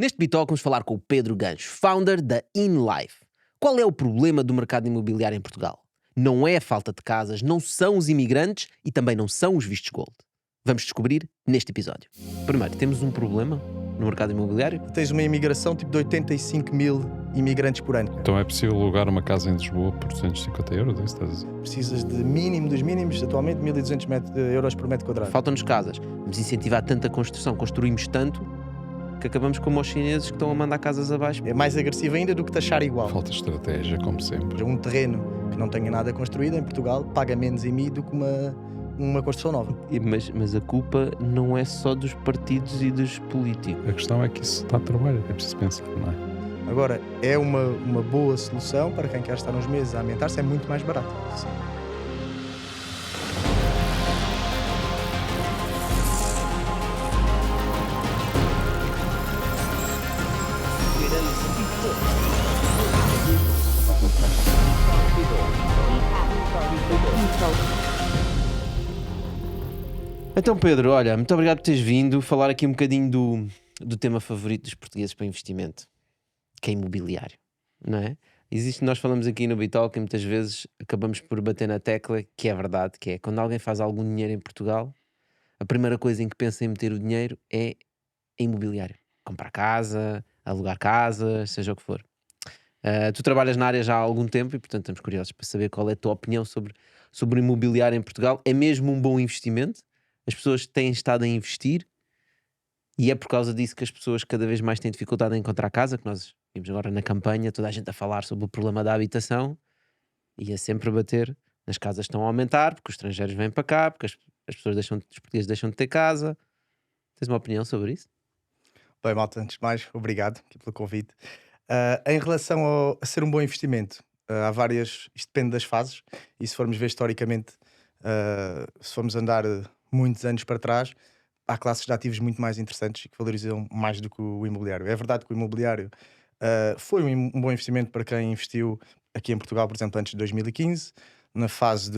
Neste Bitalk vamos falar com o Pedro Gancho, founder da InLife. Qual é o problema do mercado imobiliário em Portugal? Não é a falta de casas, não são os imigrantes e também não são os vistos gold. Vamos descobrir neste episódio. Primeiro, temos um problema no mercado imobiliário? Tens uma imigração tipo de 85 mil imigrantes por ano. Então é possível alugar uma casa em Lisboa por 250 euros? É isso que estás a dizer? Precisas de mínimo dos mínimos, atualmente 1.200 euros por metro quadrado. Faltam-nos casas. Vamos incentivar tanta construção, construímos tanto que acabamos como os chineses que estão a mandar casas abaixo. É mais agressivo ainda do que taxar igual. Falta estratégia, como sempre. Um terreno que não tenha nada construído em Portugal paga menos IMI do que uma construção nova. Mas a culpa não é só dos partidos e dos políticos. A questão é que isso dá trabalho, é preciso pensar, não é? Agora, é uma boa solução para quem quer estar uns meses a ambientar-se, é muito mais barato. Sim. Então, Pedro, olha, muito obrigado por teres vindo falar aqui um bocadinho do tema favorito dos portugueses para investimento, que é imobiliário, não é? Nós falamos aqui no Bitalk e muitas vezes acabamos por bater na tecla que é verdade, que é quando alguém faz algum dinheiro em Portugal, a primeira coisa em que pensa em meter o dinheiro é em imobiliário. Comprar casa, alugar casas, seja o que for. Tu trabalhas na área já há algum tempo e, portanto, estamos curiosos para saber qual é a tua opinião sobre o imobiliário em Portugal. É mesmo um bom investimento? As pessoas têm estado a investir e é por causa disso que as pessoas cada vez mais têm dificuldade em encontrar casa, que nós vimos agora na campanha, toda a gente a falar sobre o problema da habitação e a sempre bater nas casas estão a aumentar, porque os estrangeiros vêm para cá, porque as pessoas os portugueses deixam de ter casa. Tens uma opinião sobre isso? Bem, malta, antes de mais, obrigado aqui pelo convite. Em relação a ser um bom investimento, há várias, isto depende das fases, e se formos ver historicamente, se formos andar muitos anos para trás, há classes de ativos muito mais interessantes e que valorizam mais do que o imobiliário. É verdade que o imobiliário foi um bom investimento para quem investiu aqui em Portugal, por exemplo, antes de 2015, na fase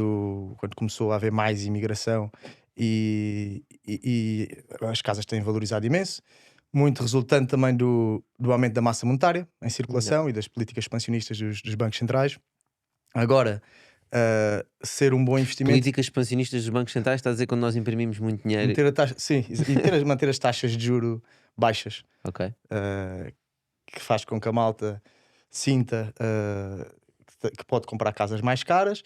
quando começou a haver mais imigração e as casas têm valorizado imenso. Muito resultante também do aumento da massa monetária em circulação e das políticas expansionistas dos bancos centrais. Agora, ser um bom investimento... Políticas expansionistas dos bancos centrais, está a dizer quando nós imprimimos muito dinheiro. Manter as taxas de juro baixas. Ok. Que faz com que a malta sinta que pode comprar casas mais caras,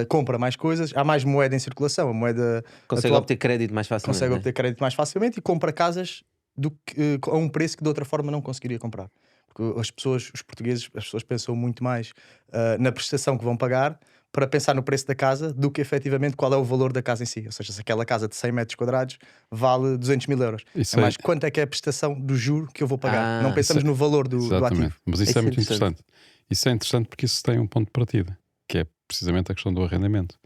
compra mais coisas, há mais moeda em circulação. A moeda consegue obter crédito mais facilmente. Consegue obter crédito mais facilmente e compra casas a um preço que de outra forma não conseguiria comprar. Porque os portugueses, as pessoas pensam muito mais na prestação que vão pagar para pensar no preço da casa do que efetivamente qual é o valor da casa em si. Ou seja, se aquela casa de 100 metros quadrados vale 200 mil euros. É mais quanto é que é a prestação do juro que eu vou pagar. Não pensamos no valor do ativo. Mas isso é muito interessante. Isso é interessante porque isso tem um ponto de partida, que é precisamente a questão do arrendamento.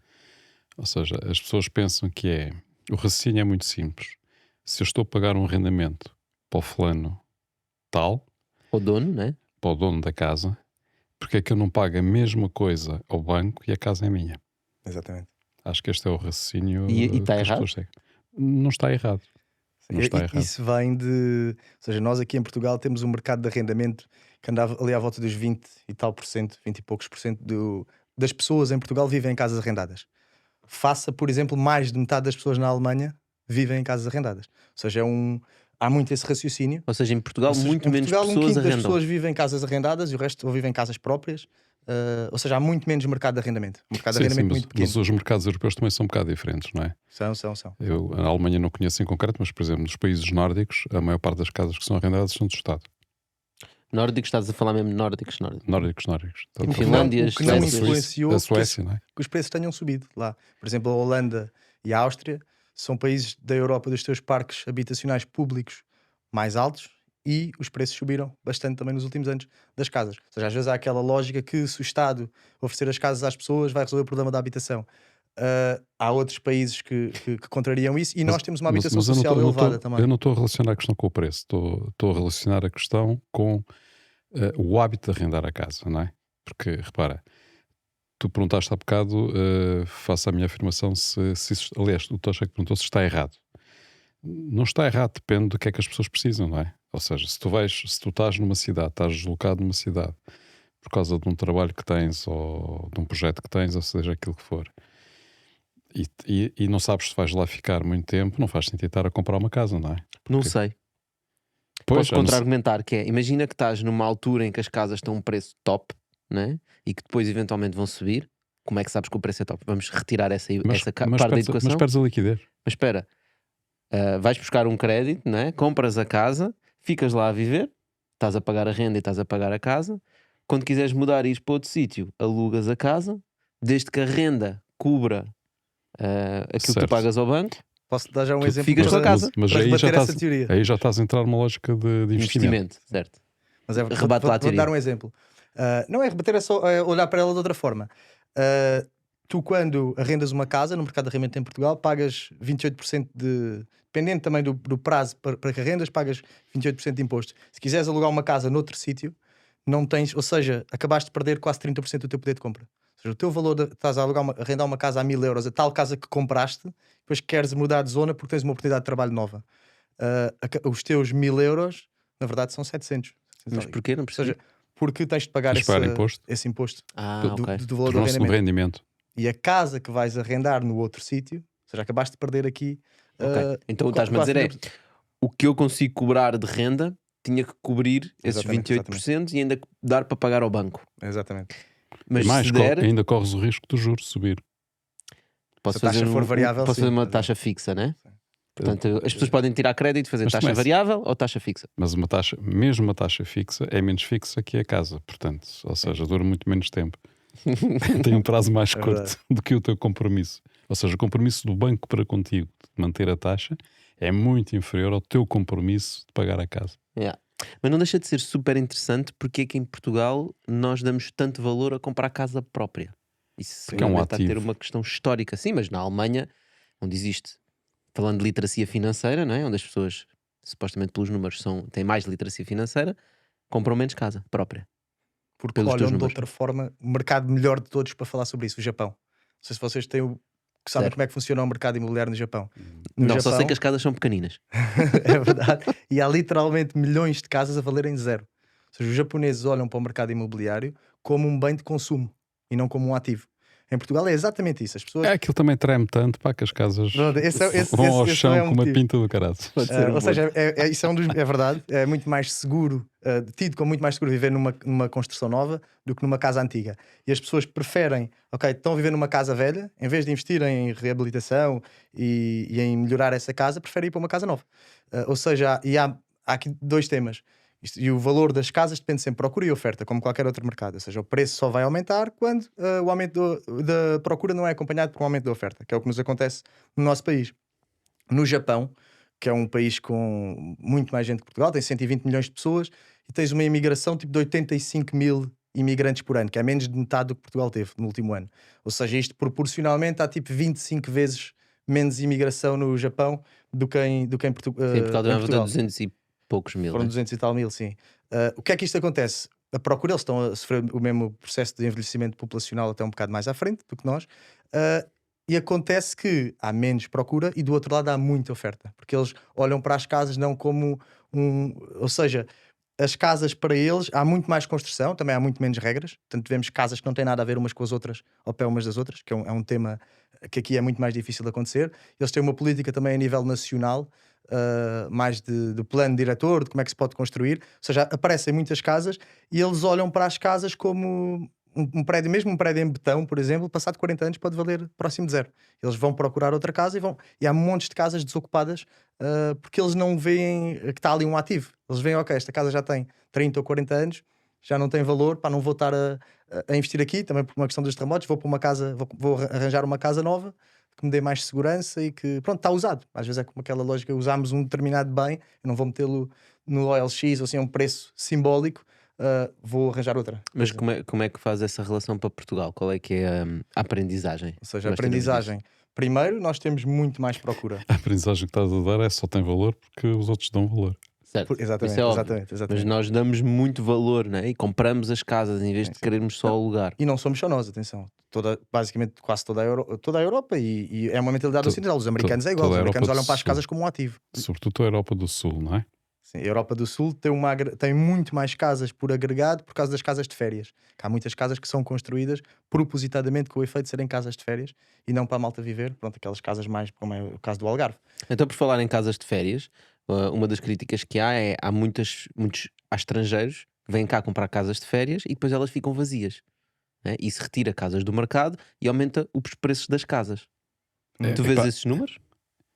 Ou seja, as pessoas pensam que o raciocínio é muito simples. Se eu estou a pagar um arrendamento para o fulano tal, o dono, né? Para o dono da casa, porque é que eu não pago a mesma coisa ao banco e a casa é minha? Exatamente. Acho que este é o raciocínio. E está errado? Não está errado. Não está errado. Isso vem de... Ou seja, nós aqui em Portugal temos um mercado de arrendamento que andava ali à volta dos 20 e tal por cento, 20 e poucos por cento das pessoas em Portugal vivem em casas arrendadas. Faça, por exemplo, mais de metade das pessoas na Alemanha vivem em casas arrendadas. Ou seja, há muito esse raciocínio. Ou seja, em Portugal muito menos pessoas um quinto arrendam. Das pessoas vivem em casas arrendadas e o resto ou vivem em casas próprias. Ou seja, há muito menos mercado de arrendamento. O mercado de arrendamento muito pequeno. Mas os mercados europeus também são um bocado diferentes, não é? São. Eu a Alemanha não conheço em concreto, mas, por exemplo, nos países nórdicos, a maior parte das casas que são arrendadas são do Estado. Nórdicos, estás a falar mesmo nórdicos? Nórdicos. Finlândia, o que não influenciou a Suécia, não é? Que os preços tenham subido lá. Por exemplo, a Holanda e a Áustria são países da Europa dos seus parques habitacionais públicos mais altos e os preços subiram bastante também nos últimos anos das casas. Ou seja, às vezes há aquela lógica que se o Estado oferecer as casas às pessoas vai resolver o problema da habitação. Há outros países que contrariam isso e nós temos uma habitação social elevada também. Eu não estou a relacionar a questão com o preço, estou a relacionar a questão com o hábito de arrendar a casa, não é? Porque, repara, tu perguntaste há bocado, faço a minha afirmação, aliás, o Tocha que perguntou se está errado. não está errado, depende do que é que as pessoas precisam, não é? Ou seja, se tu estás numa cidade, estás deslocado numa cidade por causa de um trabalho que tens ou de um projeto que tens, ou seja, aquilo que for, e não sabes se vais lá ficar muito tempo, não faz sentido estar a comprar uma casa, não é? Não sei. Pois, Posso contra-argumentar que é, imagina que estás numa altura em que as casas estão a um preço top, né? E que depois eventualmente vão subir. Como é que sabes que o preço é top? Vamos retirar essa parte da educação. Mas perdes a liquidez. Mas espera, vais buscar um crédito, né? Compras a casa, ficas lá a viver, estás a pagar a renda e estás a pagar a casa. Quando quiseres mudar e ires para outro sítio, alugas a casa, desde que a renda cubra aquilo que tu Certo. pagas ao banco. Posso dar já um Tu exemplo ficas com a casa. Mas para aí já, rebater essa estás, teoria? aí já estás a entrar numa lógica de investimento. Certo. Mas Rebate lá a vou teoria. dar um exemplo. Não é rebater, é só olhar para ela de outra forma. Tu, quando arrendas uma casa no mercado de arrendamento em Portugal, pagas 28% de. Dependendo também do prazo para que arrendas, pagas 28% de imposto. Se quiseres alugar uma casa noutro sítio, não tens. Ou seja, acabaste de perder quase 30% do teu poder de compra. Ou seja, o teu valor estás a arrendar uma casa a 1000 euros, a tal casa que compraste, depois queres mudar de zona porque tens uma oportunidade de trabalho nova. Os teus 1000 euros, na verdade, são 700. Mas porquê? Não Ou percebi. seja, porque tens de pagar Tens de pagar imposto. esse imposto Ok. do valor do Tornou-se um arrendamento. rendimento. E a casa que vais arrendar no outro sítio, ou seja, acabaste de perder aqui. Ok. Então estás-me a quase dizer 30%. o que eu consigo cobrar de renda tinha que cobrir esses Exatamente, 28% e ainda dar para pagar ao banco. Exatamente. Mas E mais, se der, ainda corres o risco do juro subir. posso Se a taxa fazer, for variável, posso fazer sim. uma taxa fixa, né? Sim. Portanto, as pessoas podem tirar crédito e fazer Mas taxa também, variável ou taxa fixa. Mas mesmo uma taxa fixa é menos fixa que a casa. Portanto, ou seja, dura muito menos tempo. Tem um prazo mais É curto verdade. do que o teu compromisso. Ou seja, o compromisso do banco para contigo de manter a taxa é muito inferior ao teu compromisso de pagar a casa. Yeah. Mas não deixa de ser super interessante porque é que em Portugal nós damos tanto valor a comprar casa própria. Isso Porque é um seguramente está a ter ativo. uma questão histórica, sim, mas na Alemanha, onde existe, falando de literacia financeira, não é? Onde as pessoas, supostamente pelos números, têm mais literacia financeira, compram menos casa própria. Porque Pelos teus olham de números. outra forma o mercado melhor de todos para falar sobre isso, o Japão. Não sei se vocês sabem Certo. como é que funciona o mercado imobiliário no Japão. No Não, Japão, só sei que as casas são pequeninas. é verdade. E há literalmente milhões de casas a valerem zero. Ou seja, os japoneses olham para o mercado imobiliário como um bem de consumo e não como um ativo. Em Portugal é exatamente isso. As pessoas. Aquilo também treme tanto para que as casas Pronto, esse vão ao também chão é um com uma motivo. pinta do caralho. Ou seja, isso é verdade. É muito mais seguro, tido como muito mais seguro viver numa construção nova do que numa casa antiga. E as pessoas preferem, ok, estão a viver numa casa velha, em vez de investir em reabilitação e em melhorar essa casa, preferem ir para uma casa nova. Ou seja, há aqui dois temas. E o valor das casas depende sempre de procura e oferta, como qualquer outro mercado. Ou seja, o preço só vai aumentar quando o aumento da procura não é acompanhado por um aumento da oferta, que é o que nos acontece no nosso país. No Japão, que é um país com muito mais gente que Portugal, tem 120 milhões de pessoas e tens uma imigração tipo de 85 mil imigrantes por ano, que é menos de metade do que Portugal teve no último ano. Ou seja, isto proporcionalmente há tipo 25 vezes menos imigração no Japão do que em Portugal. Sim, Portugal também votou 200 e poucos mil. Foram Né? 200 e tal mil, sim. O que é que isto acontece? A procura, eles estão a sofrer o mesmo processo de envelhecimento populacional até um bocado mais à frente do que nós. E acontece que há menos procura e do outro lado há muita oferta. Porque eles olham para as casas não como ou seja, as casas para eles há muito mais construção, também há muito menos regras. Portanto, vemos casas que não têm nada a ver umas com as outras, ao pé umas das outras, que é um tema que aqui é muito mais difícil de acontecer. Eles têm uma política também a nível nacional, mais de plano diretor, de como é que se pode construir. Ou seja, aparecem muitas casas e eles olham para as casas como um prédio, mesmo um prédio em betão, por exemplo, passado 40 anos pode valer próximo de zero. Eles vão procurar outra casa e há montes de casas desocupadas porque eles não veem que está ali um ativo. Eles veem, ok, esta casa já tem 30 ou 40 anos, já não tem valor, não vou estar a investir aqui, também por uma questão dos terremotos, vou para uma casa, vou arranjar uma casa nova que me dê mais segurança e que, pronto, está usado. Às vezes é como aquela lógica, usámos um determinado bem, eu não vou metê-lo no OLX ou assim, a um preço simbólico, vou arranjar outra. Mas como é que faz essa relação para Portugal? Qual é que é a aprendizagem? Ou seja, a Nós tiramos aprendizagem. Primeiro, nós temos muito mais procura. A aprendizagem que estás a dar só tem valor porque os outros dão valor. Certo. Exatamente, Isso é óbvio. exatamente. Mas nós damos muito valor, né? E compramos as casas em vez de Sim. querermos só alugar. E não somos só nós, atenção. basicamente quase toda a Europa e é uma mentalidade ocidental. Os americanos é igual, os toda a americanos Europa olham do para as Sul. casas como um ativo. Sobretudo a Europa do Sul, não é? Sim, a Europa do Sul tem muito mais casas por agregado por causa das casas de férias. Há muitas casas que são construídas propositadamente com o efeito de serem casas de férias e não para a malta viver. Pronto, aquelas casas mais, como é o caso do Algarve. Então, por falar em casas de férias, uma das críticas que há é há muitos há estrangeiros que vêm cá comprar casas de férias e depois elas ficam vazias. Né? Isso retira casas do mercado e aumenta os preços das casas. Tu vês Epá, esses números?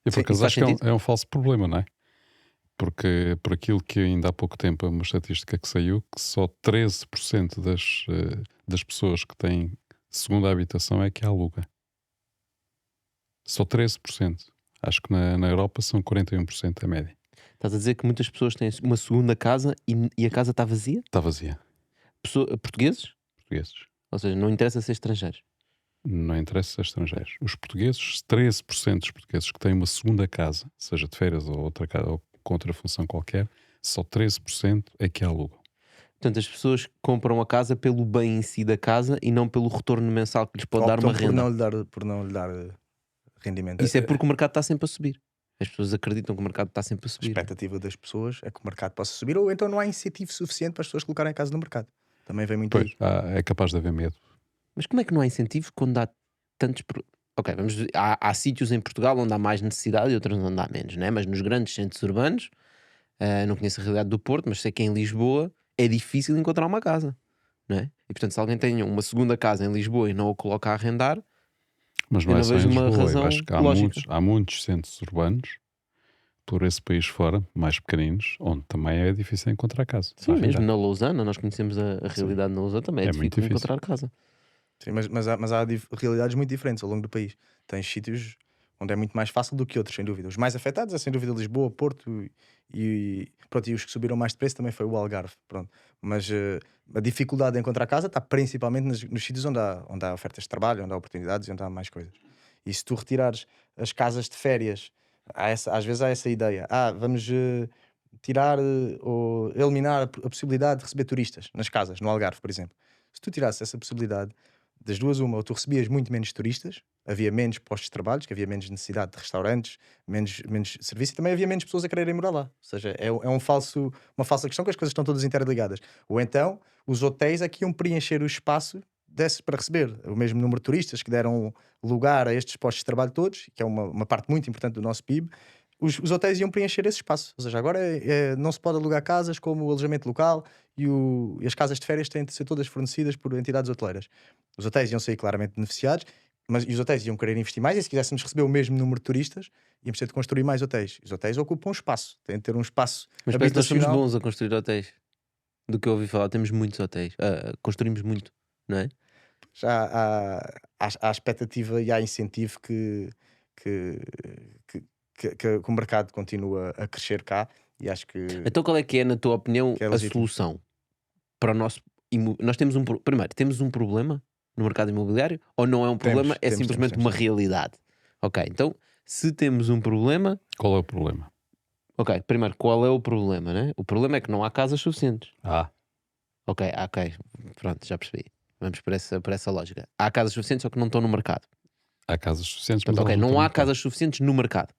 eu por Sim, acaso isso faz acho que sentido? é um falso problema, não é? Porque por aquilo que ainda há pouco tempo, uma estatística que saiu, que só 13% das pessoas que têm segunda habitação é que a aluga. Só 13%. Acho que na Europa são 41% a média. Estás a dizer que muitas pessoas têm uma segunda casa e a casa está vazia? Está vazia. Portugueses? Portugueses. Ou seja, não interessa ser estrangeiros. Não interessa ser estrangeiros. Os portugueses, 13% dos portugueses que têm uma segunda casa, seja de férias ou outra casa, ou com outra função qualquer, só 13% é que a alugam. Portanto, as pessoas compram a casa pelo bem em si da casa e não pelo retorno mensal que lhes pode dar uma Optam renda. por não lhe dar rendimento. Isso é porque o mercado está sempre a subir. As pessoas acreditam que o mercado está sempre a A subir. expectativa das pessoas é que o mercado possa subir, ou então não há incentivo suficiente para as pessoas colocarem a casa no mercado. Também vem muito Pois, aí. é capaz de haver medo. Mas como é que não há incentivo quando há tantos. Ok, há sítios em Portugal onde há mais necessidade e outros onde há menos, né? Mas nos grandes centros urbanos, não conheço a realidade do Porto, mas sei que em Lisboa é difícil encontrar uma casa, não é? E portanto, se alguém tem uma segunda casa em Lisboa e não a coloca a arrendar, Mas eu não é não só em vejo uma Lisboa. Eu razão acho que lógica. há muitos centros urbanos por esse país fora, mais pequeninos, onde também é difícil encontrar casa. Sim, para mesmo arrendar. na Lousana, nós conhecemos a Sim. realidade na Lousana, também é É muito difícil difícil. encontrar casa. Sim, mas há realidades muito diferentes ao longo do país. Tens sítios onde é muito mais fácil do que outros, sem dúvida. Os mais afetados é sem dúvida Lisboa, Porto pronto, e os que subiram mais de preço também foi o Algarve. Pronto. Mas a dificuldade de encontrar casa está principalmente nos sítios onde há ofertas de trabalho, onde há oportunidades e onde há mais coisas. E se tu retirares as casas de férias, às vezes há essa ideia: vamos tirar ou eliminar a possibilidade de receber turistas nas casas, no Algarve, por exemplo. Se tu tirasses essa possibilidade, das duas uma, ou tu recebias muito menos turistas, havia menos postos de trabalho, que havia menos necessidade de restaurantes, menos serviço, e também havia menos pessoas a quererem morar lá. Ou seja, é uma falsa questão, que as coisas estão todas interligadas. Ou então, os hotéis é que iam preencher o espaço para receber o mesmo número de turistas que deram lugar a estes postos de trabalho todos, que é uma parte muito importante do nosso PIB. Os hotéis iam preencher esse espaço. Ou seja, agora não se pode alugar casas como alojamento local e as casas de férias têm de ser todas fornecidas por entidades hoteleiras. Os hotéis iam sair claramente beneficiados, e os hotéis iam querer investir mais, e se quiséssemos receber o mesmo número de turistas, íamos ter de construir mais hotéis. Os hotéis ocupam espaço, têm de ter um espaço Mas parece que nós somos habitacional. bons a construir hotéis. Do que eu ouvi falar, temos muitos hotéis. Construímos muito, não é? Já há expectativa e há incentivo que, que o mercado continua a crescer cá, e acho que Então qual é que é, na tua opinião, é a legítimo. solução para o nosso... Nós temos primeiro, temos um problema no mercado imobiliário ou não é um problema, é Temos, simplesmente temos. uma realidade? Ok, então se temos um problema, Qual é o problema? ok, primeiro, qual é o problema, né? O problema é que não há casas suficientes. Ok, pronto, já percebi. Vamos por essa lógica. Há casas suficientes, só que não estão no mercado. Há casas suficientes, mas Portanto, ok, elas não estão há no mercado. casas suficientes no mercado.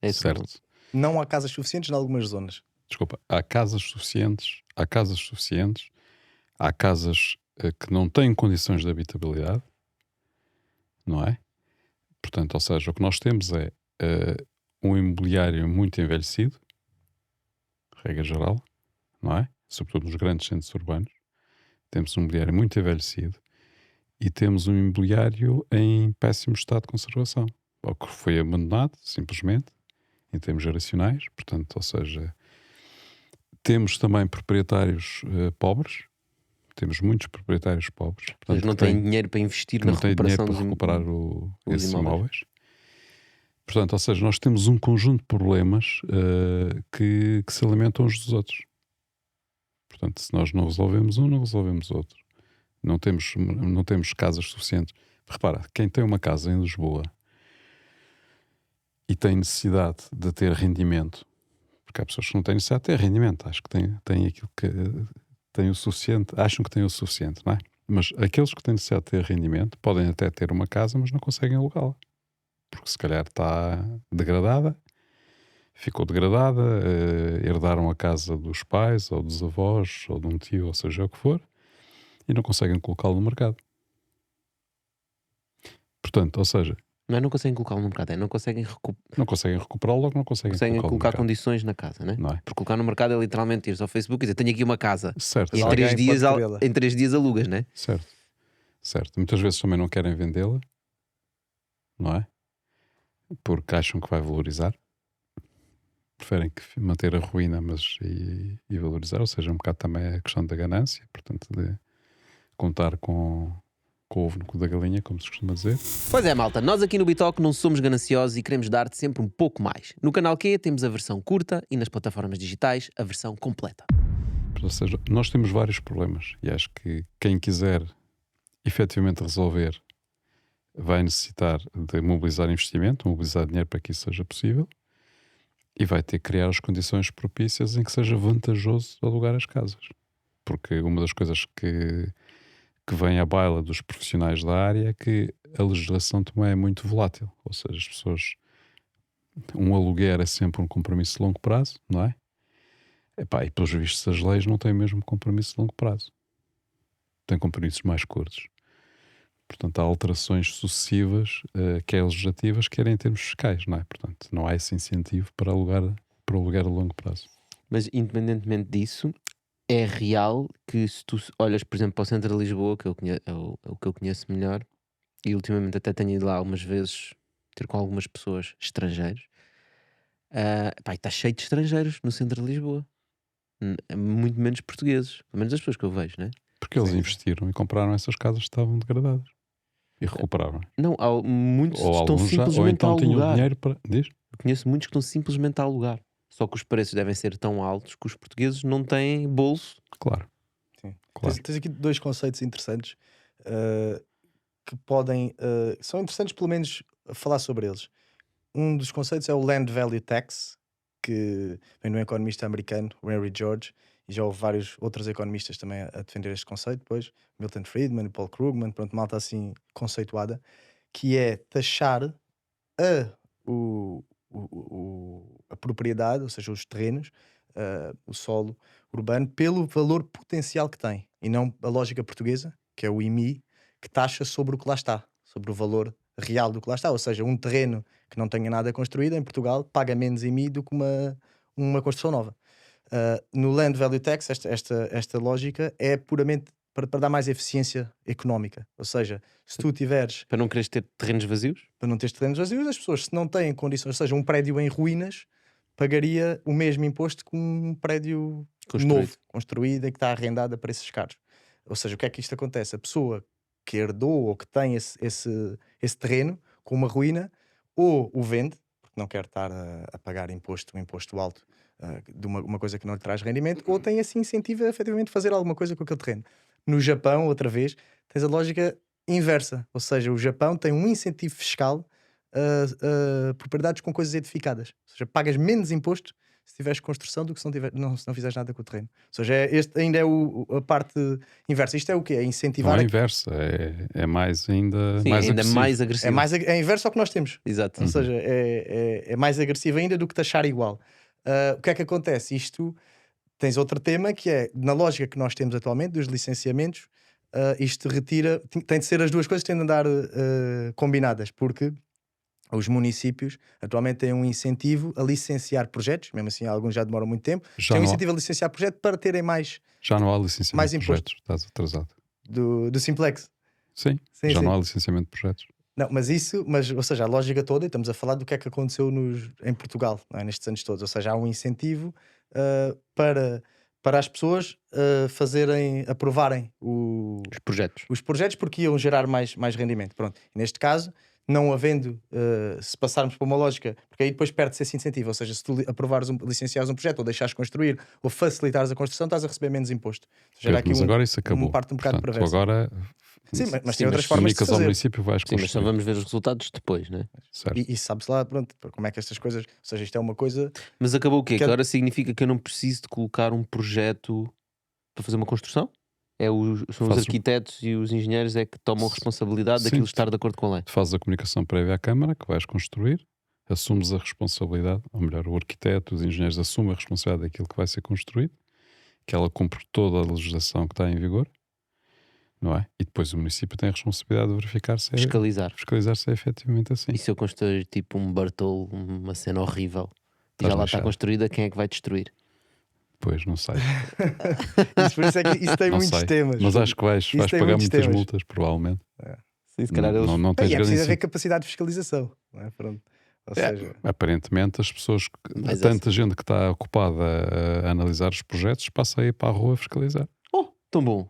É esse o problema. Certo. Não há casas suficientes em algumas zonas. Desculpa, há casas suficientes, há casas que não têm condições de habitabilidade, não é? Portanto, ou seja, o que nós temos é um imobiliário muito envelhecido, regra geral, não é? Sobretudo nos grandes centros urbanos. Temos um imobiliário muito envelhecido e temos um imobiliário em péssimo estado de conservação, ou que foi abandonado, simplesmente, em termos geracionais. Portanto, ou seja, temos também proprietários pobres, temos muitos proprietários pobres, portanto, Mas não que têm dinheiro para investir que na não têm dinheiro recuperação para dos recuperar os esses imóveis. imóveis. Portanto, ou seja, nós temos um conjunto de problemas que se alimentam uns dos outros. Portanto, se nós não resolvemos um, não resolvemos outro. Não temos casas suficientes. Repara, quem tem uma casa em Lisboa e tem necessidade de ter rendimento, porque há pessoas que não têm necessidade de ter rendimento, acho que têm aquilo que têm o suficiente, acham que têm o suficiente, não é? Mas aqueles que têm necessidade de ter rendimento podem até ter uma casa, mas não conseguem alugá-la. Porque se calhar está degradada, ficou degradada, herdaram a casa dos pais, ou dos avós, ou de um tio, ou seja o que for, e não conseguem colocá-lo no mercado. Portanto, ou seja, Não conseguem colocá-lo no mercado, não conseguem, não conseguem recuperá-lo, logo não conseguem colocá-lo no colocar mercado. condições na casa, né? Não é? Porque colocar no mercado é literalmente ires ao Facebook e dizer: tenho aqui uma casa. Certo, E em Mas três, alguém dias, pode querê-la. em 3 dias alugas, né? certo, certo. Muitas vezes também não querem vendê-la, não é? Porque acham que vai valorizar. Preferem que manter a ruína, mas e valorizar, ou seja, um bocado também a questão da ganância, portanto, de contar com o ovo no cu da galinha, como se costuma dizer. Pois é, malta, nós aqui no Bitalk não somos gananciosos e queremos dar-te sempre um pouco mais. No canal Q temos a versão curta e nas plataformas digitais a versão completa. Ou seja, nós temos vários problemas e acho que quem quiser efetivamente resolver vai necessitar de mobilizar investimento, mobilizar dinheiro para que isso seja possível e vai ter que criar as condições propícias em que seja vantajoso alugar as casas. Porque uma das coisas que vem à baila dos profissionais da área é que a legislação também é muito volátil. Ou seja, as pessoas... Um aluguer é sempre um compromisso de longo prazo, não é? Epá, e pelos vistos as leis não têm mesmo compromisso de longo prazo. Têm compromissos mais curtos. Portanto, há alterações sucessivas, quer legislativas, quer em termos fiscais, não é? Portanto, não há esse incentivo para alugar a longo prazo. Mas independentemente disso, é real que se tu olhas, por exemplo, para o centro de Lisboa, que é o que eu conheço melhor, e ultimamente até tenho ido lá algumas vezes ter com algumas pessoas estrangeiros, pá, e está cheio de estrangeiros no centro de Lisboa. Muito menos portugueses, pelo menos as pessoas que eu vejo, né? Porque eles Sim. investiram e compraram essas casas que estavam degradadas. E recuperaram. Não, muitos Ou estão alguns já, ou simplesmente a então tinham alugar. dinheiro para... Diz? Eu conheço muitos que estão simplesmente a alugar. Só que os preços devem ser tão altos que os portugueses não têm bolso. Claro. Sim. Claro. Tens aqui dois conceitos interessantes que podem. São interessantes, pelo menos, a falar sobre eles. Um dos conceitos é o Land Value Tax, que vem de um economista americano, o Henry George, e já houve vários outros economistas também a defender este conceito, depois, Milton Friedman, Paul Krugman, pronto, malta assim conceituada, que é taxar a, a propriedade, ou seja, os terrenos, o solo urbano, pelo valor potencial que tem, e não a lógica portuguesa, que é o IMI, que taxa sobre o que lá está, sobre o valor real do que lá está. Ou seja, um terreno que não tenha nada construído em Portugal paga menos IMI do que uma construção nova. No Land Value Tax, esta lógica é puramente para dar mais eficiência económica. Ou seja, se tu tiveres, Para não quereres ter terrenos vazios? para não teres terrenos vazios, as pessoas, se não têm condições, ou seja, um prédio em ruínas, pagaria o mesmo imposto que um prédio novo, construído e que está arrendado a preços caros. Ou seja, o que é que isto acontece? A pessoa que herdou ou que tem esse terreno com uma ruína, ou o vende, porque não quer estar a pagar um imposto alto de uma coisa que não lhe traz rendimento, ou tem esse incentivo a efetivamente fazer alguma coisa com aquele terreno. No Japão, outra vez, tens a lógica inversa, ou seja, o Japão tem um incentivo fiscal a propriedades com coisas edificadas, ou seja, pagas menos imposto se tiveres construção do que se não fizeres nada com o terreno. Ou seja, este ainda é a parte inversa. Isto é o quê? É incentivar. Não é inverso, é mais ainda Sim, mais ainda agressivo. mais agressivo. É inverso ao que nós temos. Exato. Ou seja, é mais agressivo ainda do que taxar igual. O que é que acontece? Isto tens outro tema que é, na lógica que nós temos atualmente, dos licenciamentos, isto retira, tem de ser as duas coisas têm de andar combinadas, porque os municípios atualmente têm um incentivo a licenciar projetos, mesmo assim alguns já demoram muito tempo, Já têm um não há- incentivo a licenciar projetos para terem mais Já não há licenciamento mais de imposto. projetos, estás atrasado. do Simplex. Sim, Sim, já sim. não há licenciamento de projetos. Não, ou seja, a lógica toda, e estamos a falar do que é que aconteceu em Portugal, não é? Nestes anos todos, ou seja, há um incentivo para as pessoas aprovarem Os projetos. porque iam gerar mais rendimento. Pronto. E neste caso, não havendo, se passarmos para uma lógica, porque aí depois perde-se esse incentivo, ou seja, se tu licenciares um projeto, ou deixares construir, ou facilitares a construção, estás a receber menos imposto. Ou seja, Pedro, mas agora isso acabou. uma parte um bocado Portanto, perversa. agora Sim, mas Sim, tem outras mas formas de comunicas ao fazer. município, vais Sim, mas só construir. vamos ver os resultados depois, né? Certo. E sabe-se lá, pronto, como é que estas coisas. Ou seja, isto é uma coisa. Mas acabou o quê? Que Que agora significa que eu não preciso de colocar um projeto para fazer uma construção? São os Fazes- arquitetos e os engenheiros é que tomam responsabilidade Sim, daquilo estar de acordo com a lei. Tu fazes a comunicação prévia à Câmara que vais construir, assumes a responsabilidade, ou melhor, o arquiteto, os engenheiros assumem a responsabilidade daquilo que vai ser construído, que ela cumpre toda a legislação que está em vigor, não é? E depois o município tem a responsabilidade de verificar se é, Fiscalizar. se é efetivamente assim. E se eu construir tipo um Bartolo, uma cena horrível, e Estás já lá está lixado. construída, quem é que vai destruir? Pois, não sei. Por isso é que isso tem Não muitos sei. temas. Mas acho que vais Isso pagar tem muitos muitas temas. multas, provavelmente. Sim, se calhar eles. Não E tens é grande preciso haver incentivo. capacidade de fiscalização. Não é? Pronto. Ou seja, Aparentemente, as pessoas, Mas tanta gente que está ocupada a analisar os projetos, passa aí para a rua a fiscalizar. Oh, tão bom.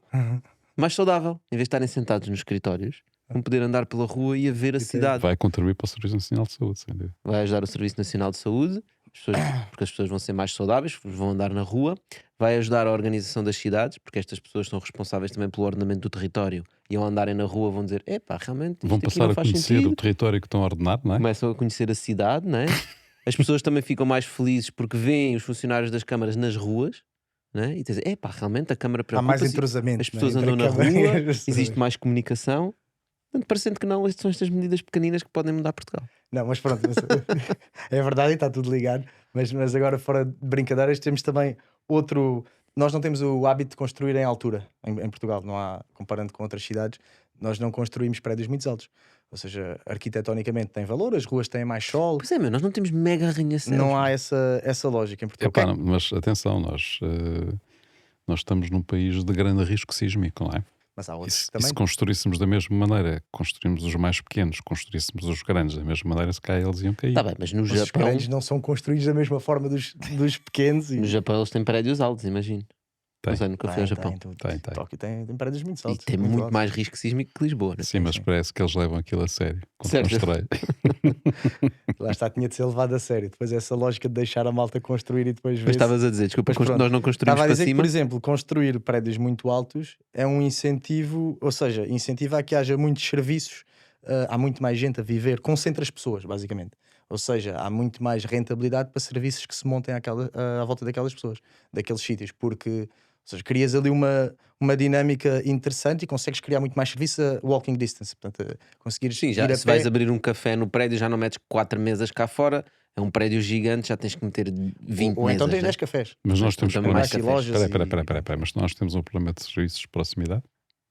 Mais saudável. Em vez de estarem sentados nos escritórios, vão poder andar pela rua e a ver a cidade. Vai contribuir para o Serviço Nacional de Saúde, sem dúvida. Vai ajudar o Serviço Nacional de Saúde, porque as pessoas vão ser mais saudáveis, vão andar na rua. Vai ajudar a organização das cidades, porque estas pessoas são responsáveis também pelo ordenamento do território e ao andarem na rua vão dizer: epá, realmente isto Vão aqui passar não a faz conhecer sentido. o território que estão a ordenar, não é? Começam a conhecer a cidade, não é? As pessoas também ficam mais felizes porque veem os funcionários das câmaras nas ruas, não é? E dizem: epá, realmente a Câmara há mais preocupa-se, entrosamento. as pessoas não é? andam Entre na a Câmara e rua, as pessoas. existe mais comunicação. Portanto, parecendo que não, estas são estas medidas pequeninas que podem mudar Portugal. Não, mas pronto, é verdade e está tudo ligado. Mas agora, fora de brincadeiras, temos também outro. Nós não temos o hábito de construir em altura em Portugal, não há, comparando com outras cidades, nós não construímos prédios muito altos. Ou seja, arquitetonicamente tem valor, as ruas têm mais sol, Pois é, meu, nós não temos mega arranha-céus. não há essa lógica em Portugal. Epá, mas atenção, nós estamos num país de grande risco sísmico, não é? Mas há E outros se, que e se também. construíssemos da mesma maneira, construímos os mais pequenos, construíssemos os grandes da mesma maneira, se calhar eles iam cair. Está bem, mas no Mas os Japão, grandes não são construídos da mesma forma dos pequenos. no Japão eles têm prédios altos, imagino. Tem. Não sei, nunca fui ao Japão. Tem. Tóquio tem prédios muito E altos. tem muito altos. mais risco sísmico que Lisboa, né? Sim, mas sim. parece que eles levam aquilo a sério. Quando Certo. constrói. Lá está, tinha de ser levado a sério. Depois essa lógica de deixar a malta construir e depois ver. Mas estavas a dizer, desculpa, Mas pronto, nós não construímos Estava a para dizer que, cima. por exemplo, construir prédios muito altos é um incentivo, ou seja, incentiva a que haja muitos serviços, há muito mais gente a viver, concentra as pessoas, basicamente. Ou seja, há muito mais rentabilidade para serviços que se montem à volta daquelas pessoas, daqueles sítios, porque, ou seja, crias ali uma dinâmica interessante e consegues criar muito mais serviço a walking distance. Portanto, conseguires Sim, já, ir a se pé. vais abrir um café no prédio, já não metes 4 mesas cá fora. É um prédio gigante, já tens que meter 20 ou mesas. então tens né? 10 cafés. Mas nós temos também problemas. mais lojas Espera, e- espera. Mas nós temos um problema de serviços de proximidade.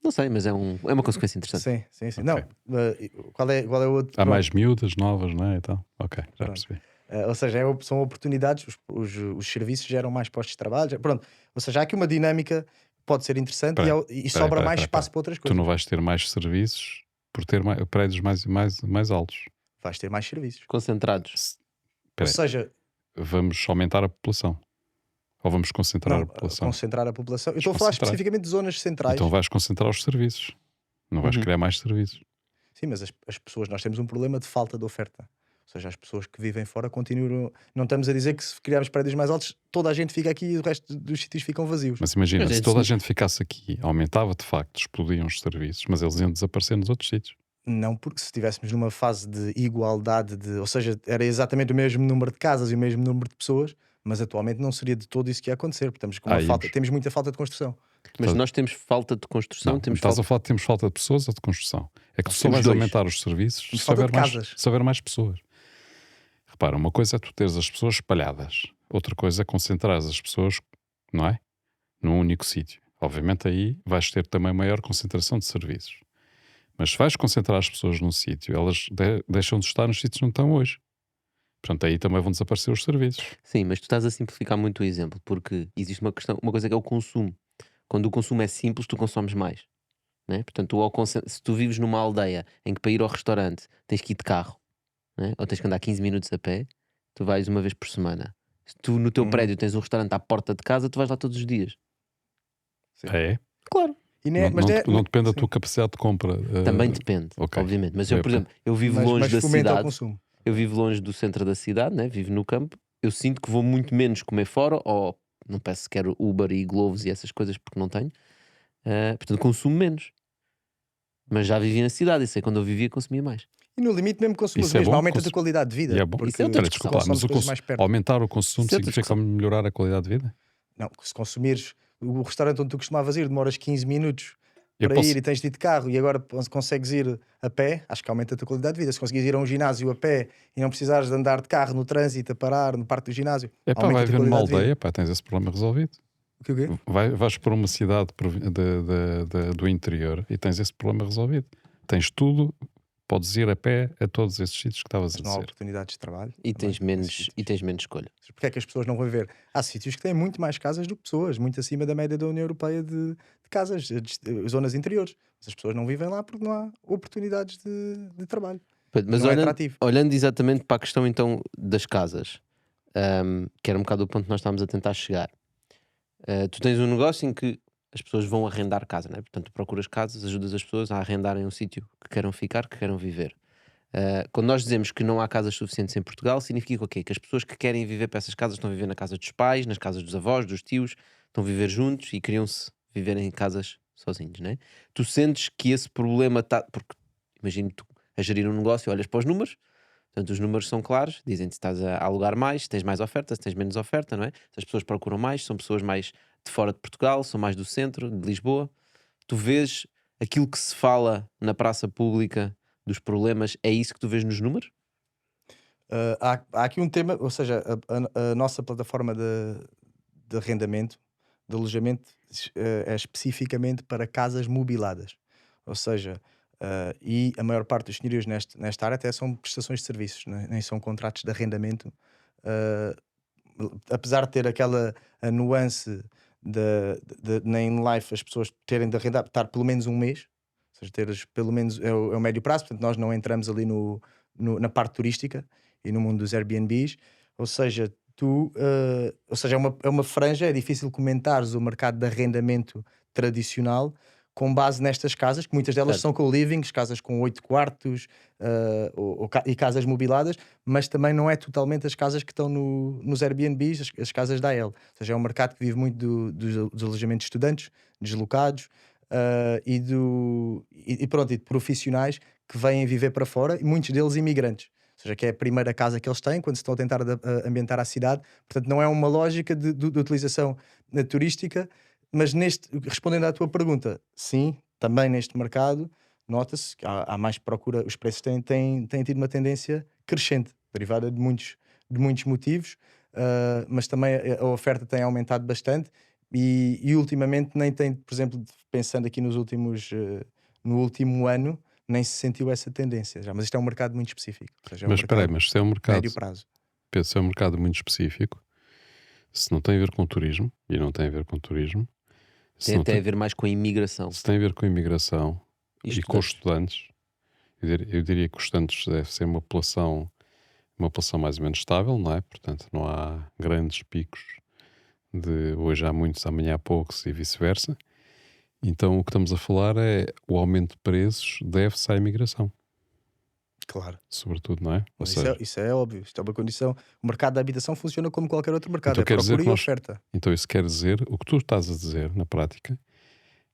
Não sei, mas é uma consequência interessante. Sim. Ok. Não, qual é o outro? Há mais miúdas, novas, não é? E tal. Ok, já Pronto. percebi. Ou seja, são oportunidades, os serviços geram mais postos de trabalho. Pronto. Ou seja, há aqui uma dinâmica que pode ser interessante e sobra mais espaço para outras Tu coisas. não vais ter mais serviços por ter prédios mais altos. Vais ter mais serviços. Concentrados. Ou Espera aí, seja, vamos aumentar a população? Ou vamos concentrar não, a população? concentrar a população. Eu estou a falar Concentrar. especificamente de zonas centrais. Então vais concentrar os serviços. Não vais Uhum. criar mais serviços. Sim, mas as pessoas, nós temos um problema de falta de oferta. Ou seja, as pessoas que vivem fora continuam. Não estamos a dizer que se criarmos prédios mais altos, toda a gente fica aqui e o resto dos sítios ficam vazios. Mas imagina, Mas é se toda a assim. gente ficasse aqui, aumentava de facto, explodiam os serviços, mas eles iam desaparecer nos outros sítios. Não, porque se estivéssemos numa fase de igualdade, ou seja, era exatamente o mesmo número de casas e o mesmo número de pessoas, mas atualmente não seria de todo isso que ia acontecer, porque estamos com temos muita falta de construção. Mas Estás- nós temos falta de construção, Não, temos estás falta... a falar que temos falta de pessoas ou de construção? É que tu só temos vais dois. aumentar os serviços Temos se falta houver, de mais, casas. se houver mais pessoas. Repara, uma coisa é tu teres as pessoas espalhadas, outra coisa é concentrar as pessoas, não é? Num único sítio. Obviamente aí vais ter também maior concentração de serviços. Mas se vais concentrar as pessoas num sítio, elas deixam de estar nos sítios onde estão hoje. Portanto, aí também vão desaparecer os serviços. Sim, mas tu estás a simplificar muito o exemplo, porque existe uma coisa que é o consumo. Quando o consumo é simples, tu consomes mais. Né? Portanto, se tu vives numa aldeia em que para ir ao restaurante tens que ir de carro, né? Ou tens que andar 15 minutos a pé, tu vais uma vez por semana. Se tu no teu Uhum. prédio tens um restaurante à porta de casa, tu vais lá todos os dias. Sim. É? Claro. E nem é- Não, mas não, nem é- não depende da sim. tua capacidade de compra. Também depende, ok. obviamente. Mas eu, por É, exemplo, eu vivo mas longe da fomenta o cidade. consumo. Eu vivo longe do centro da cidade, né? Vivo no campo. Eu sinto que vou muito menos comer fora, ou não peço sequer Uber e Globos e essas coisas porque não tenho. Portanto, consumo menos. Mas já vivi na cidade, e sei quando eu vivia consumia mais. E no limite mesmo consumas Isso é mesmo, bom, aumenta a tua qualidade de vida. E é bom. Porque Isso é outra Espera, discussão. desculpa lá, mas consomes coisas mais perto. aumentar o consumo Isso é outra significa melhorar a qualidade de vida? Não, se consumires o restaurante onde tu costumavas ir demoras 15 minutos Eu para posso- ir e tens de ir de carro e agora consegues ir a pé, acho que aumenta a tua qualidade de vida. Se conseguires ir a um ginásio a pé e não precisares de andar de carro no trânsito a parar no parque do ginásio, Epá, aumenta vai a tua haver numa qualidade de vida. aldeia, pá, tens esse problema resolvido. O quê? Vais para uma cidade do interior e tens esse problema resolvido. Tens tudo, podes ir a pé a todos esses sítios que estavas a Mas não há dizer. oportunidades de trabalho. E também, tens nesses sítios. menos escolha. Porque é que as pessoas não vão ver? Há sítios que têm muito mais casas do que pessoas, muito acima da média da União Europeia de casas, zonas interiores. Mas as pessoas não vivem lá porque não há oportunidades de trabalho. Mas Não é atrativo. olhando exatamente para a questão então das casas, que era um bocado o ponto que nós estávamos a tentar chegar. Tu tens um negócio em que as pessoas vão arrendar casa, não é? Portanto, tu procuras casas, ajudas as pessoas a arrendarem um sítio que queiram ficar, que queiram viver. Quando nós dizemos que não há casas suficientes em Portugal, significa o quê? Que as pessoas que querem viver para essas casas estão a viver na casa dos pais, nas casas dos avós, dos tios, estão a viver juntos e queriam-se viver em casas sozinhos, não é? Tu sentes que esse problema está. Porque imagino tu a gerir um negócio, olhas para os números, portanto os números são claros, dizem-te se estás a alugar mais, se tens mais oferta, se tens menos oferta, não é? Se as pessoas procuram mais, são pessoas mais de fora de Portugal, são mais do centro, de Lisboa. Tu vês aquilo que se fala na praça pública dos problemas, é isso que tu vês nos números? Há aqui um tema, ou seja, a nossa plataforma de arrendamento, de alojamento, é especificamente para casas mobiladas. Ou seja, e a maior parte dos senhorios nesta área até são prestações de serviços, nem são contratos de arrendamento. Uh, Apesar de ter aquela a nuance na in-life, as pessoas terem de arrendar, estar pelo menos um mês, ou seja, teres pelo menos é o médio prazo, portanto nós não entramos ali na parte turística e no mundo dos Airbnbs, ou seja, ou seja, é uma franja, é difícil comentares o mercado de arrendamento tradicional com base nestas casas, que muitas delas Certo. são co-livings, casas com 8 quartos e casas mobiladas, mas também não é totalmente as casas que estão nos Airbnbs, as casas da AEL. Ou seja, é um mercado que vive muito dos alojamentos de estudantes, deslocados e pronto, e de profissionais que vêm viver para fora, e muitos deles imigrantes. Ou seja, que é a primeira casa que eles têm quando se estão a tentar ambientar a cidade. Portanto, não é uma lógica de utilização turística, mas respondendo à tua pergunta, sim, também neste mercado nota-se que há mais procura, os preços têm tido uma tendência crescente, derivada de muitos motivos, mas também a oferta tem aumentado bastante e ultimamente nem tem, por exemplo, pensando aqui no último ano, nem se sentiu essa tendência já, mas isto é um mercado muito específico. Ou seja, é um Mas espera aí, mercado mas se é um mercado, médio prazo. Pedro, se é um mercado muito específico, se não tem a ver com turismo, e não tem a ver com turismo, se Tem não até tem, a ver mais com a imigração. se tem a ver com imigração E e com estudantes, eu diria que os estudantes deve ser uma população mais ou menos estável, não é? Portanto, não há grandes picos de hoje há muitos, amanhã há poucos e vice-versa. Então o que estamos a falar é o aumento de preços deve-se à imigração, Claro. sobretudo, não é? Ou Mas seja, isso é óbvio, isto é uma condição. O mercado da habitação funciona como qualquer outro mercado, Então é quer dizer procura que e nós- oferta. então isso quer dizer, o que tu estás a dizer na prática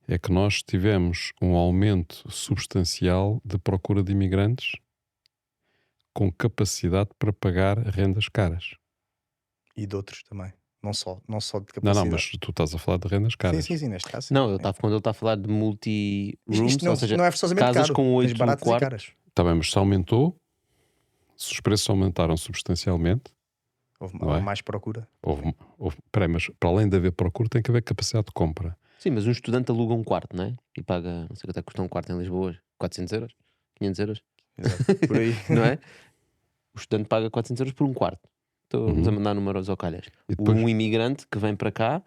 é que nós tivemos um aumento substancial de procura de imigrantes com capacidade para pagar rendas caras. E de outros também. Não só de Não, capacidade. mas tu estás a falar de rendas caras. Sim, neste caso. sim. Não, quando ele está a falar de multi-rooms, Isto não, ou seja, não é forçosamente casas caro. com Tens 8 baratas e quartos. caras. Está bem, mas se aumentou, se os preços aumentaram substancialmente, Houve Não é? mais procura. peraí, mas para além de haver procura tem que haver capacidade de compra. Sim, mas um estudante aluga um quarto, não é? E paga, não sei quanto é que custa um quarto em Lisboa, 400 euros, 500 euros, Exato. Por aí. não é? O estudante paga 400 euros por um quarto. Estamos a mandar números ao calhas. E depois, Um imigrante que vem para cá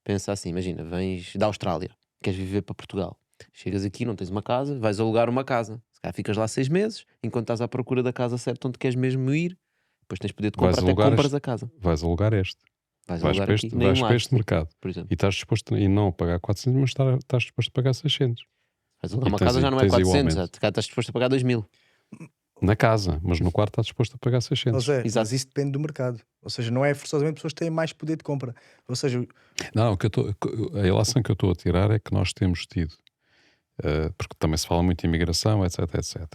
pensa assim: imagina, vens da Austrália, queres viver para Portugal. Chegas aqui, não tens uma casa, vais alugar uma casa. Se calhar ficas lá 6 meses, enquanto estás à procura da casa certa onde queres mesmo ir. Depois tens poder de Vais compra, até alugar compras este- a casa. vais alugar este. Vais Vais alugar para aqui, este, nem vais um para lado, este mercado. por exemplo. E estás disposto e não a pagar 400, mas estás disposto a pagar 600. Vais alugar E uma tens casa aí- já não é tens aí o 400, já aumento. estás disposto a pagar 2000. Na casa, mas no quarto estás disposto a pagar 600. Mas Exato. isso depende do mercado. Ou seja, não é forçosamente pessoas que têm mais poder de compra. Ou seja, Não, a relação que eu estou a tirar é que nós temos tido, porque também se fala muito de imigração, etc, etc.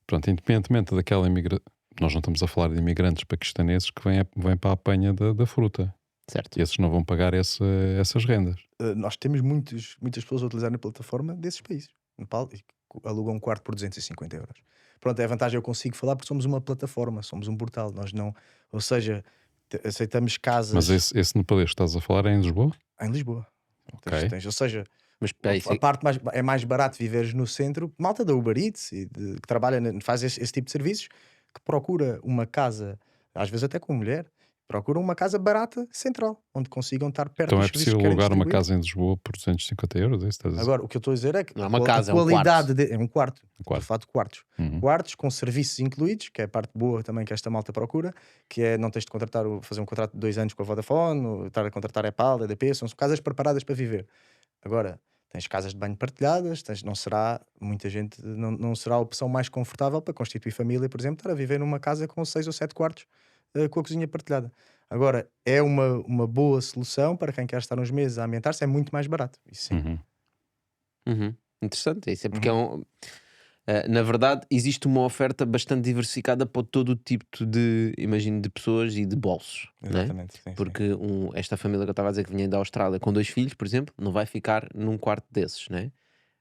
Pronto, independentemente daquela imigração, nós não estamos a falar de imigrantes paquistaneses que vêm para a apanha da fruta. Certo. Esses não vão pagar essas rendas. Nós temos muitas pessoas a utilizar a plataforma desses países. Nepal, e alugam um quarto por 250 euros. Pronto, é a vantagem, eu consigo falar porque somos uma plataforma, somos um portal. Nós não, ou seja, aceitamos casas Mas esse nepalês que estás a falar é em Lisboa? em Lisboa. Ok. Ou seja, Mas espera aí, a parte é mais barato viveres no centro. Malta da Uber Eats e que trabalha, faz esse tipo de serviços, que procura uma casa, às vezes até com mulher, procura uma casa barata, central, onde consigam estar perto Então dos é serviços possível que querem alugar uma distribuir. casa em Lisboa por 250 euros? É isso que estás a dizer? Agora, o que eu estou a dizer é que não é uma casa, a é um qualidade quarto. é um quarto. Um Estou a quarto. falar de quartos. Uhum. Quartos com serviços incluídos, que é a parte boa também que esta malta procura, que é não tens de contratar, fazer um contrato de 2 anos com a Vodafone, ou estar a contratar a EPAL, EDP, são casas preparadas para viver. Agora, tens casas de banho partilhadas, não será, muita gente, não será a opção mais confortável para constituir família, por exemplo, estar a viver numa casa com 6 ou 7 quartos, com a cozinha partilhada. Agora, é uma boa solução para quem quer estar uns meses a ambientar-se, é muito mais barato. Isso sim. Uhum. Uhum. Interessante. Isso é porque na verdade, existe uma oferta bastante diversificada para todo o tipo de, imagino, de pessoas e de bolsos. Né? Exatamente. Sim, sim. Porque esta família que eu estava a dizer que vinha da Austrália com 2 filhos, por exemplo, não vai ficar num quarto desses, né?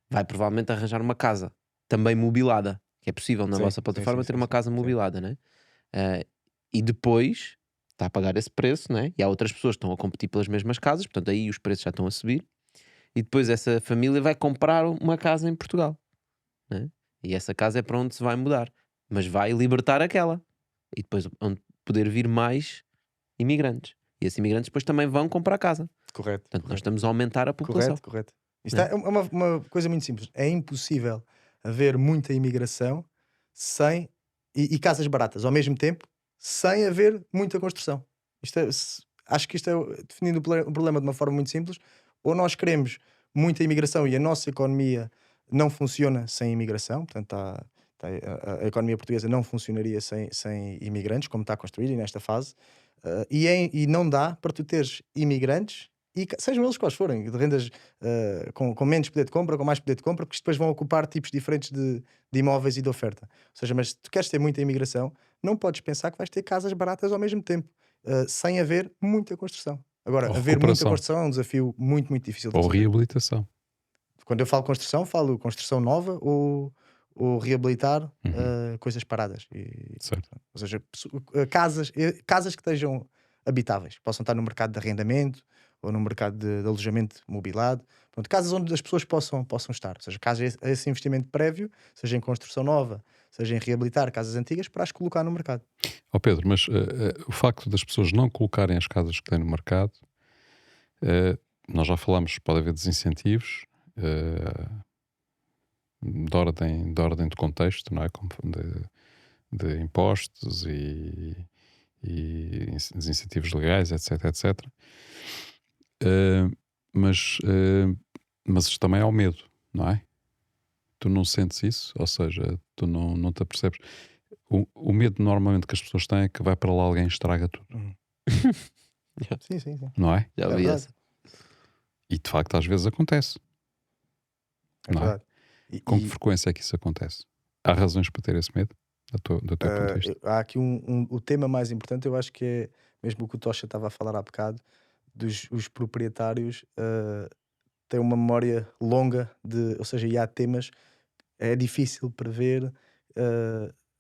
Vai provavelmente arranjar uma casa também mobilada, que é possível na Sim, vossa sim, plataforma sim, ter sim, uma sim, casa sim. mobilada, né? E depois está a pagar esse preço, né? E há outras pessoas que estão a competir pelas mesmas casas, portanto aí os preços já estão a subir. E depois essa família vai comprar uma casa em Portugal, né? E essa casa é para onde se vai mudar, mas vai libertar aquela e depois onde poder vir mais imigrantes. E esses imigrantes depois também vão comprar casa. Correto. Portanto, nós Correto. estamos a aumentar a população. Correto. Isto Né? é uma coisa muito simples. É impossível haver muita imigração sem e casas baratas ao mesmo tempo, sem haver muita construção. Acho que isto é definindo o problema de uma forma muito simples. Ou nós queremos muita imigração e a nossa economia não funciona sem imigração, portanto, a economia portuguesa não funcionaria sem imigrantes, como está construída e nesta fase. E não dá para tu teres imigrantes, e sejam eles quais forem, de rendas com menos poder de compra, com mais poder de compra, porque isto depois vão ocupar tipos diferentes de imóveis e de oferta. Ou seja, mas se tu queres ter muita imigração, não podes pensar que vais ter casas baratas ao mesmo tempo, sem haver muita construção. Agora, Ou haver muita recuperação. construção é um desafio muito, muito difícil de Ou resolver. reabilitação. Quando eu falo construção nova ou reabilitar coisas paradas. Certo. Ou seja, casas que estejam habitáveis, possam estar no mercado de arrendamento ou no mercado de alojamento mobilado. Pronto, casas onde as pessoas possam estar. Ou seja, esse investimento prévio, seja em construção nova, seja em reabilitar casas antigas, para as colocar no mercado. Ó Pedro, mas o facto das pessoas não colocarem as casas que têm no mercado, nós já falámos, pode haver desincentivos de ordem de contexto, não é? De impostos e desincentivos legais, etc. Mas também há o medo, não é? Tu não sentes isso? Ou seja, tu não te apercebes. O medo normalmente que as pessoas têm é que vai para lá alguém e estraga tudo, Sim. não é? Já É ouvi verdade. essa. E de facto às vezes acontece. É Não é? verdade. Com que frequência é que isso acontece? Há razões para ter esse medo, do teu ponto de vista? Há aqui o tema mais importante, eu acho que é mesmo o que o Tocha estava a falar há bocado, os proprietários têm uma memória longa ou seja, e há temas, é difícil prever,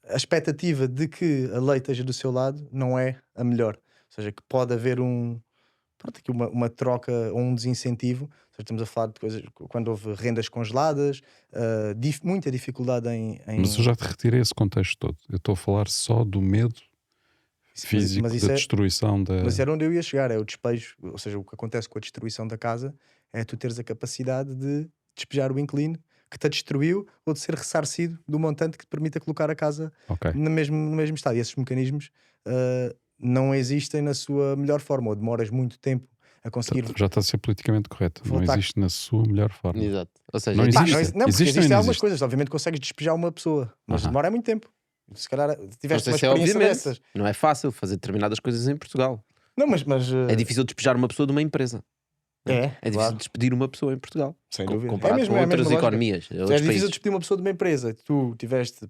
a expectativa de que a lei esteja do seu lado não é a melhor. Ou seja, que pode haver aqui uma troca ou um desincentivo. Ou seja, estamos a falar de coisas quando houve rendas congeladas, muita dificuldade em. Mas eu já te retirei esse contexto todo. Eu estou a falar só do medo físico, mas isso da destruição da... Mas era onde eu ia chegar, é o despejo. Ou seja, o que acontece com a destruição da casa é tu teres a capacidade de despejar o inquilino que te destruiu ou de ser ressarcido do montante que te permita colocar a casa Ok. no mesmo estado. E esses mecanismos não existem na sua melhor forma, ou demoras muito tempo a conseguir. Já está a ser politicamente correto. Não Voltar. existe na sua melhor forma. Exato. Ou seja, Não é existe. difícil. Não, porque Existe ou existem não algumas existe? coisas. Obviamente consegues despejar uma pessoa, mas Aham. demora muito tempo. Se calhar Não tiveste sei uma se é experiência obviamente. dessas. Não é fácil fazer determinadas coisas em Portugal. Não, mas É difícil despejar uma pessoa de uma empresa. É difícil claro. despedir uma pessoa em Portugal. Sem dúvida. Comparado com é a outras mesma lógica. economias, É outros difícil países. despedir uma pessoa de uma empresa. Tu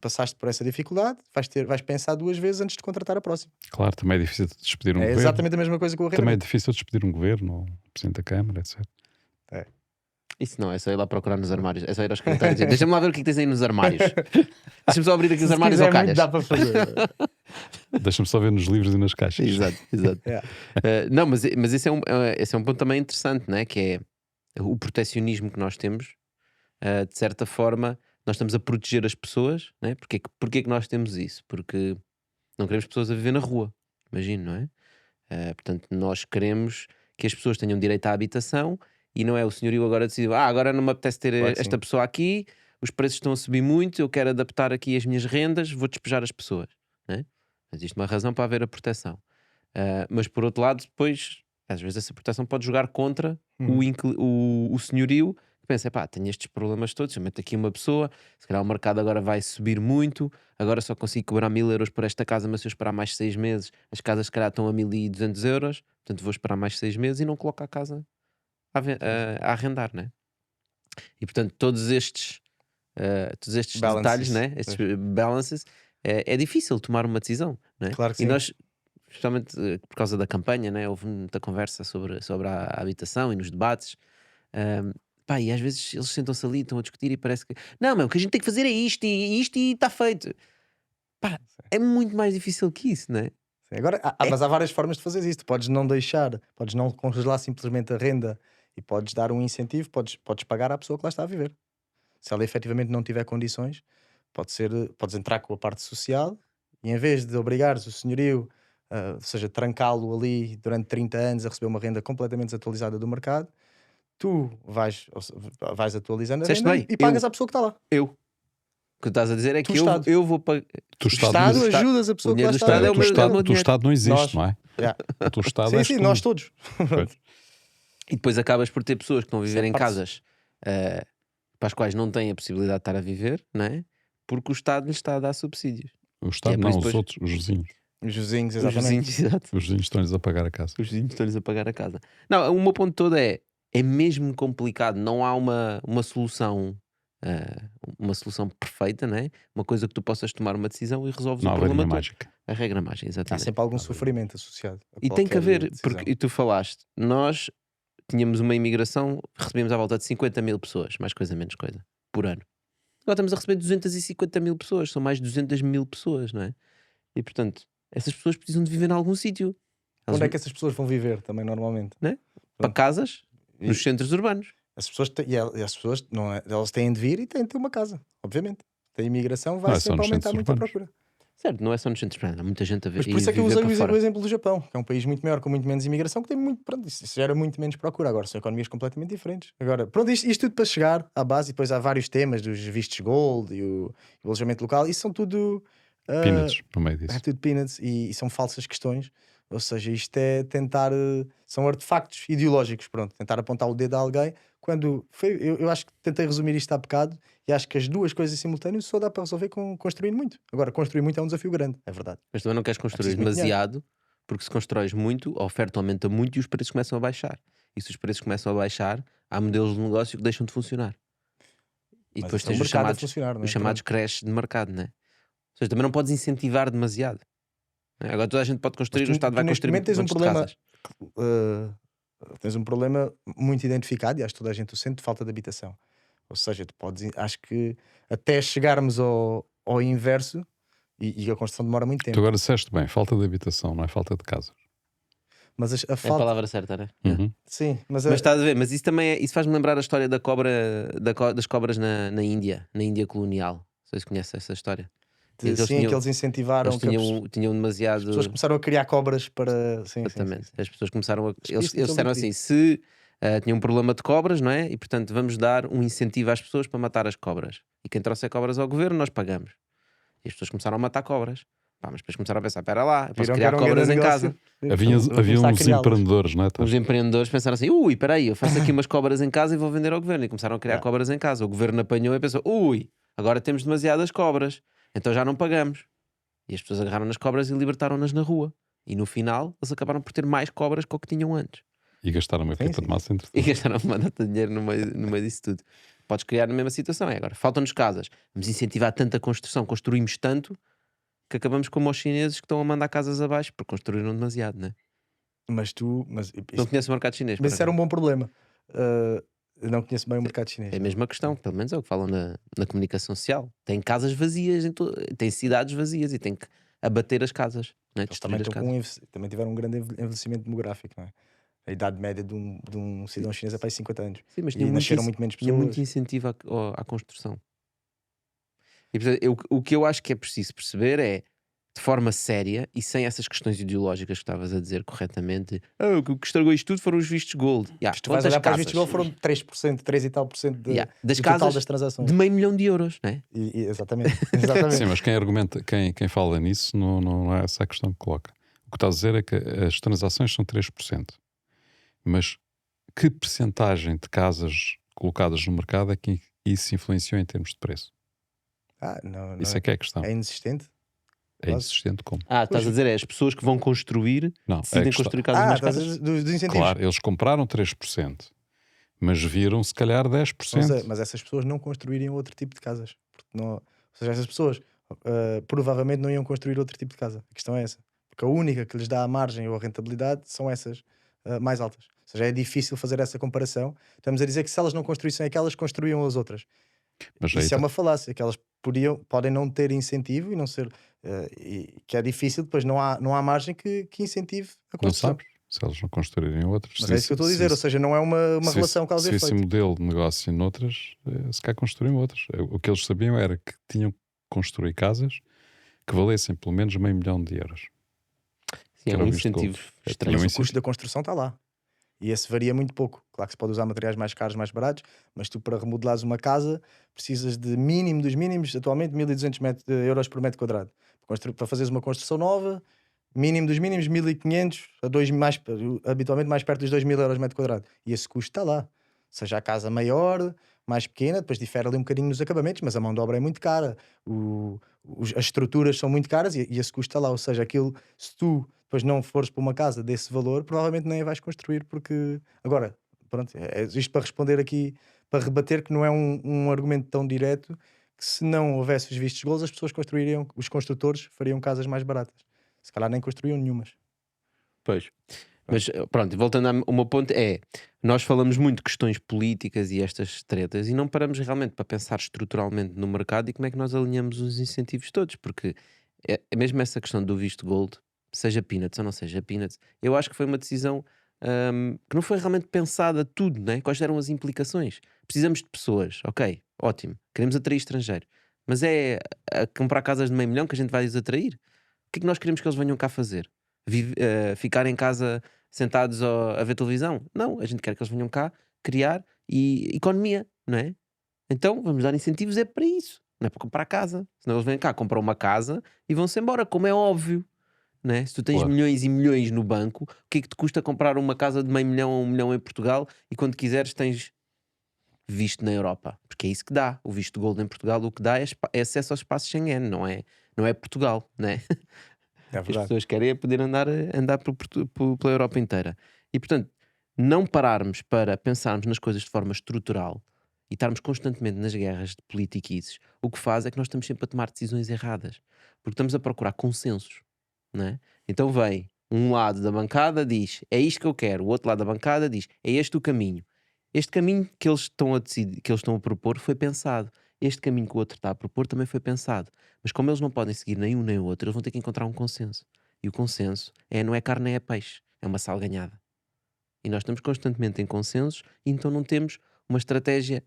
passaste por essa dificuldade, vais pensar 2 vezes antes de contratar a próxima. Claro, também é difícil de despedir um É governo. exatamente a mesma coisa com o Também é arrendamento. difícil despedir um governo, ou o Presidente da Câmara, etc. Isso não, é só ir lá procurar nos armários. É só ir aos escritórios e dizer, deixa-me lá ver o que é que tens aí nos armários. Deixa-me só abrir aqui os Se armários quiser ao calhas. muito, dá para fazer. Deixa-me só ver nos livros e nas caixas. Exato, exato. Yeah. Não, mas esse é um ponto também interessante, não é? Que é o protecionismo que nós temos. De certa forma, nós estamos a proteger as pessoas, não é? Porquê que nós temos isso? Porque não queremos pessoas a viver na rua, imagino, não é? Portanto, nós queremos que as pessoas tenham direito à habitação e não é o senhorio agora decidiu, agora não me apetece ter Claro que esta sim. pessoa aqui, os preços estão a subir muito, eu quero adaptar aqui as minhas rendas, vou despejar as pessoas, não é? Existe uma razão para haver a proteção. Mas por outro lado, depois, às vezes essa proteção pode jogar contra o senhorio que pensa, tenho estes problemas todos, eu meto aqui uma pessoa, se calhar o mercado agora vai subir muito, agora só consigo cobrar 1000 euros por esta casa, mas se eu esperar mais 6 meses, as casas se calhar estão a 1200 euros, portanto vou esperar mais 6 meses e não coloco a casa a arrendar, né? E portanto todos estes Balances. detalhes, né? Estes balances, é difícil tomar uma decisão, né? Claro que E sim. nós, especialmente por causa da campanha, né? Houve muita conversa sobre a habitação e nos debates. E às vezes eles sentam-se ali, estão a discutir e parece que não, o que a gente tem que fazer é isto e está feito. É muito mais difícil que isso, não é? Sim, agora, mas há várias formas de fazer isso. Tu podes não deixar, podes não congelar simplesmente a renda e podes dar um incentivo, podes pagar à pessoa que lá está a viver. Se ela efetivamente não tiver condições, podes entrar com a parte social e em vez de obrigares o senhorio, ou seja, trancá-lo ali durante 30 anos a receber uma renda completamente desatualizada do mercado, tu vais atualizando a Disseste renda bem, e pagas à pessoa que está lá. O que estás a dizer é Tu, que Estado. eu vou pagar. Tu, O Estado Estado- ajudas a o pessoa que dinheiro lá do está. Estado é o tu meu Estado, dinheiro. tu Estado não existe, Nós- não é? Yeah. O teu Estado Sim, és sim, tu. nós todos. Pois. E depois acabas por ter pessoas que estão a viver Isso é em parte- casas para as quais não têm a possibilidade de estar a viver, não é? Porque o Estado lhes está a dar subsídios. O Estado por não, isso os depois- outros, os vizinhos. Os vizinhos, Os exatamente. vizinhos, exato. Os vizinhos estão-lhes a pagar a casa. Os vizinhos estão-lhes a pagar a casa. Não, o meu ponto todo é mesmo complicado, não há uma solução. Uma solução perfeita, não é? Uma coisa que tu possas tomar uma decisão e resolves Não o há problema varinha todo. mágica. A regra mágica, Há exatamente. sempre algum sofrimento associado. a E tem que qualquer haver, decisão. e tu falaste, nós tínhamos uma imigração, recebíamos à volta de 50 mil pessoas, mais coisa, menos coisa, por ano. Agora estamos a receber 250 mil pessoas, são mais de 200 mil pessoas, não é? E portanto, essas pessoas precisam de viver em algum sítio. Elas Onde é que essas pessoas vão viver também normalmente? para casas, E nos centros urbanos. as pessoas, e as pessoas não é, elas têm de vir e têm de ter uma casa, obviamente. A imigração vai Não é só sempre nos aumentar centros muito a urbanos. procura. Certo, não é só nos centros urbanos, há muita gente a ver. Mas por isso é que eu viver usei para o fora. exemplo do Japão, que é um país muito maior, com muito menos imigração, que tem muito, pronto, isso gera muito menos procura. Agora são economias completamente diferentes. Agora, pronto, isto tudo para chegar à base, e depois há vários temas dos vistos gold e o alojamento local, isso são tudo Peanuts no meio disso. é tudo peanuts e são falsas questões. Ou seja, isto é tentar, são artefactos ideológicos, pronto, tentar apontar o dedo a alguém. Quando eu acho que tentei resumir isto há bocado e acho que as duas coisas simultâneas só dá para resolver construindo muito. Agora, construir muito é um desafio grande, é verdade. Mas também não queres construir preciso muito demasiado, porque se constróis muito, a oferta aumenta muito e os preços começam a baixar. E se os preços começam a baixar, há modelos de negócio que deixam de funcionar. E Mas depois isso é o tens os mercado a chamados, funcionar, não é? os chamados crash de mercado, não é? Ou seja, também não podes incentivar demasiado. Não é? Agora toda a gente pode construir, Mas tu- o Estado tu vai neste construir momento tens um montes de problema. casas. Tens um problema muito identificado e acho que toda a gente o sente, de falta de habitação. Ou seja, tu podes, acho que até chegarmos ao inverso e a construção demora muito Tu tempo. agora disseste bem, falta de habitação, não é falta de casas. Mas a É a falta. palavra certa, não é? Uhum. Sim, mas, Mas estás a ver, mas isso também isso faz-me lembrar a história da cobra, das cobras na Índia colonial. Não sei se conheces essa história. eles sim, tinham- que eles incentivaram Eles que tinham as demasiado. pessoas começaram a criar cobras para. Sim, Exatamente. sim. As pessoas começaram a. Eles Despiste-me disseram todo o assim: se tinham um problema de cobras, não é? E portanto vamos dar um incentivo às pessoas para matar as cobras. E quem trouxer cobras ao governo, nós pagamos. E as pessoas começaram a matar cobras. Mas depois começaram a pensar: espera lá, eu posso Viram que criar era um cobras grande em negócio. casa. Sim, Havia vou começar a uns criá-las. empreendedores, não é? Os empreendedores pensaram assim: espera aí, eu faço aqui umas cobras em casa e vou vender ao governo. E começaram a criar Yeah. cobras em casa. O governo apanhou e pensou: agora temos demasiadas cobras, então já não pagamos. E as pessoas agarraram nas cobras e libertaram-nas na rua. E no final, eles acabaram por ter mais cobras que o que tinham antes. E gastaram uma Sim, pipa sim. de massa entre E gastaram uma data de dinheiro no meio disso tudo. Podes criar na mesma situação. É agora, faltam-nos casas. Vamos incentivar tanta construção, construímos tanto que acabamos como os chineses que estão a mandar casas abaixo porque construíram demasiado, né? Mas Não conheço o mercado chinês, por mas isso era um acaso. bom problema. Eu não conheço bem o mercado chinês. É a não. mesma questão, pelo menos é o que falam na comunicação social. Tem casas vazias, tem cidades vazias e tem que abater as casas, né? Eles Destruir as casas. também tiveram um grande envelhecimento demográfico, não é? A idade média de um cidadão chinês é para aí 50 anos. Sim, mas E nasceram muito menos tinha muito pessoas. incentivo à construção. E, portanto, o que eu acho que é preciso perceber é, de forma séria e sem essas questões ideológicas que estavas a dizer corretamente, o que estragou isto tudo foram os vistos gold. Mas tu vais olhar para os vistos gold, foram 3%, 3 e tal por cento das do total casas das transações. de €500 mil, né? Exatamente. Exatamente. Sim, mas quem argumenta, quem fala nisso, não é essa a questão que coloca. O que está a dizer é que as transações são 3%. Mas que percentagem de casas colocadas no mercado é que isso influenciou em termos de preço? Não Isso é que é a questão. é inexistente. É inexistente como? Estás a dizer, é as pessoas que vão construir, Não, decidem construir casas mais caras. dos incentivos. Claro, eles compraram 3%, mas viram se calhar 10%. Mas essas pessoas não construiriam outro tipo de casas. Ou seja, essas pessoas provavelmente não iam construir outro tipo de casa. A questão é essa. Porque a única que lhes dá a margem ou a rentabilidade são essas mais altas. Ou seja, é difícil fazer essa comparação. Estamos a dizer que se elas não construíssem aquelas, construíam as outras. Mas aí Isso é uma falácia, que elas podem não ter incentivo e não ser. E que é difícil, depois não há margem que incentive a não construção. sabes se eles não construírem outras. Mas é isso que eu estou a dizer, ou seja, não é uma relação causa e Se esse efeito. modelo de negócio noutras, se calhar construíam outras. O que eles sabiam era que tinham que construir casas que valessem pelo menos €500 mil. Sim, é era um o visto incentivo gold. estranho. Mas o custo da construção está lá. E esse varia muito pouco. Claro que se pode usar materiais mais caros, mais baratos, mas tu para remodelares uma casa precisas de mínimo dos mínimos, atualmente 1.200 euros por metro quadrado. Para fazeres uma construção nova, mínimo dos mínimos 1.500 a 2 mais, habitualmente mais perto dos 2.000 euros metro quadrado. E esse custo está lá. Seja a casa maior, mais pequena, depois difere ali um bocadinho nos acabamentos, mas a mão de obra é muito cara, as estruturas são muito caras e esse custo está lá. Ou seja, aquilo, se tu depois não fores para uma casa desse valor, provavelmente nem a vais construir, porque agora, pronto, é isto para responder aqui, para rebater que não é um argumento tão direto, que se não houvesse os vistos gold, as pessoas construiriam, os construtores fariam casas mais baratas. Se calhar nem construíam nenhumas. Pois. Mas pronto, voltando ao meu ponto, nós falamos muito de questões políticas e estas tretas e não paramos realmente para pensar estruturalmente no mercado e como é que nós alinhamos os incentivos todos, porque é mesmo essa questão do visto gold, seja peanuts ou não seja peanuts, eu acho que foi uma decisão que não foi realmente pensada tudo, né? Quais eram as implicações? Precisamos de pessoas, ok, ótimo, queremos atrair estrangeiro, mas é a comprar casas de €500 mil que a gente vai os atrair? O que é que nós queremos que eles venham cá fazer? Ficar em casa sentados a ver televisão? Não, a gente quer que eles venham cá criar economia, não é? Então vamos dar incentivos para isso, não é para comprar casa. Senão eles vêm cá, compram uma casa e vão-se embora, como é óbvio. Não é? Se tu tens Claro. milhões e milhões no banco, o que é que te custa comprar uma casa de €500 mil ou €1 milhão em Portugal e quando quiseres tens visto na Europa? Porque é isso que dá. O visto gold em Portugal o que dá é acesso ao espaço Schengen, não é Portugal, não é? É Que as verdade. pessoas querem é poder andar pela Europa inteira. E portanto, não pararmos para pensarmos nas coisas de forma estrutural e estarmos constantemente nas guerras de politiquices, o que faz é que nós estamos sempre a tomar decisões erradas, porque estamos a procurar consensos, não é? Então vem um lado da bancada diz é isto que eu quero, o outro lado da bancada diz é este o caminho. Este caminho que eles estão a decidir, que eles estão a propor foi pensado. Este caminho que o outro está a propor também foi pensado. Mas como eles não podem seguir nem um nem o outro, eles vão ter que encontrar um consenso. E o consenso não é carne nem é peixe, é uma salganhada. E nós estamos constantemente em consensos e então não temos uma estratégia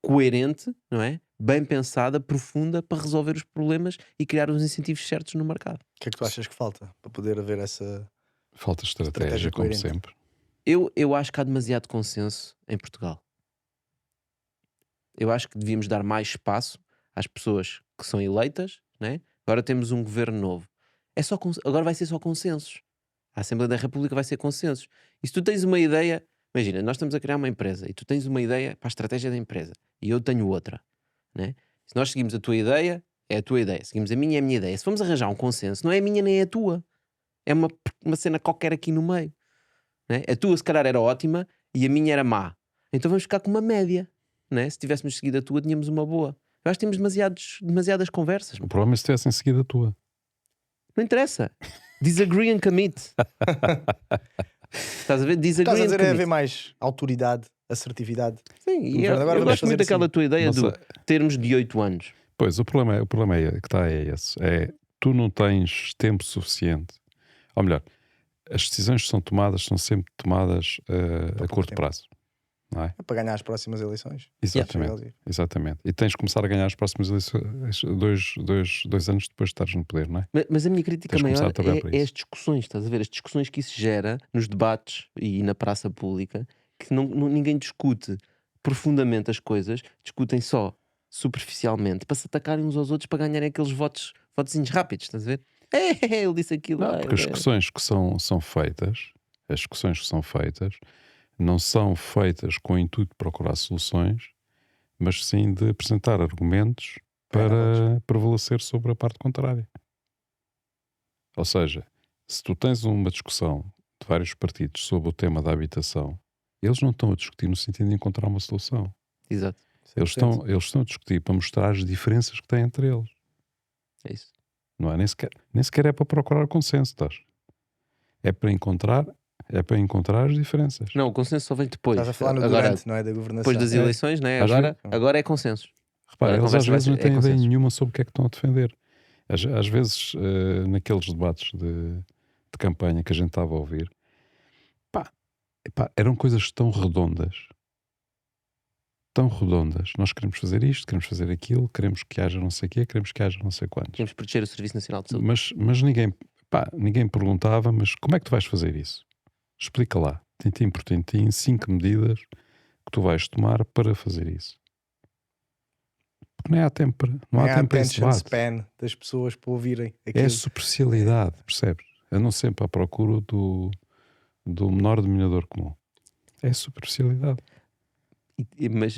coerente, não é? Bem pensada, profunda, para resolver os problemas e criar os incentivos certos no mercado. O que é que tu achas que falta para poder haver essa. Falta estratégia, Estratégia como coerente. sempre. Eu acho que há demasiado consenso em Portugal. Eu acho que devíamos dar mais espaço às pessoas que são eleitas, né? Agora temos um governo novo. Agora vai ser só consensos. A Assembleia da República vai ser consensos. E se tu tens uma ideia, imagina, nós estamos a criar uma empresa e tu tens uma ideia para a estratégia da empresa e eu tenho outra, né? Se nós seguimos a tua ideia, é a tua ideia. Seguimos a minha, é a minha ideia. Se vamos arranjar um consenso, não é a minha nem é a tua. É uma cena qualquer aqui no meio. né? A tua se calhar era ótima e a minha era má. Então vamos ficar com uma média, né? Se tivéssemos seguido a tua, tínhamos uma boa. Eu acho que temos demasiadas conversas. O problema é se tivessem seguido a tua. Não interessa. Disagree and commit. Estás a ver? Disagree Estás a and dizer é commit. haver mais autoridade, assertividade. Sim, e Agora eu vamos gosto fazer muito daquela assim. tua ideia Não do sei. termos de 8 anos. Pois, o problema que está é esse. É, tu não tens tempo suficiente. Ou melhor, as decisões que são tomadas são sempre tomadas a pouco curto tempo. prazo. Não é? Para ganhar as próximas eleições. Exatamente. Exatamente. E tens de começar a ganhar as próximas eleições 2 anos depois de estares no poder, não é? Mas a minha crítica Tens de começar maior a trabalhar para é as isso. discussões, estás a ver? As discussões que isso gera nos debates e na praça pública, que ninguém discute profundamente as coisas, discutem só superficialmente para se atacarem uns aos outros para ganharem aqueles votozinhos rápidos, estás a ver? Ele disse aquilo. Não, porque as discussões que são feitas, as discussões que são feitas, não são feitas com o intuito de procurar soluções, mas sim de apresentar argumentos para prevalecer sobre a parte contrária. Ou seja, se tu tens uma discussão de vários partidos sobre o tema da habitação, eles não estão a discutir no sentido de encontrar uma solução. Exato, Eles estão a discutir para mostrar as diferenças que têm entre eles. é isso. Não é? Nem sequer é para procurar consenso, estás? É para encontrar as diferenças. Não, o consenso só vem depois. Estás a falar no Agora, durante, não é? Da governação. depois das eleições, né? Às Agora é consenso. Repara, Agora a eles às conversa vai vezes não ser- é têm ideia consenso. nenhuma sobre o que é que estão a defender. Às vezes, naqueles debates de campanha que a gente estava a ouvir, eram coisas tão redondas. Nós queremos fazer isto, queremos fazer aquilo, queremos que haja não sei o quê, queremos que haja não sei quantos. Queremos proteger o Serviço Nacional de Saúde. Mas ninguém perguntava, mas como é que tu vais fazer isso? Explica lá. Tintim por tintim, 5 medidas que tu vais tomar para fazer isso. Porque não há tempo para esse attention debate. span das pessoas para ouvirem É aquilo. a superficialidade, percebes? Andam sempre à procura do menor denominador comum. É a superficialidade.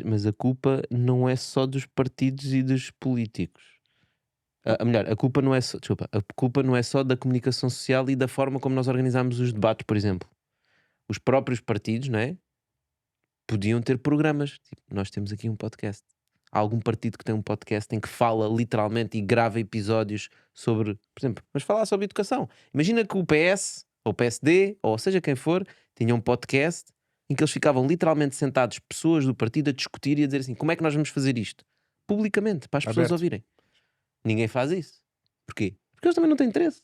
Mas a culpa não é só dos partidos e dos políticos. Melhor, a culpa não é só, desculpa, a culpa não é só da comunicação social e da forma como nós organizamos os debates, por exemplo. Os próprios partidos, não é? Podiam ter programas. Tipo, nós temos aqui um podcast. Há algum partido que tem um podcast em que fala literalmente e grava episódios sobre, por exemplo, mas falar sobre educação. Imagina que o PS, ou o PSD, ou seja quem for, tinha um podcast em que eles ficavam literalmente sentados, pessoas do partido, a discutir e a dizer assim: como é que nós vamos fazer isto? Publicamente, para as pessoas Aberto. ouvirem. Ninguém faz isso. Porquê? Porque eles também não têm interesse.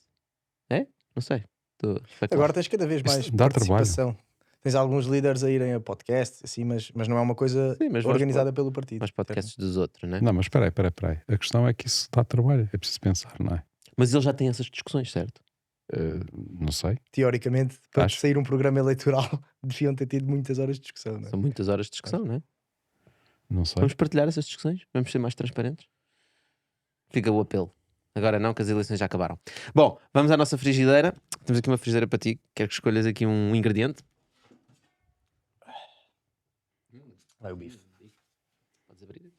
É? Não sei. Estou a especular. Agora tens cada vez mais Isto dá participação. Tens alguns líderes a irem a podcasts, assim, mas não é uma coisa Sim, mas organizada pelo partido. Mas podcasts dos outros, né? Não, mas espera aí. A questão é que isso dá trabalho. É preciso pensar, não é? Mas eles já têm essas discussões, certo? Não sei. Teoricamente, para Acho. sair um programa eleitoral, deviam ter tido muitas horas de discussão. Não é? São muitas horas de discussão, não é? Não sei. Vamos partilhar essas discussões? Vamos ser mais transparentes? Fica o apelo. Agora não, que as eleições já acabaram. Bom, vamos à nossa frigideira. Temos aqui uma frigideira para ti. Quero que escolhas aqui um ingrediente. Vai o bife. Podes abrir.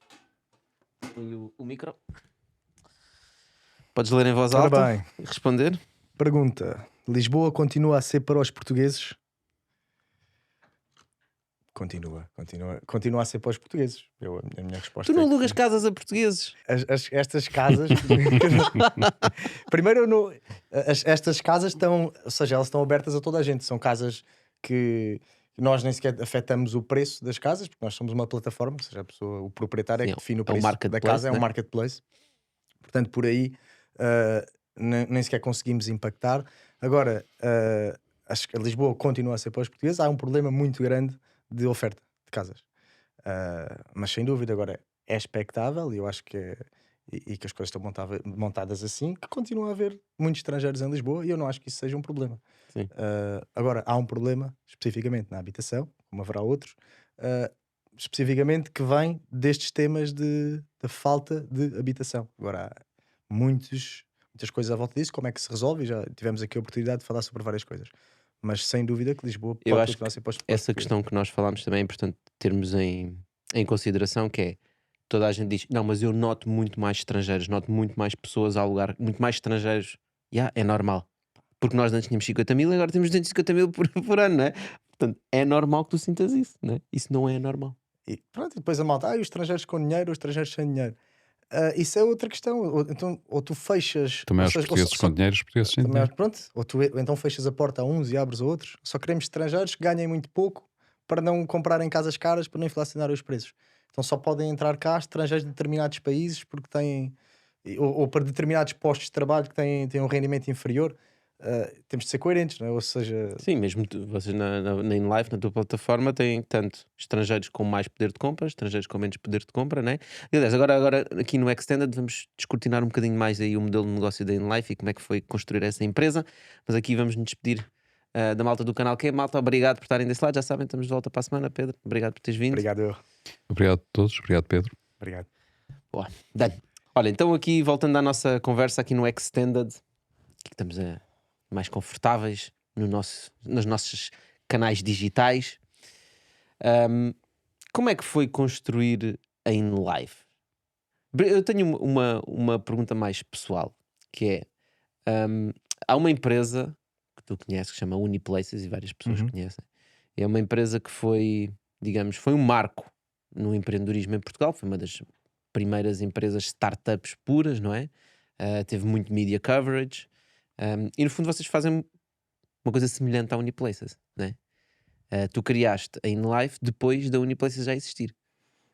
Põe o micro. Podes ler em voz Ora alta bem, e responder. pergunta: Lisboa continua a ser para os portugueses? Continua a ser para os portugueses. A minha resposta Tu não é que alugas sim. casas a portugueses. Estas casas. Primeiro, estas casas estão, ou seja, elas estão abertas a toda a gente. São casas que nós nem sequer afetamos o preço das casas, porque nós somos uma plataforma, ou seja, o proprietário é Sim, que define o é um preço da marketplace, casa, é né? um marketplace. Portanto, por aí nem sequer conseguimos impactar. Agora, acho que Lisboa continua a ser para os portugueses. Há um problema muito grande de oferta de casas. Mas sem dúvida, agora é expectável e eu acho que e que as coisas estão montadas assim, que continua a haver muitos estrangeiros em Lisboa e eu não acho que isso seja um problema. Sim. Agora, há um problema especificamente na habitação, como haverá outros, especificamente que vem destes temas da falta de habitação. Agora, há muitas coisas à volta disso, como é que se resolve, e já tivemos aqui a oportunidade de falar sobre várias coisas. Mas sem dúvida que Lisboa Eu pode acho continuar a ser para os Essa portugueses. questão que nós falámos também é importante termos em consideração, que é, toda a gente diz, não, mas eu noto muito mais estrangeiros, noto muito mais pessoas a alugar, muito mais estrangeiros. É normal. Porque nós antes tínhamos 50 mil e agora temos 250 mil por ano, não é? Portanto, é normal que tu sintas isso, não é? Isso não é normal. E pronto, e depois a malta, os estrangeiros com dinheiro, os estrangeiros sem dinheiro. Isso é outra questão. Então, ou tu fechas. Também ou os seja, ou portugueses com dinheiro, os portugueses sem também dinheiro. pronto, ou então fechas a porta a uns e abres a outros. Só queremos estrangeiros que ganhem muito pouco para não comprarem casas caras, para não inflacionar os preços. Então só podem entrar cá estrangeiros de determinados países porque têm, ou para determinados postos de trabalho que têm um rendimento inferior. Temos de ser coerentes, não é? Ou seja, Sim, mesmo vocês na InLife, na tua plataforma, têm tanto estrangeiros com mais poder de compra, estrangeiros com menos poder de compra, né? E, aliás, agora aqui no Extended vamos descortinar um bocadinho mais aí o modelo de negócio da InLife e como é que foi construir essa empresa. Mas aqui vamos nos despedir da malta do canal que é. Malta, obrigado por estarem desse lado. Já sabem, estamos de volta para a semana. Pedro, obrigado por teres vindo. obrigado eu. Obrigado a todos, obrigado Pedro. Obrigado. Boa. Dano. Olha, então aqui voltando à nossa conversa aqui no Extended, que estamos mais confortáveis nos nossos canais digitais. Como é que foi construir a InLife? Eu tenho uma pergunta mais pessoal, que é, há uma empresa que tu conheces que se chama Uniplaces e várias pessoas conhecem. É uma empresa que foi, digamos, foi um marco no empreendedorismo em Portugal, foi uma das primeiras empresas startups puras, não é? Teve muito media coverage. E no fundo vocês fazem uma coisa semelhante à Uniplaces, né? Tu criaste a InLife depois da Uniplaces já existir.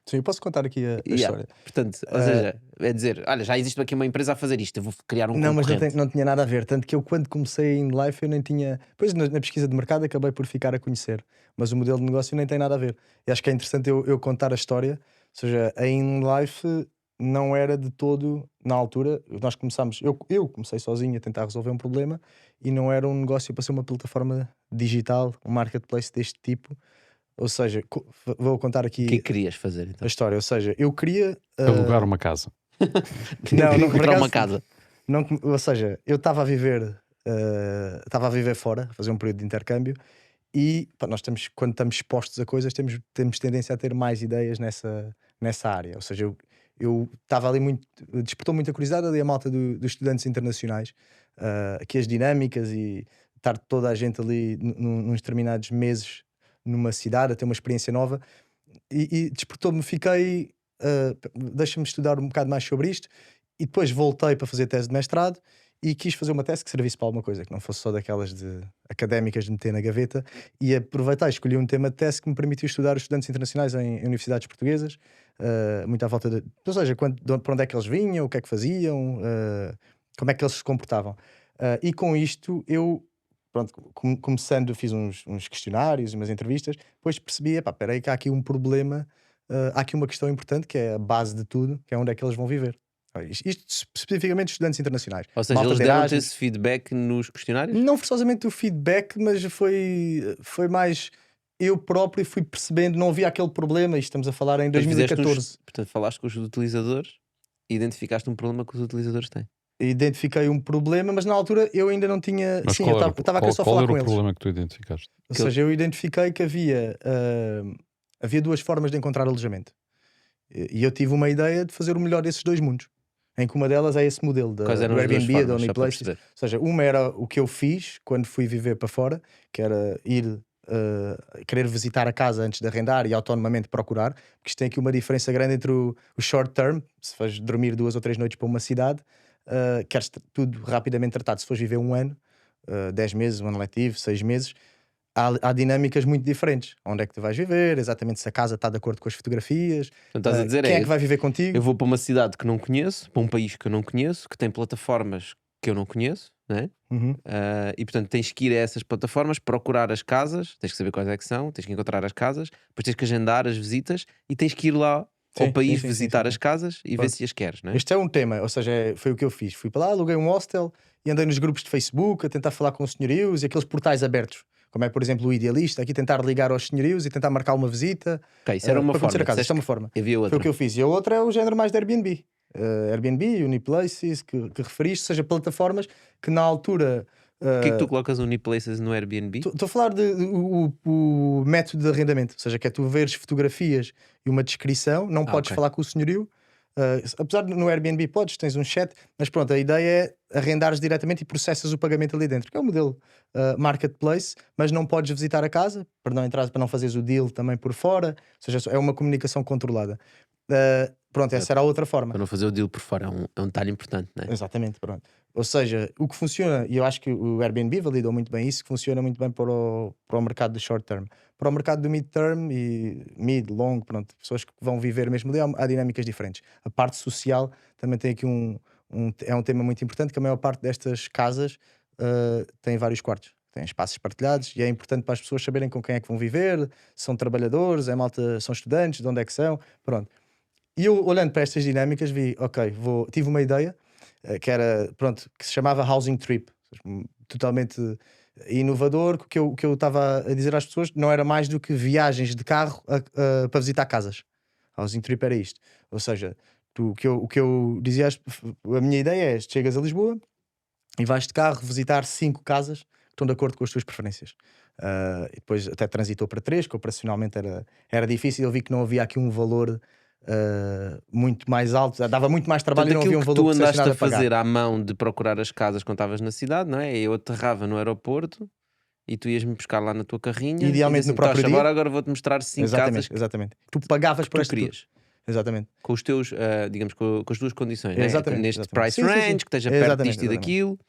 Sim, eu posso contar aqui a Yeah. história. Portanto, ou seja, é dizer, olha, já existe aqui uma empresa a fazer isto, eu vou criar um Não, mas concorrente. não tinha nada a ver. Tanto que eu, quando comecei em live, eu nem tinha. Depois, na pesquisa de mercado, acabei por ficar a conhecer. Mas o modelo de negócio nem tem nada a ver. E acho que é interessante eu contar a história. Ou seja, a InLife não era de todo, na altura, nós começámos. Eu comecei sozinho a tentar resolver um problema e não era um negócio para ser uma plataforma digital, um marketplace deste tipo. Ou seja, vou contar O que é que aqui querias fazer então? a história. Ou seja, eu queria. Alugar uma casa. Não, por comprar uma acaso- casa. Não, ou seja, eu estava a viver fora, a fazer um período de intercâmbio e pá, nós temos, quando estamos expostos a coisas, temos tendência a ter mais ideias nessa área. Ou seja, eu estava ali muito, despertou muita curiosidade ali a malta dos estudantes internacionais, aqui as dinâmicas e estar toda a gente ali nos determinados meses numa cidade a ter uma experiência nova e despertou-me, fiquei, deixa-me estudar um bocado mais sobre isto e depois voltei para fazer tese de mestrado e quis fazer uma tese que servisse para alguma coisa, que não fosse só daquelas académicas de meter na gaveta e aproveitei, escolhi um tema de tese que me permitiu estudar os estudantes internacionais em universidades portuguesas, muito à volta de, ou seja, para onde é que eles vinham, o que é que faziam, como é que eles se comportavam. E com isto eu, pronto, começando, fiz uns questionários, umas entrevistas, depois percebi, espera aí que há aqui um problema, há aqui uma questão importante que é a base de tudo, que é onde é que eles vão viver. Isto especificamente estudantes internacionais. Ou seja, Malta eles de deram-te Erasmus. esse feedback nos questionários? Não forçosamente o feedback, mas foi mais eu próprio fui percebendo, não havia aquele problema, e estamos a falar em Portanto, 2014. Portanto, falaste com os utilizadores e identificaste um problema que os utilizadores têm. Identifiquei um problema, mas na altura eu ainda não tinha. Mas Sim, qual eu era, estava a querer só qual falar era com o eles. problema que tu identificaste? Ou seja, eu identifiquei que havia duas formas de encontrar alojamento. E eu tive uma ideia de fazer o melhor desses dois mundos. Em que uma delas é esse modelo Quais do eram as duas Airbnb e da formas, só para Uniplaces. Ou perceber? seja, uma era o que eu fiz quando fui viver para fora, que era ir querer visitar a casa antes de arrendar e autonomamente procurar, porque isto tem aqui uma diferença grande entre o short term, se fores dormir 2 ou 3 noites para uma cidade, queres tudo rapidamente tratado. Se fores viver um ano, 10 meses, um ano letivo, 6 meses, há dinâmicas muito diferentes. Onde é que tu vais viver, exatamente se a casa está de acordo com as fotografias, Portanto, estás a dizer quem é que vai viver contigo. eu vou para uma cidade que não conheço, para um país que eu não conheço, que tem plataformas que eu não conheço, né? Uhum. E portanto tens que ir a essas plataformas, procurar as casas, tens que saber quais é que são, tens que encontrar as casas, depois tens que agendar as visitas e tens que ir lá Sim, ao país sim, visitar sim. as casas e ver Pronto. se as queres, não é? Este é um tema, ou seja, foi o que eu fiz. Fui para lá, aluguei um hostel e andei nos grupos de Facebook a tentar falar com os senhorios e aqueles portais abertos, como é, por exemplo, o Idealista, aqui tentar ligar aos senhorios e tentar marcar uma visita. Ok, isso era uma para conhecer forma. a casa. Isto é uma Disseste forma. que havia Foi outra. o que eu fiz. E a outra é o género mais de Airbnb. Airbnb, Uniplaces, que referiste, seja plataformas que na altura. Porquê que tu colocas Uniplaces no Airbnb? Estou a falar o método de arrendamento, ou seja, que é tu veres fotografias e uma descrição, não podes ok. falar com o senhorio, Apesar de no Airbnb tens um chat, mas pronto, a ideia é arrendares diretamente e processas o pagamento ali dentro, que é o modelo marketplace, mas não podes visitar a casa para não entrar, para não fazeres o deal também por fora, ou seja, é uma comunicação controlada. Pronto, essa era a outra forma. Para não fazer o deal por fora, é um detalhe importante, não é? Exatamente, pronto. Ou seja, o que funciona, e eu acho que o Airbnb validou muito bem isso, que funciona muito bem para o mercado de short term. Para o mercado do mid term e mid, long, pronto, pessoas que vão viver mesmo ali, há dinâmicas diferentes. A parte social também tem aqui é um tema muito importante, que a maior parte destas casas tem vários quartos. Tem espaços partilhados e é importante para as pessoas saberem com quem é que vão viver, se são trabalhadores, são estudantes, de onde é que são, pronto. E eu, olhando para estas dinâmicas, vi, ok, tive uma ideia que era, pronto, que se chamava Housing Trip, totalmente inovador, que o que eu estava a dizer às pessoas não era mais do que viagens de carro para visitar casas. Housing Trip era isto. Ou seja, o que eu dizia, a minha ideia é, chegas a Lisboa e vais de carro visitar 5 casas que estão de acordo com as tuas preferências. E depois até transitou para 3, que operacionalmente era difícil. Eu vi que não havia aqui um valor muito mais alto, dava muito mais trabalho. Portanto, e não havia um aquilo que valor tu andaste a pagar. fazer à mão de procurar as casas quando estavas na cidade, não é? Eu aterrava no aeroporto e tu ias-me buscar lá na tua carrinha Idealmente e no próprio dia. agora vou-te mostrar 5 casas que Exatamente. Tu pagavas por tu esta querias. Exatamente. Com os teus, digamos, com as tuas condições, não é? Exatamente, Neste exatamente. price Sim, sim, range, sim. que esteja perto Exatamente, disto e exatamente. daquilo.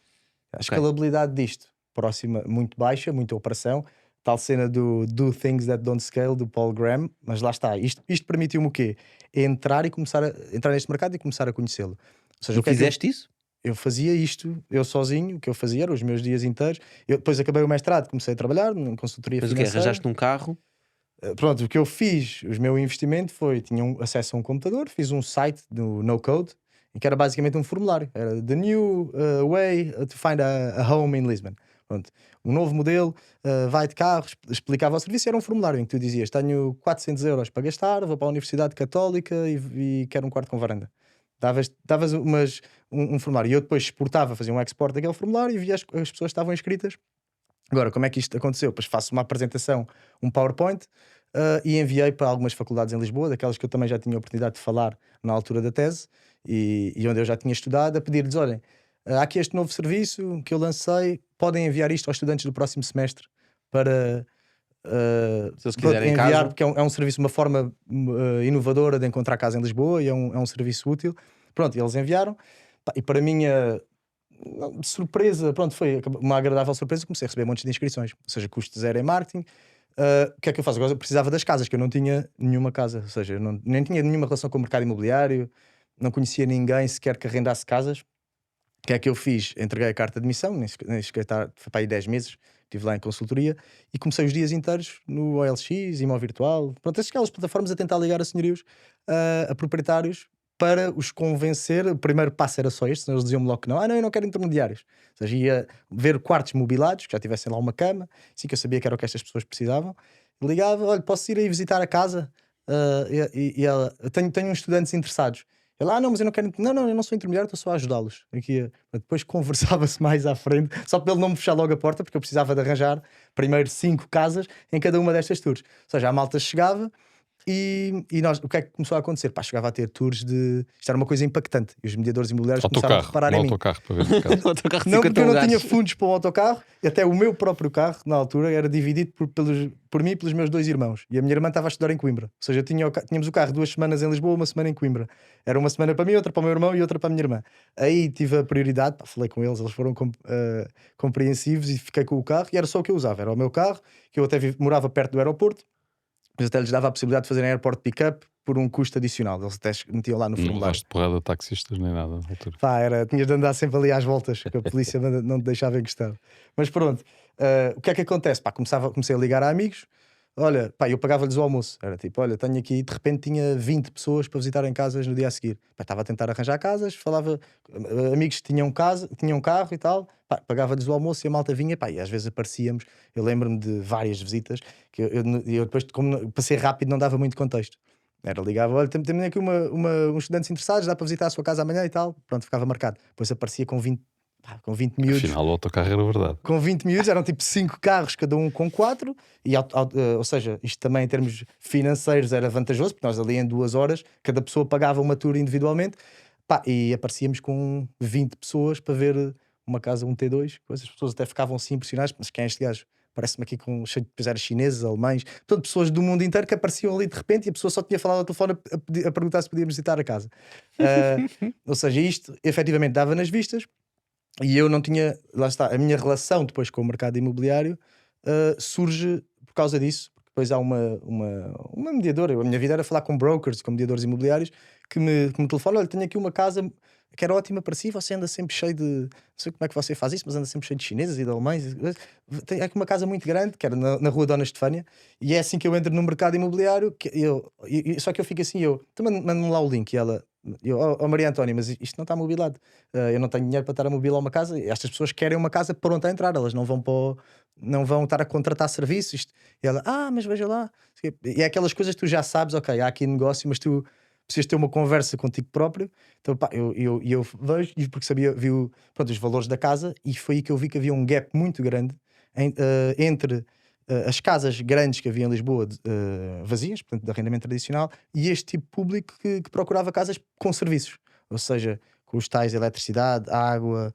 A escalabilidade disto, próxima, muito baixa, muita operação. Tal cena do Do Things That Don't Scale, do Paul Graham, mas lá está. Isto permitiu-me o quê? Entrar neste mercado e começar a conhecê-lo. Ou seja, E o que é que fizeste isso? eu fazia isto, eu sozinho, o que eu fazia era os meus dias inteiros. Eu depois acabei o mestrado, comecei a trabalhar em consultoria Mas o quê? financeira. Arranjaste um carro? Pronto, o que eu fiz, o meu investimento foi, tinha acesso a um computador, fiz um site do No Code, em que era basicamente um formulário, era The New Way to Find a Home in Lisbon. Pronto, um novo modelo, vai de carro, explicava o serviço, era um formulário em que tu dizias, tenho 400 euros para gastar, vou para a Universidade Católica e quero um quarto com varanda. Davas um formulário, e eu depois exportava, fazia um export daquele formulário e via as pessoas que estavam inscritas. Agora, como é que isto aconteceu? Pois faço uma apresentação, um PowerPoint, e enviei para algumas faculdades em Lisboa, daquelas que eu também já tinha a oportunidade de falar na altura da tese, e onde eu já tinha estudado, a pedir-lhes, olhem, há aqui este novo serviço que eu lancei, podem enviar isto aos estudantes do próximo semestre para Se eles quiserem enviar, casa. porque é um serviço, uma forma inovadora de encontrar casa em Lisboa, e é um serviço útil. Pronto, e eles enviaram, pá, e para a minha surpresa, pronto, foi uma agradável surpresa, comecei a receber montes de inscrições, ou seja, custo zero em marketing. O que é que eu faço? Agora eu precisava das casas, que eu não tinha nenhuma casa, ou seja, eu nem tinha nenhuma relação com o mercado imobiliário, não conhecia ninguém sequer que arrendasse casas. O que é que eu fiz? Entreguei a carta de admissão, nem sequer foi para aí 10 meses, estive lá em consultoria e comecei os dias inteiros no OLX, Imó Virtual, pronto, aquelas plataformas a tentar ligar a senhorios, a proprietários, para os convencer. O primeiro passo era só este, senão eles diziam-me logo que não, eu não quero intermediários. Ou seja, ia ver quartos mobilados, que já tivessem lá uma cama, assim que eu sabia que era o que estas pessoas precisavam. Ligava, olha, posso ir aí visitar a casa? E ela, tenho uns estudantes interessados. Ele, não, mas eu não quero. Não, eu não sou intermediário, estou só a ajudá-los. Depois conversava-se mais à frente, só para ele não me fechar logo a porta, porque eu precisava de arranjar primeiro 5 casas em cada uma destas tours. Ou seja, a malta chegava e nós, o que é que começou a acontecer? Pá, chegava a ter tours de. Isto era uma coisa impactante. E os mediadores imobiliários começaram a reparar em mim. Autocarro para ver a casa. O autocarro Não, 50 porque eu não lugares. tinha fundos para um autocarro, e até o meu próprio carro, na altura, era dividido por mim e pelos meus 2 irmãos. E a minha irmã estava a estudar em Coimbra. Ou seja, tínhamos o carro 2 semanas em Lisboa, uma semana em Coimbra. Era uma semana para mim, outra para o meu irmão e outra para a minha irmã. Aí tive a prioridade, falei com eles foram compreensivos e fiquei com o carro, e era só o que eu usava. Era o meu carro, que eu até morava perto do aeroporto, mas até lhes dava a possibilidade de fazerem airport pick-up por um custo adicional. Eles até metiam lá no Não formulário. levaste porrada de taxistas nem nada na altura. Pá, tinhas de andar sempre ali às voltas, que a polícia não te deixava encostar. Mas pronto, o que é que acontece? Pá, comecei a ligar a amigos. Olha, pá, eu pagava-lhes o almoço. Era tipo, olha, tenho aqui, de repente tinha 20 pessoas para visitarem casas no dia a seguir. Pá, estava a tentar arranjar casas, falava, amigos que tinham carro e tal, pá, pagava-lhes o almoço e a malta vinha, pá, e às vezes aparecíamos. Eu lembro-me de várias visitas, que eu depois, como passei rápido, não dava muito contexto. Era, ligava, olha, temos aqui uns estudantes interessados, dá para visitar a sua casa amanhã e tal. Pronto, ficava marcado. Depois aparecia com 20 pá, com 20 miúdos. Afinal, o autocarro era verdade. Com 20 miúdos, eram tipo 5 carros, cada um com 4, ou seja, isto também em termos financeiros era vantajoso, porque nós ali em 2 horas, cada pessoa pagava uma tour individualmente, pá, e aparecíamos com 20 pessoas para ver uma casa, um T2, as pessoas até ficavam assim impressionadas, mas quem é este gajo? Parece-me aqui com cheio de depois era chineses, alemães, todas pessoas do mundo inteiro que apareciam ali de repente e a pessoa só tinha falado ao telefone a perguntar se podíamos visitar a casa. Ou seja, isto efetivamente dava nas vistas. E eu não tinha, lá está, a minha relação depois com o mercado imobiliário surge por causa disso. Porque depois há uma mediadora. A minha vida era falar com brokers, com mediadores imobiliários que me telefonam: olha, tenho aqui uma casa que era ótima para si. Você anda sempre cheio de. Não sei como é que você faz isso, mas anda sempre cheio de chineses e de alemães. Tem aqui uma casa muito grande, que era na rua Dona Estefânia, e é assim que eu entro no mercado imobiliário. Só que eu fico assim: então manda-me lá o link. E ela. Maria Antónia, mas isto não está mobilado. Eu não tenho dinheiro para estar a mobilar uma casa. Estas pessoas querem uma casa pronta a entrar, elas não vão não vão estar a contratar serviços. E ela, mas veja lá. E é aquelas coisas que tu já sabes, ok, há aqui negócio, mas tu precisas ter uma conversa contigo próprio. Então, pá, eu vejo, porque vi pronto, os valores da casa, e foi aí que eu vi que havia um gap muito grande entre as casas grandes que havia em Lisboa, vazias, portanto, de arrendamento tradicional, e este tipo de público que procurava casas com serviços, ou seja, com os tais eletricidade, água,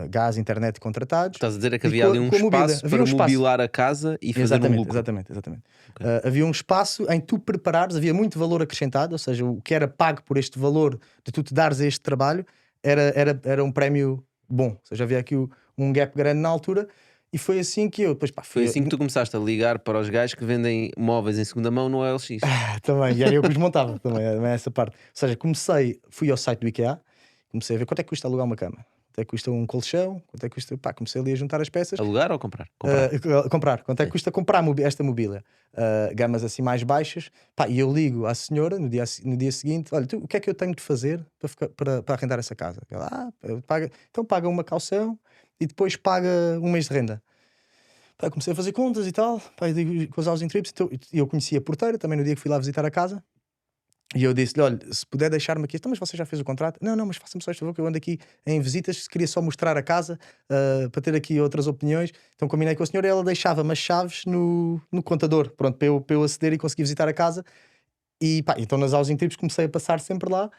gás, internet contratados. Estás a dizer é que E havia ali um espaço havia para um espaço. mobilar a casa e fazer um lucro. Exatamente. Havia um espaço em tu preparares, havia muito valor acrescentado, ou seja, o que era pago por este valor de tu te dares a este trabalho era um prémio bom, ou seja, havia aqui um gap grande na altura. E foi assim que eu depois, pá, Foi assim que tu começaste a ligar para os gajos que vendem móveis em segunda mão no OLX. Também, e era eu que os montava também essa parte. Ou seja, fui ao site do IKEA, comecei a ver quanto é que custa alugar uma cama, quanto é que custa um colchão, quanto é que custa, pá, comecei ali a juntar as peças. Alugar ou comprar? Comprar, quanto é que custa comprar esta mobília? Gamas assim mais baixas, pá, e eu ligo à senhora no dia seguinte: olha, o que é que eu tenho de fazer para arrendar essa casa? Ela, então paga uma caução e depois paga um mês de renda. Pá, comecei a fazer contas e tal, pá, eu digo, com os housing trips, então, eu conheci a porteira também no dia que fui lá visitar a casa. E eu disse-lhe: olha, se puder deixar-me aqui, então, mas você já fez o contrato? Não, mas faça-me só este favor, que eu ando aqui em visitas, queria só mostrar a casa, para ter aqui outras opiniões. Então combinei com a senhora e ela deixava-me as chaves no contador, pronto, para eu aceder e conseguir visitar a casa. E pá, então nas housing trips comecei a passar sempre lá.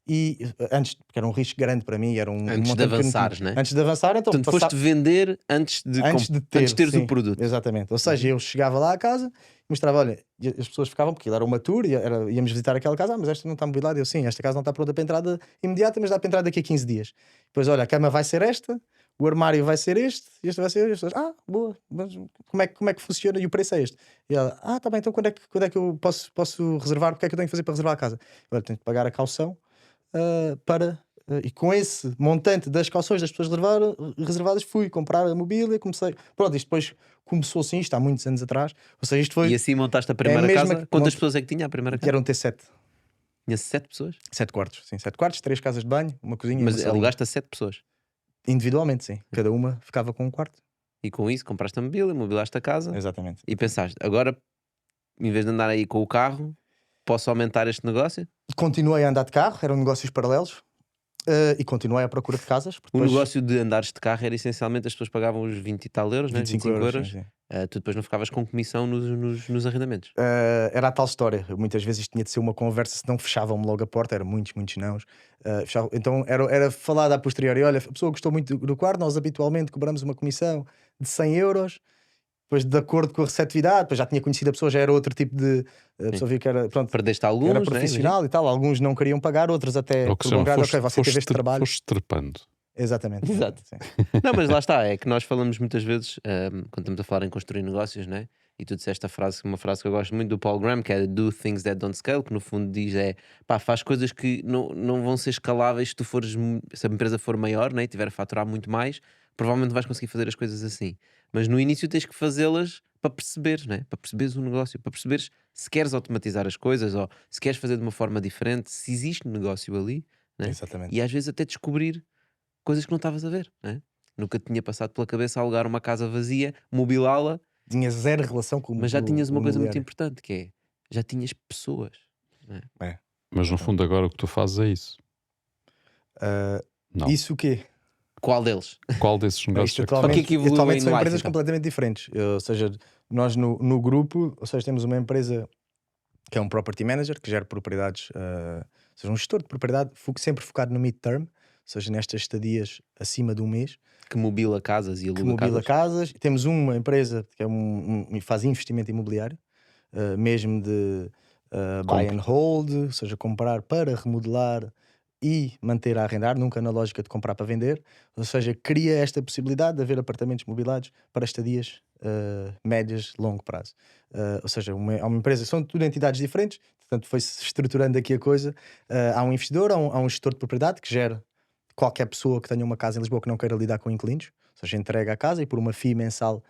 E antes, porque era um risco grande para mim, era Antes de avançares, né? Antes de avançar, então Portanto, foste vender antes de teres sim, o produto. exatamente. Ou seja, eu chegava lá à casa, mostrava, olha, e as pessoas ficavam, porque era uma tour, íamos visitar aquela casa, mas esta não está mobilada. Eu, sim, esta casa não está pronta para entrada imediata, mas dá para entrar daqui a 15 dias. Depois, olha, a cama vai ser esta, o armário vai ser este vai ser este. Boa, mas como é que funciona e o preço é este? E ela, tá bem, então quando é que eu posso reservar? O que é que eu tenho que fazer para reservar a casa? Olha, tenho que pagar a caução e com esse montante das cauções das pessoas reservadas fui comprar a mobília, comecei. Pronto, isto depois começou assim, isto há muitos anos atrás. Ou seja, isto foi. E assim montaste a primeira mesma casa? Quantas pessoas é que tinha a primeira que casa? eram T7. Tinha 7 pessoas? 7 quartos, sim, 7 quartos, 3 casas de banho, uma cozinha. Mas e uma salinha. alugaste a 7 pessoas? Individualmente, sim. Cada uma ficava com um quarto. E com isso compraste a mobília, mobilaste a casa. Exatamente. E pensaste, agora, em vez de andar aí com o carro, posso aumentar este negócio? Continuei a andar de carro, eram negócios paralelos. E continuei à procura de casas. O negócio de andares de carro era essencialmente as pessoas pagavam os 20 e tal euros, 25 euros. Sim. Tu depois não ficavas com comissão nos arrendamentos. Era a tal história. Muitas vezes isto tinha de ser uma conversa, senão fechavam-me logo a porta. Era muitos nãos. Então era falado a posteriori: olha, a pessoa gostou muito do quarto, nós habitualmente cobramos uma comissão de 100 euros. Depois, de acordo com a receptividade, depois já tinha conhecido a pessoa, já era outro tipo de. A pessoa viu que era. Pronto, perdeste alguns, era profissional, né? E tal. Alguns não queriam pagar, outros até prolongaram. Ok, você teve este trabalho. Foste trepando. Exatamente. Exato. Sim. Não, mas lá está, é que nós falamos muitas vezes, quando estamos a falar em construir negócios, né? E tu disseste uma frase que eu gosto muito do Paul Graham, que é do things that don't scale, que no fundo diz pá, faz coisas que não vão ser escaláveis se tu se a empresa for maior, né? E tiver a faturar muito mais, provavelmente vais conseguir fazer as coisas assim. Mas no início tens que fazê-las para perceberes, né? Para perceberes o negócio, para perceberes se queres automatizar as coisas ou se queres fazer de uma forma diferente, se existe negócio ali, né? Exatamente. E às vezes até descobrir coisas que não estavas a ver, né? Nunca te tinha passado pela cabeça alugar uma casa vazia, mobilá-la, Tinha zero relação com mas já tinhas uma coisa muito imobiliário. importante, que é, já tinhas pessoas. Mas no fundo agora o que tu fazes é isso. Ah, Não. Isso o quê? Qual deles? Qual desses negócios é que tu Para que é fazes? que evolui atualmente em são Life, empresas então? completamente diferentes. Ou seja, nós no grupo, ou seja, temos uma empresa que é um property manager que gera propriedades, ou seja, um gestor de propriedade sempre focado no mid-term, ou seja, nestas estadias acima de um mês, Que mobila casas e que aluga mobila casas? casas. Temos uma empresa que faz investimento imobiliário, mesmo de buy and hold, ou seja, comprar para remodelar e manter a arrendar, nunca na lógica de comprar para vender. Ou seja, cria esta possibilidade de haver apartamentos mobiliados para estadias médias, longo prazo. Ou seja, há uma empresa, são tudo entidades diferentes, portanto foi-se estruturando aqui a coisa. Há um investidor, há um gestor de propriedade que gera qualquer pessoa que tenha uma casa em Lisboa que não queira lidar com inquilinos, ou seja, entrega a casa e por uma FII mensal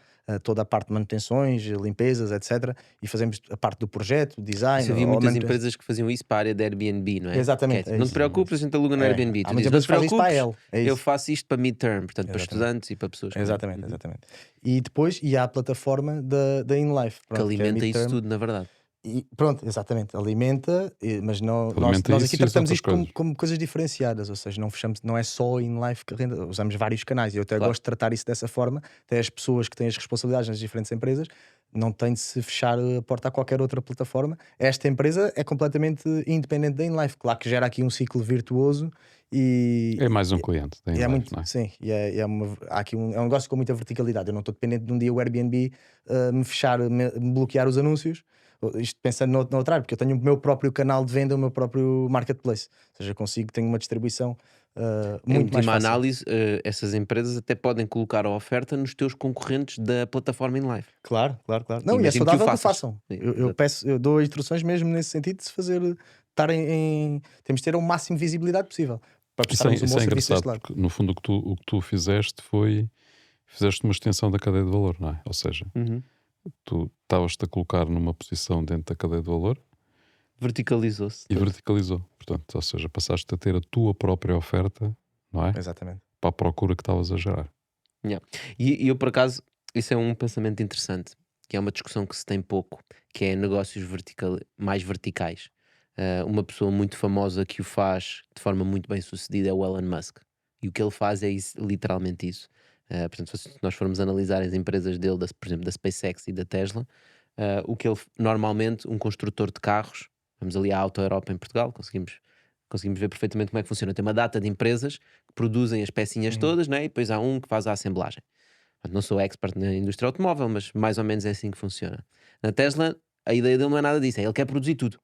toda a parte de manutenções, limpezas, etc. E fazemos a parte do projeto, design, Isso, havia ou muitas manutenção. empresas que faziam isso para a área de Airbnb, não é? Que é Exatamente, tipo, é não te isso. preocupes, a gente aluga no Airbnb. Há Tu muitas dizes, não empresas te que fazem isso para preocupes, a L, é eu isso. faço isto para midterm, portanto, para Exatamente. estudantes e para pessoas como eu. Exatamente, exatamente. E depois, há a plataforma da InLife, Que pronto, que é alimenta isso midterm. tudo, na verdade. E pronto, exatamente, alimenta, mas Alimenta nós isso aqui e as tratamos outras isto como, coisas. como coisas diferenciadas, ou seja, não fechamos, não é só InLife que renda, usamos vários canais. E eu até Claro. gosto de tratar isso dessa forma, até as pessoas que têm as responsabilidades nas diferentes empresas não têm de se fechar a porta a qualquer outra plataforma. Esta empresa é completamente independente da InLife, claro que gera aqui um ciclo virtuoso É mais um cliente da e é InLife, muito, não é? sim, há aqui é um negócio com muita verticalidade. Eu não estou dependente de um dia o Airbnb me fechar, me bloquear os anúncios. Isto pensando no outro, porque eu tenho o meu próprio canal de venda, o meu próprio marketplace. Ou seja, tenho uma distribuição Em muito mais última fácil. análise, essas empresas até podem colocar a oferta nos teus concorrentes da plataforma InLife. Claro, claro, claro. Não, e é Imagino que o saudável que o faças. façam. Sim, Eu dou instruções mesmo nesse sentido de se fazer, temos de ter o máximo de visibilidade possível para prestarmos um Isso bom é serviço engraçado, deste lado. porque no fundo o que tu fizeste fizeste uma extensão da cadeia de valor, não é? Ou seja, Uhum. tu estavas-te a colocar numa posição dentro da cadeia de valor Verticalizou-se. e tudo. verticalizou. Portanto, ou seja, passaste a ter a tua própria oferta, não é? Exatamente. Para a procura que estavas a gerar. E eu, por acaso, isso é um pensamento interessante, que é uma discussão que se tem pouco, que é negócios mais verticais. Uma pessoa muito famosa que o faz de forma muito bem sucedida é o Elon Musk. E o que ele faz é literalmente isso. Portanto, se nós formos analisar as empresas dele, por exemplo, da SpaceX e da Tesla, o que ele normalmente, um construtor de carros, vamos ali à Auto Europa em Portugal, conseguimos ver perfeitamente como é que funciona. Tem uma data de empresas que produzem as pecinhas todas, né? E depois há um que faz a assemblagem. Portanto, não sou expert na indústria automóvel, mas mais ou menos é assim que funciona. Na Tesla, a ideia dele não é nada disso, ele quer produzir tudo.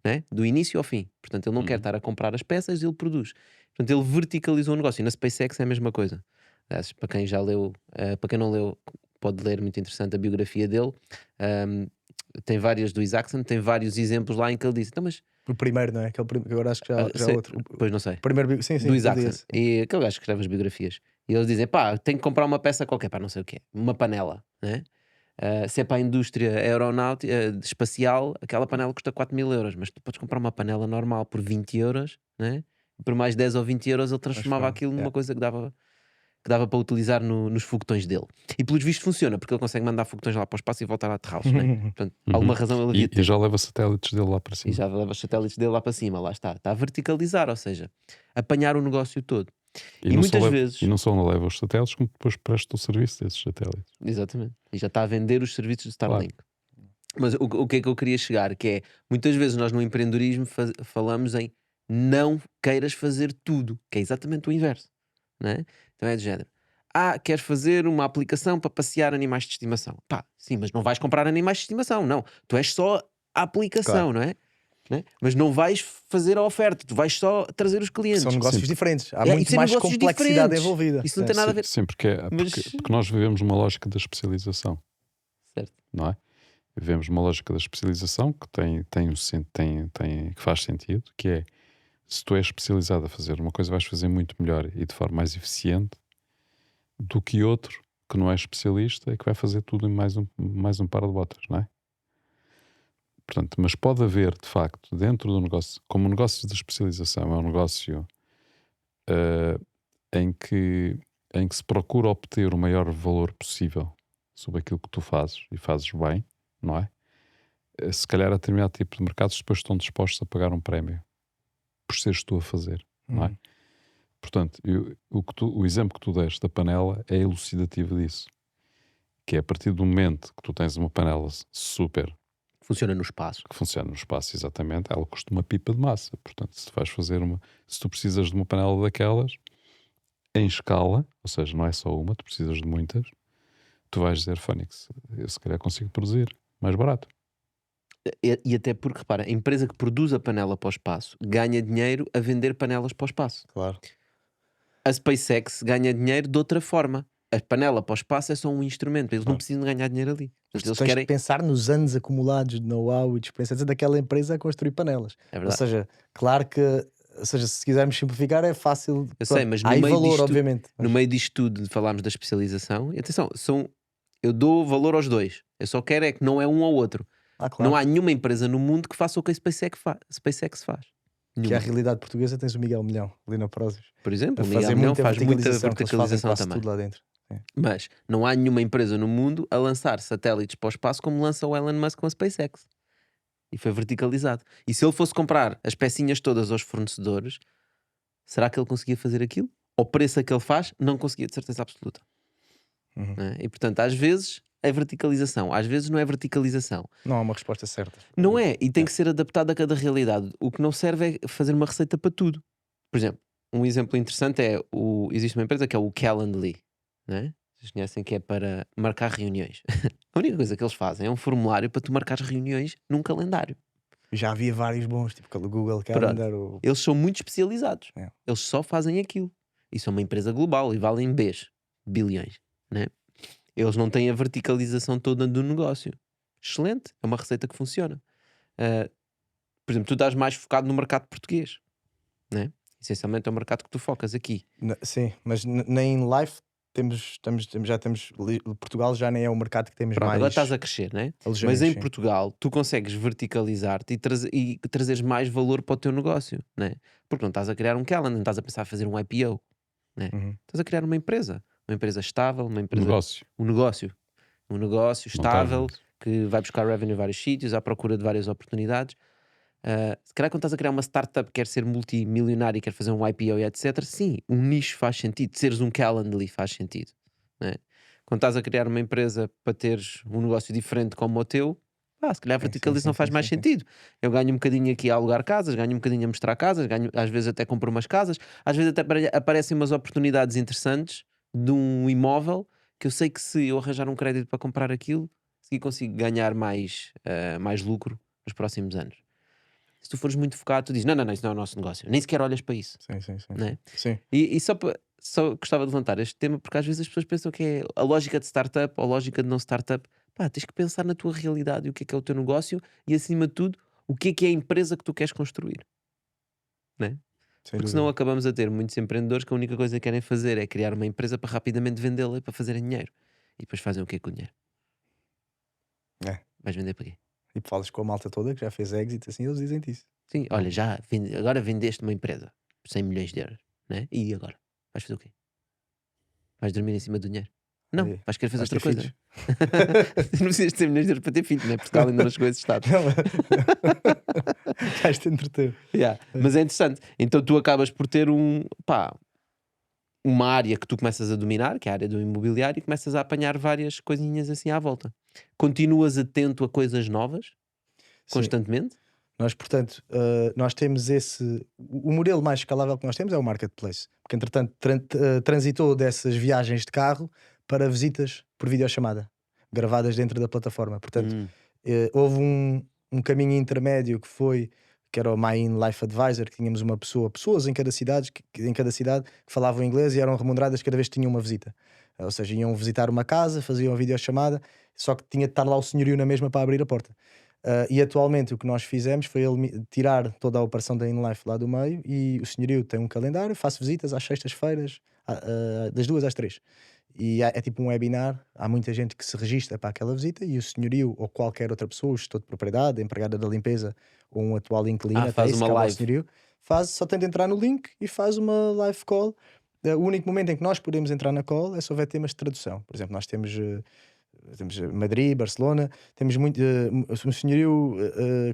Né? Do início ao fim. Portanto, ele não quer estar a comprar as peças, ele produz. Portanto, ele verticalizou o negócio. E na SpaceX é a mesma coisa. Aliás, para quem já leu, para quem não leu, pode ler, muito interessante a biografia dele. Tem várias do Isaacson, tem vários exemplos lá em que ele diz: então, mas O primeiro, não é? Agora acho que já sei, outro. pois não sei. Primeiro, sim, Do eu li Isaacson. esse. E aquele gajo que escreve as biografias. E eles dizem: pá, tenho que comprar uma peça qualquer, pá, não sei o quê. Uma panela, né? Se é para a indústria aeronáutica, espacial, aquela panela custa 4.000 euros. Mas tu podes comprar uma panela normal por 20 euros, né? E por mais 10 ou 20 euros ele transformava Transforma, aquilo numa yeah. coisa que dava para utilizar nos foguetões dele. E pelos vistos funciona, porque ele consegue mandar foguetões lá para o espaço e voltar a aterrá-los, né? Portanto, alguma razão ele havia de E ter. já leva satélites dele lá para E cima. já leva os satélites dele lá para cima, lá está. Está a verticalizar, ou seja, apanhar o negócio todo. E não só muitas leva, vezes. E não só leva os satélites, como depois presta o serviço desses satélites. Exatamente. E já está a vender os serviços de Claro. Starlink. Mas o que é que eu queria chegar? Que é, muitas vezes nós no empreendedorismo falamos em não queiras fazer tudo, que é exatamente o inverso. Não é? Então é de género. Queres fazer uma aplicação para passear animais de estimação. Pá, sim, mas não vais comprar animais de estimação, não. Tu és só a aplicação, Claro. não é? Né? Mas não vais fazer a oferta, tu vais só trazer os clientes. São negócios Sim. diferentes. Há E muito são mais negócios complexidade diferentes. envolvida. Isso não tem nada a ver. Sim, porque Mas- nós vivemos uma lógica da especialização, Certo. não é? Vivemos uma lógica da especialização que que faz sentido, que é, se tu és especializado a fazer uma coisa, vais fazer muito melhor e de forma mais eficiente do que outro que não é especialista e que vai fazer tudo em mais um par de botas, não é? Portanto, mas pode haver, de facto, dentro do negócio, como o negócio de especialização é um negócio em que se procura obter o maior valor possível sobre aquilo que tu fazes e fazes bem, não é? Se calhar a determinado tipo de mercados depois estão dispostos a pagar um prémio por seres tu a fazer, não é? Portanto, o exemplo que tu deste da panela é elucidativo disso. Que é a partir do momento que tu tens uma panela super Funciona no espaço. que funciona no espaço, exatamente, ela custa uma pipa de massa. Portanto, se tu precisas de uma panela daquelas em escala, ou seja, não é só uma, tu precisas de muitas, tu vais dizer, Phoenix, eu se calhar consigo produzir mais barato. E até porque, repara, a empresa que produz a panela para o espaço ganha dinheiro a vender panelas para o espaço. Claro. A SpaceX ganha dinheiro de outra forma. A panela para o espaço é só um instrumento. Eles não Claro. precisam ganhar dinheiro ali. Mas Portanto, tu eles tens querem... de pensar nos anos acumulados de know-how e de experiência daquela empresa a construir panelas. É Ou verdade. seja, claro que, ou seja, se quisermos simplificar, é fácil. Eu sei, mas há no aí meio valor, disto, obviamente. no meio disto tudo de falarmos da especialização, e atenção, eu dou valor aos dois. Eu só quero é que não é um ou outro. Claro. Não há nenhuma empresa no mundo que faça o que a SpaceX faz. Que é a Nenhuma. realidade portuguesa, tens o Milhão Milhão ali na Prozis. Por exemplo, A o Miguel fazer Milhão muita faz muita que eles fazem verticalização quase também. tudo lá dentro. Mas não há nenhuma empresa no mundo a lançar satélites para o espaço como lança o Elon Musk com a SpaceX. E foi verticalizado. E se ele fosse comprar as pecinhas todas aos fornecedores, será que ele conseguia fazer aquilo? Ao preço a que ele faz, não conseguia, de certeza absoluta. Uhum. Não é? E portanto, às vezes é verticalização, às vezes não é verticalização. Não há uma resposta certa. Não é, e tem que ser adaptado a cada realidade. O que não serve é fazer uma receita para tudo. Por exemplo, um exemplo interessante é existe uma empresa que é o Calendly, não é? Vocês conhecem, que é para marcar reuniões. A única coisa que eles fazem é um formulário para tu marcar reuniões num calendário. Já havia vários bons, tipo o Google Calendar. Eles são muito especializados. É. Eles só fazem aquilo. E são uma empresa global e valem bilhões, né? Eles não têm a verticalização toda do negócio. Excelente, é uma receita que funciona. Por exemplo, tu estás mais focado no mercado português, né? Essencialmente é o mercado que tu focas aqui. Sim, mas nem em live já temos. Portugal já nem é o mercado que temos Pronto, mais. agora estás a crescer, né? Mas alojamentos, em sim. Portugal tu consegues verticalizar-te e trazeres mais valor para o teu negócio, né? Porque não estás a criar um calendar, não estás a pensar a fazer um IPO, né? Uhum. Estás a criar uma empresa estável, um Negócio. um negócio Não estável tens- que vai buscar revenue em vários sítios, à procura de várias oportunidades. Se calhar quando estás a criar uma startup, quer ser multimilionário, quer fazer um IPO e etc, sim, um nicho faz sentido, seres um Calendly faz sentido, né? Quando estás a criar uma empresa para teres um negócio diferente como o teu, se calhar a verticalização faz mais sentido. Eu ganho um bocadinho aqui a alugar casas, ganho um bocadinho a mostrar casas, ganho, às vezes até compro umas casas, às vezes até aparecem umas oportunidades interessantes de um imóvel que eu sei que se eu arranjar um crédito para comprar aquilo, consigo ganhar mais lucro nos próximos anos. Se tu fores muito focado, tu dizes, não, isso não é o nosso negócio. Nem sequer olhas para isso. Sim. Né? Sim. E só gostava de levantar este tema porque às vezes as pessoas pensam que é a lógica de startup ou a lógica de não startup. Tens que pensar na tua realidade e o que é o teu negócio e, acima de tudo, o que é a empresa que tu queres construir. Né? Porque senão acabamos a ter muitos empreendedores que a única coisa que querem fazer é criar uma empresa para rapidamente vendê-la e para fazerem dinheiro. E depois fazem o que com o dinheiro? Vais vender para quê? E falas com a malta toda que já fez exit, assim, eles dizem-te isso. Sim, olha, agora vendeste uma empresa por 100 milhões de euros, né? E agora? Vais fazer o quê? Vais dormir em cima do dinheiro? Não, Aí, vais querer fazer vais outra ter coisa. Tu não precisas de 100 milhões de euros para ter filho, né? Portugal ainda não chegou a esse estado. Vais-te entreter. Mas é interessante. Então tu acabas por ter uma área que tu começas a dominar, que é a área do imobiliário, e começas a apanhar várias coisinhas assim à volta. Continuas atento a coisas novas, constantemente. Nós, portanto, nós temos o modelo mais escalável que nós temos é o marketplace, porque entretanto transitou dessas viagens de carro para visitas por videochamada, gravadas dentro da plataforma. Portanto, houve um caminho intermédio que era o My In Life Advisor, que tínhamos pessoas em cada cidade que falavam inglês e eram remuneradas cada vez que tinham uma visita. Ou seja, iam visitar uma casa, faziam a videochamada, só que tinha de estar lá o senhorio na mesma para abrir a porta. E atualmente o que nós fizemos foi tirar toda a operação da InLife lá do meio, e o senhorio tem um calendário, faço visitas às sextas-feiras, das 2 às 3. E é tipo um webinar, há muita gente que se registra para aquela visita, e o senhorio ou qualquer outra pessoa, o gestor de propriedade, a empregada da limpeza ou um atual inquilino, até faz isso, uma cabe ao live. senhorio, só tem de entrar no link e faz uma live call. O único momento em que nós podemos entrar na call é se houver temas de tradução. Por exemplo, nós temos temos Madrid, Barcelona, temos muito, um senhorio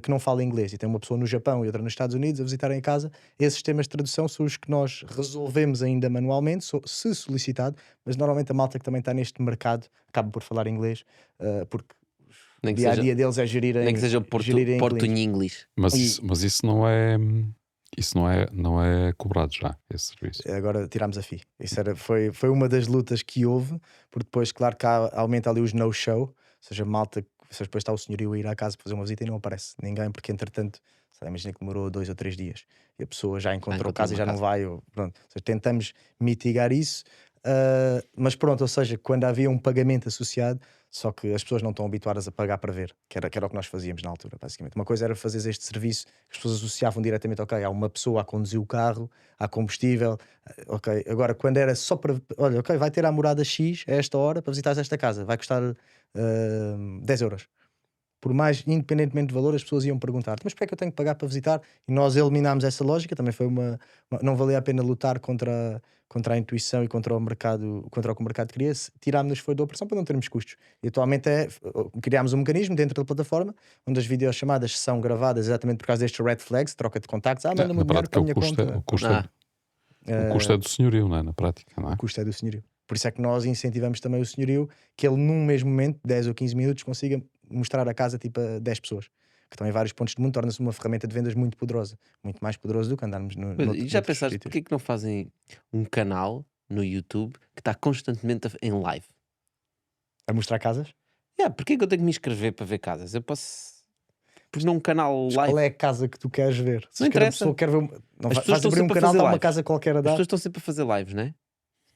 que não fala inglês e tem uma pessoa no Japão e outra nos Estados Unidos a visitarem a casa. Esses sistemas de tradução são os que nós resolvemos ainda manualmente, se solicitado, mas normalmente a malta que também está neste mercado acaba por falar inglês, porque Nem o que dia a seja, dia deles é gerir nem que seja gerir em Porto clientes. em inglês. Mas isso não é cobrado já, esse serviço. Agora tirámos a FII. Isso foi uma das lutas que houve, porque depois, claro que aumenta ali os no-show, ou seja, malta, depois está o senhorio a ir à casa fazer uma visita e não aparece ninguém, porque entretanto, imagina que demorou 2 ou 3 dias e a pessoa já encontrou casa e já não vai, pronto. Ou seja, tentamos mitigar isso, mas pronto, ou seja, quando havia um pagamento associado, só que as pessoas não estão habituadas a pagar para ver, que era o que nós fazíamos na altura, basicamente. Uma coisa era fazer este serviço, que as pessoas associavam diretamente, ok, há uma pessoa a conduzir o carro, há combustível, ok. Agora, quando era só para, olha, ok, vai ter a morada X a esta hora para visitar esta casa, vai custar 10 euros. Por mais, independentemente de valor, as pessoas iam perguntar: mas porquê é que eu tenho que pagar para visitar? E nós eliminámos essa lógica. Também foi não valia a pena lutar contra a intuição e contra o mercado, contra o que o mercado queria. Tirámos-nos foi da operação para não termos custos. E atualmente criámos um mecanismo dentro da plataforma onde as videochamadas são gravadas exatamente por causa destes red flags, troca de contactos. Manda-me Na o dinheiro prática, para a minha conta. o custo Ah, é do senhorio, não é? Na prática, não é? O custo é do senhorio. Por isso é que nós incentivamos também o senhorio que ele, num mesmo momento, 10 ou 15 minutos, consiga mostrar a casa tipo a 10 pessoas que estão em vários pontos do mundo, torna-se uma ferramenta de vendas muito poderosa, muito mais poderosa do que andarmos e já noutros pensaste, sítios. porque é que não fazem um canal no YouTube que está constantemente em live? A mostrar casas? Porque é que eu tenho que me inscrever para ver casas? Eu posso. Porque não um canal Mas live. qual é a casa que tu queres ver? Se Não cada interessa. pessoa quer ver. Não As pessoas vais estão abrir um sempre a canal, fazer está uma lives. casa qualquer a As dar. pessoas estão sempre a fazer lives, não é?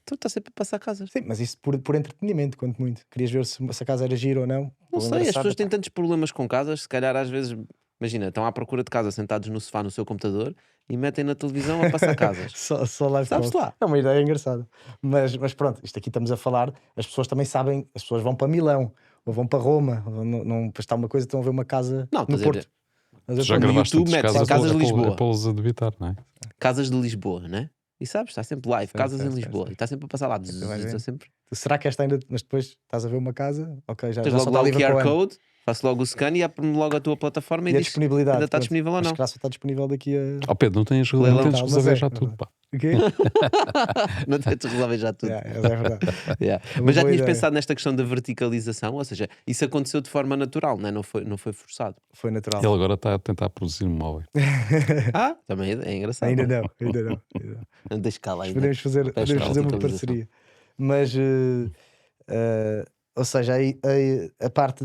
Então está sempre a passar casas. Sim, mas isso por entretenimento, quanto muito. Querias ver se a casa era gira ou não? Não Ou sei, as engraçada, pessoas têm pá. tantos problemas com casas, se calhar às vezes, imagina, estão à procura de casa sentados no sofá no seu computador e metem na televisão a passar casas. Só live Sabes calls. lá? É uma ideia engraçada. Mas pronto, isto aqui estamos a falar, as pessoas também sabem, as pessoas vão para Milão, ou vão para Roma, ou não, para estar uma coisa, estão a ver uma casa Não, no estás a Porto. ver. Estás a ver? Já No gravaste YouTube tantas metes casas, casas de é Lisboa. para-los a debitar, não é? Casas de Lisboa, né? E sabes, está sempre live, Sim, casas sim, em sim, Lisboa. sim. E está sempre a passar lá. Tu vais Está vendo. sempre. Será que esta ainda. Mas depois estás a ver uma casa, ok, já Tens só logo está lá o livre para o QR ano. Code, faço logo o scan e abre-me logo a tua plataforma e E a diz se ainda disponibilidade, está pronto. disponível ou Acho não. que já só está disponível daqui a. Ó Pedro, não tens Leilão. de Mas resolver é, já é tudo, verdade. pá. O quê? Não tens de resolver já tudo. É verdade. Yeah. É uma Mas já boa tinhas ideia. pensado nesta questão da verticalização? Ou seja, isso aconteceu de forma natural, não foi forçado. Foi natural. Ele agora está a tentar produzir um móvel. Também é engraçado. Ainda não, ainda não. Não deixa cá lá Mas ainda. podemos fazer uma verticalização. parceria. Mas, ou seja, a parte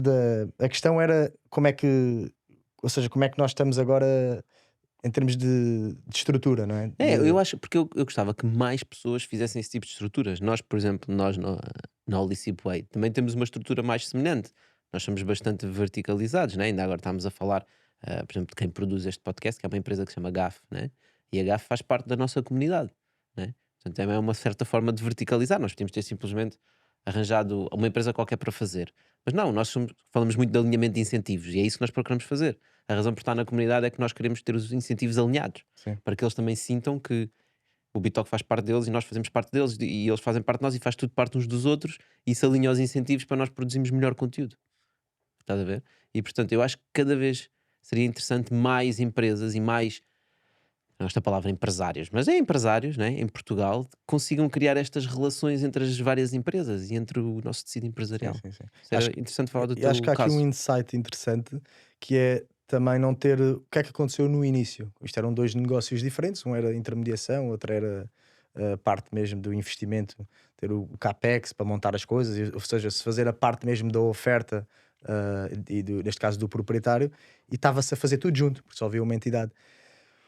a questão era como é que, ou seja, como é que nós estamos agora em termos de estrutura, não é? Eu acho, porque eu gostava que mais pessoas fizessem esse tipo de estruturas. Nós, por exemplo, na Holicip Way, também temos uma estrutura mais semelhante. Nós somos bastante verticalizados, né? Ainda agora estamos a falar, por exemplo, de quem produz este podcast, que é uma empresa que se chama GAF, né? E a GAF faz parte da nossa comunidade, né? Portanto, também é uma certa forma de verticalizar. Nós podíamos ter simplesmente arranjado uma empresa qualquer para fazer. Mas não, falamos muito de alinhamento de incentivos e é isso que nós procuramos fazer. A razão por estar na comunidade é que nós queremos ter os incentivos alinhados, Sim. para que eles também sintam que o Bitalk faz parte deles e nós fazemos parte deles e eles fazem parte de nós e faz tudo parte uns dos outros e isso alinha os incentivos para nós produzirmos melhor conteúdo. Estás a ver? E portanto eu acho que cada vez seria interessante mais empresas e mais, não esta palavra empresários, mas é empresários, né, em Portugal, consigam criar estas relações entre as várias empresas e entre o nosso tecido empresarial. Sim. Era Acho interessante falar do E teu acho que há aqui caso. um insight interessante que é também não ter. O que é que aconteceu no início? Isto eram dois negócios diferentes, um era intermediação, outro era a parte mesmo do investimento, ter o CAPEX para montar as coisas, ou seja, se fazer a parte mesmo da oferta neste caso do proprietário, e estava-se a fazer tudo junto, porque só havia uma entidade.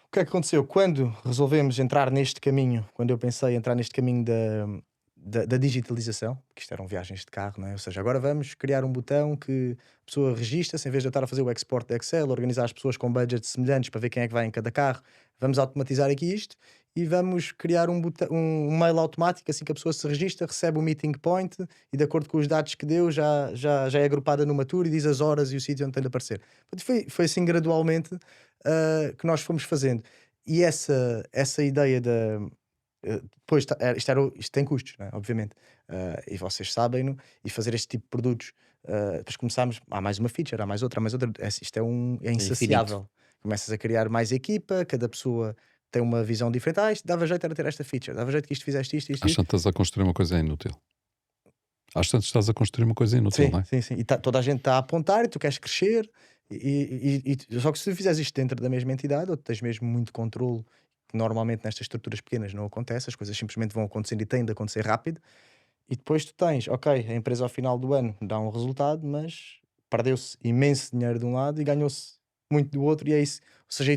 O que é que aconteceu? Quando resolvemos entrar neste caminho, quando eu pensei em entrar neste caminho da digitalização, que isto eram viagens de carro, não é? Ou seja, agora vamos criar um botão que a pessoa registra-se, em vez de eu estar a fazer o export de Excel, organizar as pessoas com budgets semelhantes para ver quem é que vai em cada carro, vamos automatizar aqui isto e vamos criar um mail automático, assim que a pessoa se registra, recebe o meeting point e de acordo com os dados que deu já é agrupada numa tour e diz as horas e o sítio onde tem de aparecer. Foi assim gradualmente que nós fomos fazendo. E essa ideia depois isto tem custos, não é? Obviamente, e vocês sabem-no, e fazer este tipo de produtos depois começámos, há mais uma feature, há mais outra, isto é insaciável. Começas a criar mais equipa, cada pessoa tem uma visão diferente. Isto dava jeito era ter esta feature, dava jeito que isto fizeste isto. Às tantas estás a construir uma coisa inútil. Às tantas estás a construir uma coisa inútil, Sim, não é? sim. E toda a gente está a apontar e tu queres crescer. Só que se tu fizeres isto dentro da mesma entidade, ou tu tens mesmo muito controle, que normalmente nestas estruturas pequenas não acontece, as coisas simplesmente vão acontecendo e têm de acontecer rápido. E depois tu tens, ok, a empresa ao final do ano dá um resultado, mas perdeu-se imenso dinheiro de um lado e ganhou-se muito do outro, e é isso. Ou seja,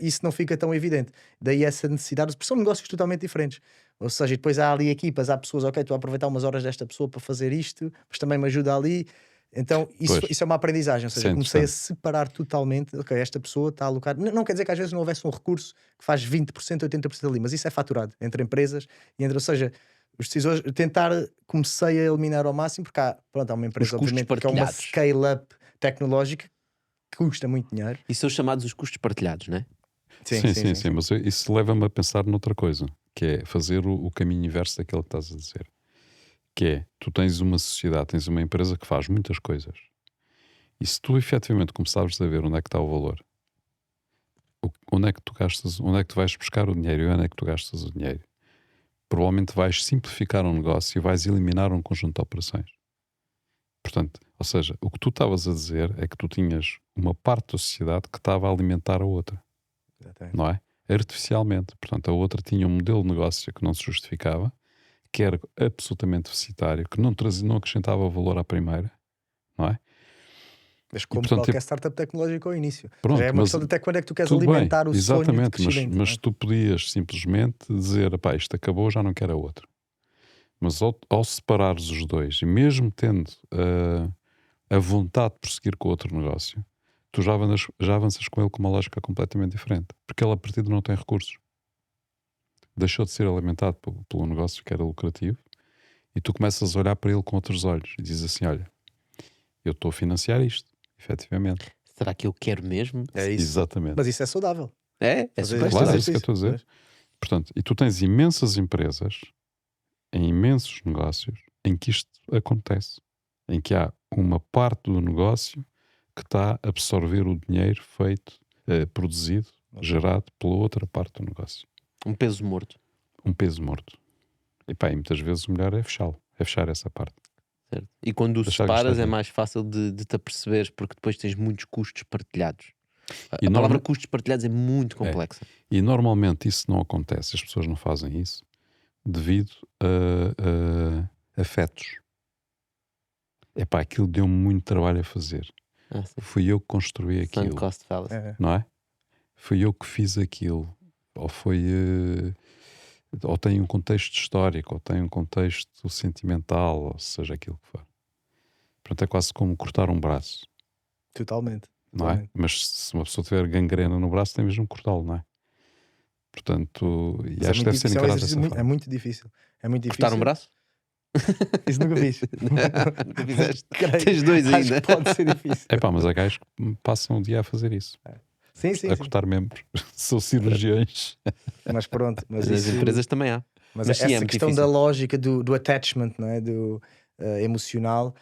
isso não fica tão evidente. Daí essa necessidade, porque são negócios totalmente diferentes. Ou seja, e depois há ali equipas, há pessoas, ok, estou a aproveitar umas horas desta pessoa para fazer isto, mas também me ajuda ali. Então, Pois. isso é uma aprendizagem. Ou seja, Isso é comecei a interessante. separar totalmente, ok, esta pessoa está a alocar. Não quer dizer que às vezes não houvesse um recurso que faz 20%, 80% ali, mas isso é faturado entre empresas e entre, ou seja, os decisores, comecei a eliminar ao máximo, porque há uma empresa, custos obviamente, que é uma partilhados. scale-up tecnológica que custa muito dinheiro. E são chamados os custos partilhados, não é? Sim, mas isso leva-me a pensar noutra coisa, que é fazer o caminho inverso daquilo que estás a dizer. Que é, tu tens uma sociedade, tens uma empresa que faz muitas coisas. E se tu efetivamente começares a ver onde é que está o valor, onde é que tu gastas, onde é que tu vais buscar o dinheiro e onde é que tu gastas o dinheiro, provavelmente vais simplificar um negócio e vais eliminar um conjunto de operações. Portanto, ou seja, o que tu estavas a dizer é que tu tinhas uma parte da sociedade que estava a alimentar a outra, Exatamente. não é? Artificialmente. Portanto, a outra tinha um modelo de negócio que não se justificava, que era absolutamente deficitário, que não acrescentava valor à primeira, não é? Mas como portanto, qualquer startup tecnológica ao início. Pronto, Já é uma mas questão de até quando é que tu queres tudo alimentar bem, o sonho de exatamente, crescimento. mas tu podias simplesmente dizer, pá, isto acabou, já não quero a outra. Mas ao separares os dois, e mesmo tendo a vontade de prosseguir com outro negócio, tu já avanças com ele com uma lógica completamente diferente. Porque ele a partir de não tem recursos. Deixou de ser alimentado pelo negócio que era lucrativo e tu começas a olhar para ele com outros olhos e dizes assim, olha, eu estou a financiar isto, efetivamente. Será que eu quero mesmo? É isso. Exatamente. Mas isso é saudável. É Fazer super Claro, é saudável. isso que eu estou a dizer. Portanto, e tu tens imensas empresas em imensos negócios em que isto acontece, em que há uma parte do negócio que está a absorver o dinheiro feito, produzido, gerado pela outra parte do negócio. Um peso morto. Um peso morto. E pá, e muitas vezes o melhor é fechá-lo, é fechar essa parte. Certo? E quando o Deixar separas gastar é dinheiro. mais fácil de te aperceberes, porque depois tens muitos custos partilhados. E A palavra custos partilhados é muito complexa. E normalmente isso não acontece, as pessoas não fazem isso devido a afetos. Epá, aquilo deu-me muito trabalho a fazer. Sim. Fui eu que construí Sunk aquilo, cost fallacy. não é? Fui eu que fiz aquilo. Ou foi... ou tem um contexto histórico, ou tem um contexto sentimental, ou seja, aquilo que for. Portanto, é quase como cortar um braço, Totalmente. não é? Mas se uma pessoa tiver gangrena no braço, tem mesmo que cortá-lo, não é? Portanto, e Mas acho que deve ser encarado dessa é forma. muito difícil. É muito difícil. Cortar um braço? Isso nunca fiz. Nunca fizeste? Creio. Tens dois Acho ainda. que pode ser difícil. Epá, mas há gajos que passam o dia a fazer isso, Sim. a cortar membros. São cirurgiões. Mas pronto. Mas Nas isso, empresas também há. mas Mas sim, essa é muito questão difícil. da lógica do attachment, não é? Do emocional,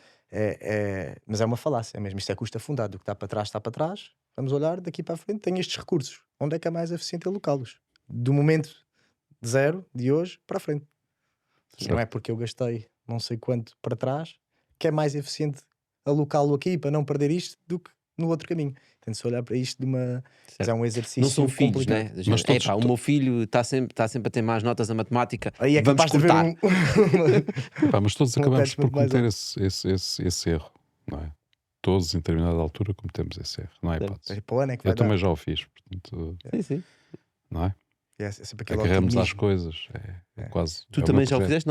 mas é uma falácia mesmo. Isto é custo afundado. O que está para trás, está para trás. Vamos olhar daqui para a frente. Tem estes recursos. Onde é que é mais eficiente alocá-los? Do momento zero, de hoje, para a frente. Não é porque eu gastei não sei quanto para trás que é mais eficiente alocá-lo aqui para não perder isto do que no outro caminho. Tem-se olhar para isto de uma... Mas é um exercício Não são filhos, complicado. né? Mas todos- Epá, o meu filho está sempre a ter mais notas na matemática. Aí é Vamos capaz de haver cortar. Pá, mas todos Um acabamos por attachment mais cometer esse erro, não é? Todos, em determinada altura, cometemos esse erro, não é hipótese. Para o ano é que vai Eu também dar. já o fiz, portanto, Sim. não é? É sempre aquele Agarramos às otimismo. coisas, é quase. Tu é o também meu já o projeto. fizeste?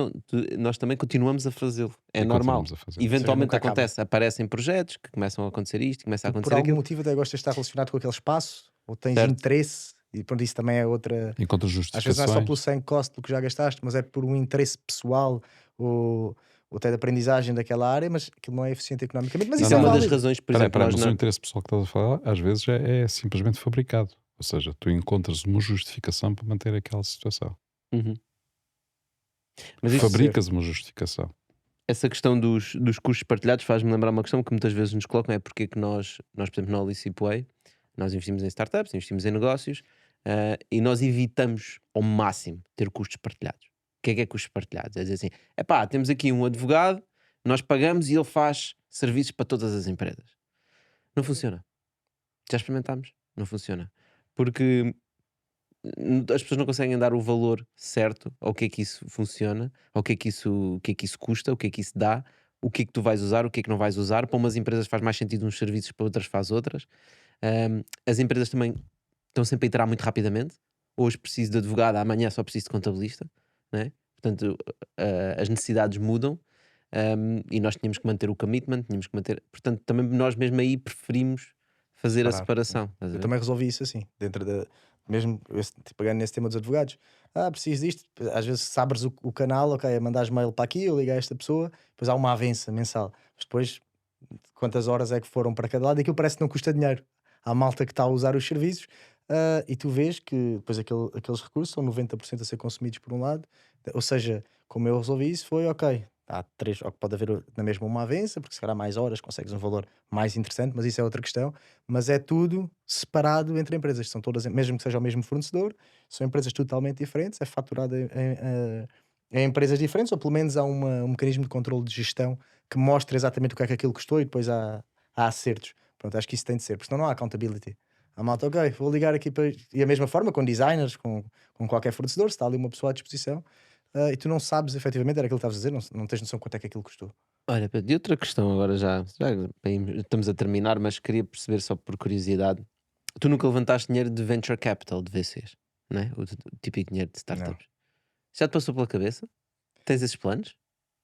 Não, nós também continuamos a fazê-lo. É E normal. continuamos a fazer. Eventualmente nunca acaba. acontece, aparecem projetos que começam a acontecer isto, começa a Por acontecer algum aquilo. motivo até gostas de estar relacionado com aquele espaço, ou tens Certo. interesse, e pronto, isso também é outra... Encontras Às vezes não é justificações. só pelo sunk cost do que já gastaste, mas é por um interesse pessoal ou até de aprendizagem daquela área, mas aquilo não é eficiente economicamente. Mas Não, isso Isso é é não, uma das válido. razões, por Espera aí, exemplo, nós mas o na... interesse pessoal que estás a falar, às vezes é simplesmente fabricado. Ou seja, tu encontras uma justificação para manter aquela situação. Uhum. Mas isso, Fabricas uma justificação. essa questão dos custos partilhados faz-me lembrar uma questão que muitas vezes nos colocam, é porque é que nós por exemplo, na Olicipway, nós investimos em startups, investimos em negócios, e nós evitamos ao máximo ter custos partilhados. O que é custos partilhados? É dizer assim, epá, temos aqui um advogado, nós pagamos e ele faz serviços para todas as empresas. Não funciona. Já experimentámos? Não funciona. Porque as pessoas não conseguem dar o valor certo ao que é que isso funciona, ao que é que isso custa, o que é que isso dá, o que é que tu vais usar, o que é que não vais usar. Para umas empresas faz mais sentido uns serviços, para outras faz outras. As empresas também estão sempre a iterar muito rapidamente. Hoje preciso de advogado, amanhã só preciso de contabilista, né? Portanto, as necessidades mudam. E nós tínhamos que manter o commitment, tínhamos que manter. Portanto, também nós mesmo aí preferimos fazer a Separar. separação. Estás a Eu ver? também resolvi isso assim, dentro da. Mesmo pegando nesse tema dos advogados. Preciso disto. Às vezes, se abres o canal, ok, mandares mail para aqui, eu ligo a esta pessoa, depois há uma avença mensal. Mas depois, quantas horas é que foram para cada lado? E aquilo parece que não custa dinheiro. Há malta que está a usar os serviços, e tu vês que depois aqueles recursos são 90% a ser consumidos por um lado. Ou seja, como eu resolvi isso, foi ok. Há três, ou pode haver na mesma uma avença, porque se calhar mais horas consegues um valor mais interessante, mas isso é outra questão. Mas é tudo separado entre empresas, são todas, mesmo que seja o mesmo fornecedor, são empresas totalmente diferentes, é faturado em empresas diferentes, ou pelo menos há um mecanismo de controle de gestão que mostra exatamente o que é que aquilo custou, e depois há acertos. Pronto, acho que isso tem de ser, porque senão não há accountability. A malta, ok, vou ligar aqui para. E a mesma forma com designers, com qualquer fornecedor, se está ali uma pessoa à disposição, e tu não sabes efetivamente, era aquilo que estavas a dizer, não tens noção quanto é que aquilo custou. Olha, Pedro, e outra questão agora já bem, estamos a terminar, mas queria perceber só por curiosidade. Tu nunca levantaste dinheiro de venture capital, de VCs, não é? O típico dinheiro de Não. startups. Já te passou pela cabeça? Tens esses planos?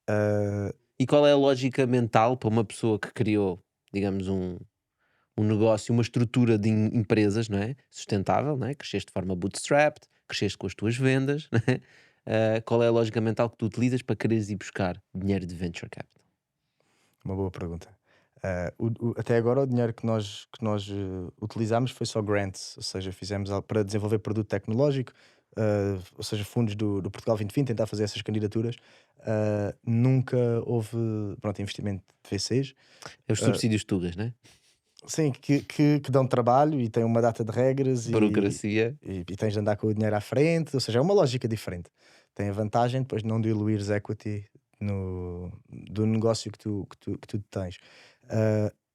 Ah, E qual é a lógica mental para uma pessoa que criou, digamos, um negócio, uma estrutura de empresas, não é? Sustentável, não é? Cresceste de forma bootstrapped, cresceste com as tuas vendas, não é? Qual é a lógica mental que tu utilizas para quereres ir buscar dinheiro de venture capital? Uma boa pergunta. Até agora, o dinheiro que nós utilizámos foi só grants, ou seja, fizemos algo para desenvolver produto tecnológico, ou seja, fundos do Portugal 2020, tentar fazer essas candidaturas. Nunca houve, pronto, investimento de VCs. É os subsídios tugas, não é? Sim, que dão trabalho e têm uma data de regras, Burocracia. e tens de andar com o dinheiro à frente, ou seja, é uma lógica diferente. Tem a vantagem depois de não diluires equity do negócio que tu tens.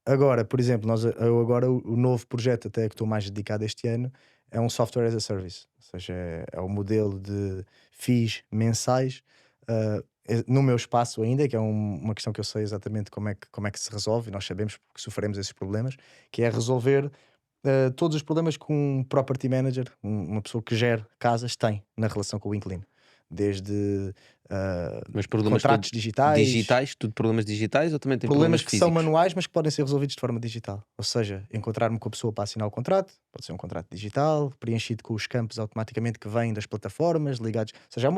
Agora, por exemplo, eu agora o novo projeto até que estou mais dedicado este ano é um software as a service, ou seja, é o modelo de fees mensais, no meu espaço ainda, que é uma questão que eu sei exatamente como é que se resolve, e nós sabemos porque sofremos esses problemas, que é resolver todos os problemas que um property manager, uma pessoa que gere casas, tem na relação com o inquilino. Desde Mas problemas contratos todos digitais, digitais, tudo problemas digitais ou também tem problemas problemas que são físicos? manuais, mas que podem ser resolvidos de forma digital. Ou seja, encontrar-me com a pessoa para assinar o contrato, pode ser um contrato digital, preenchido com os campos automaticamente que vêm das plataformas, ligados. Ou seja,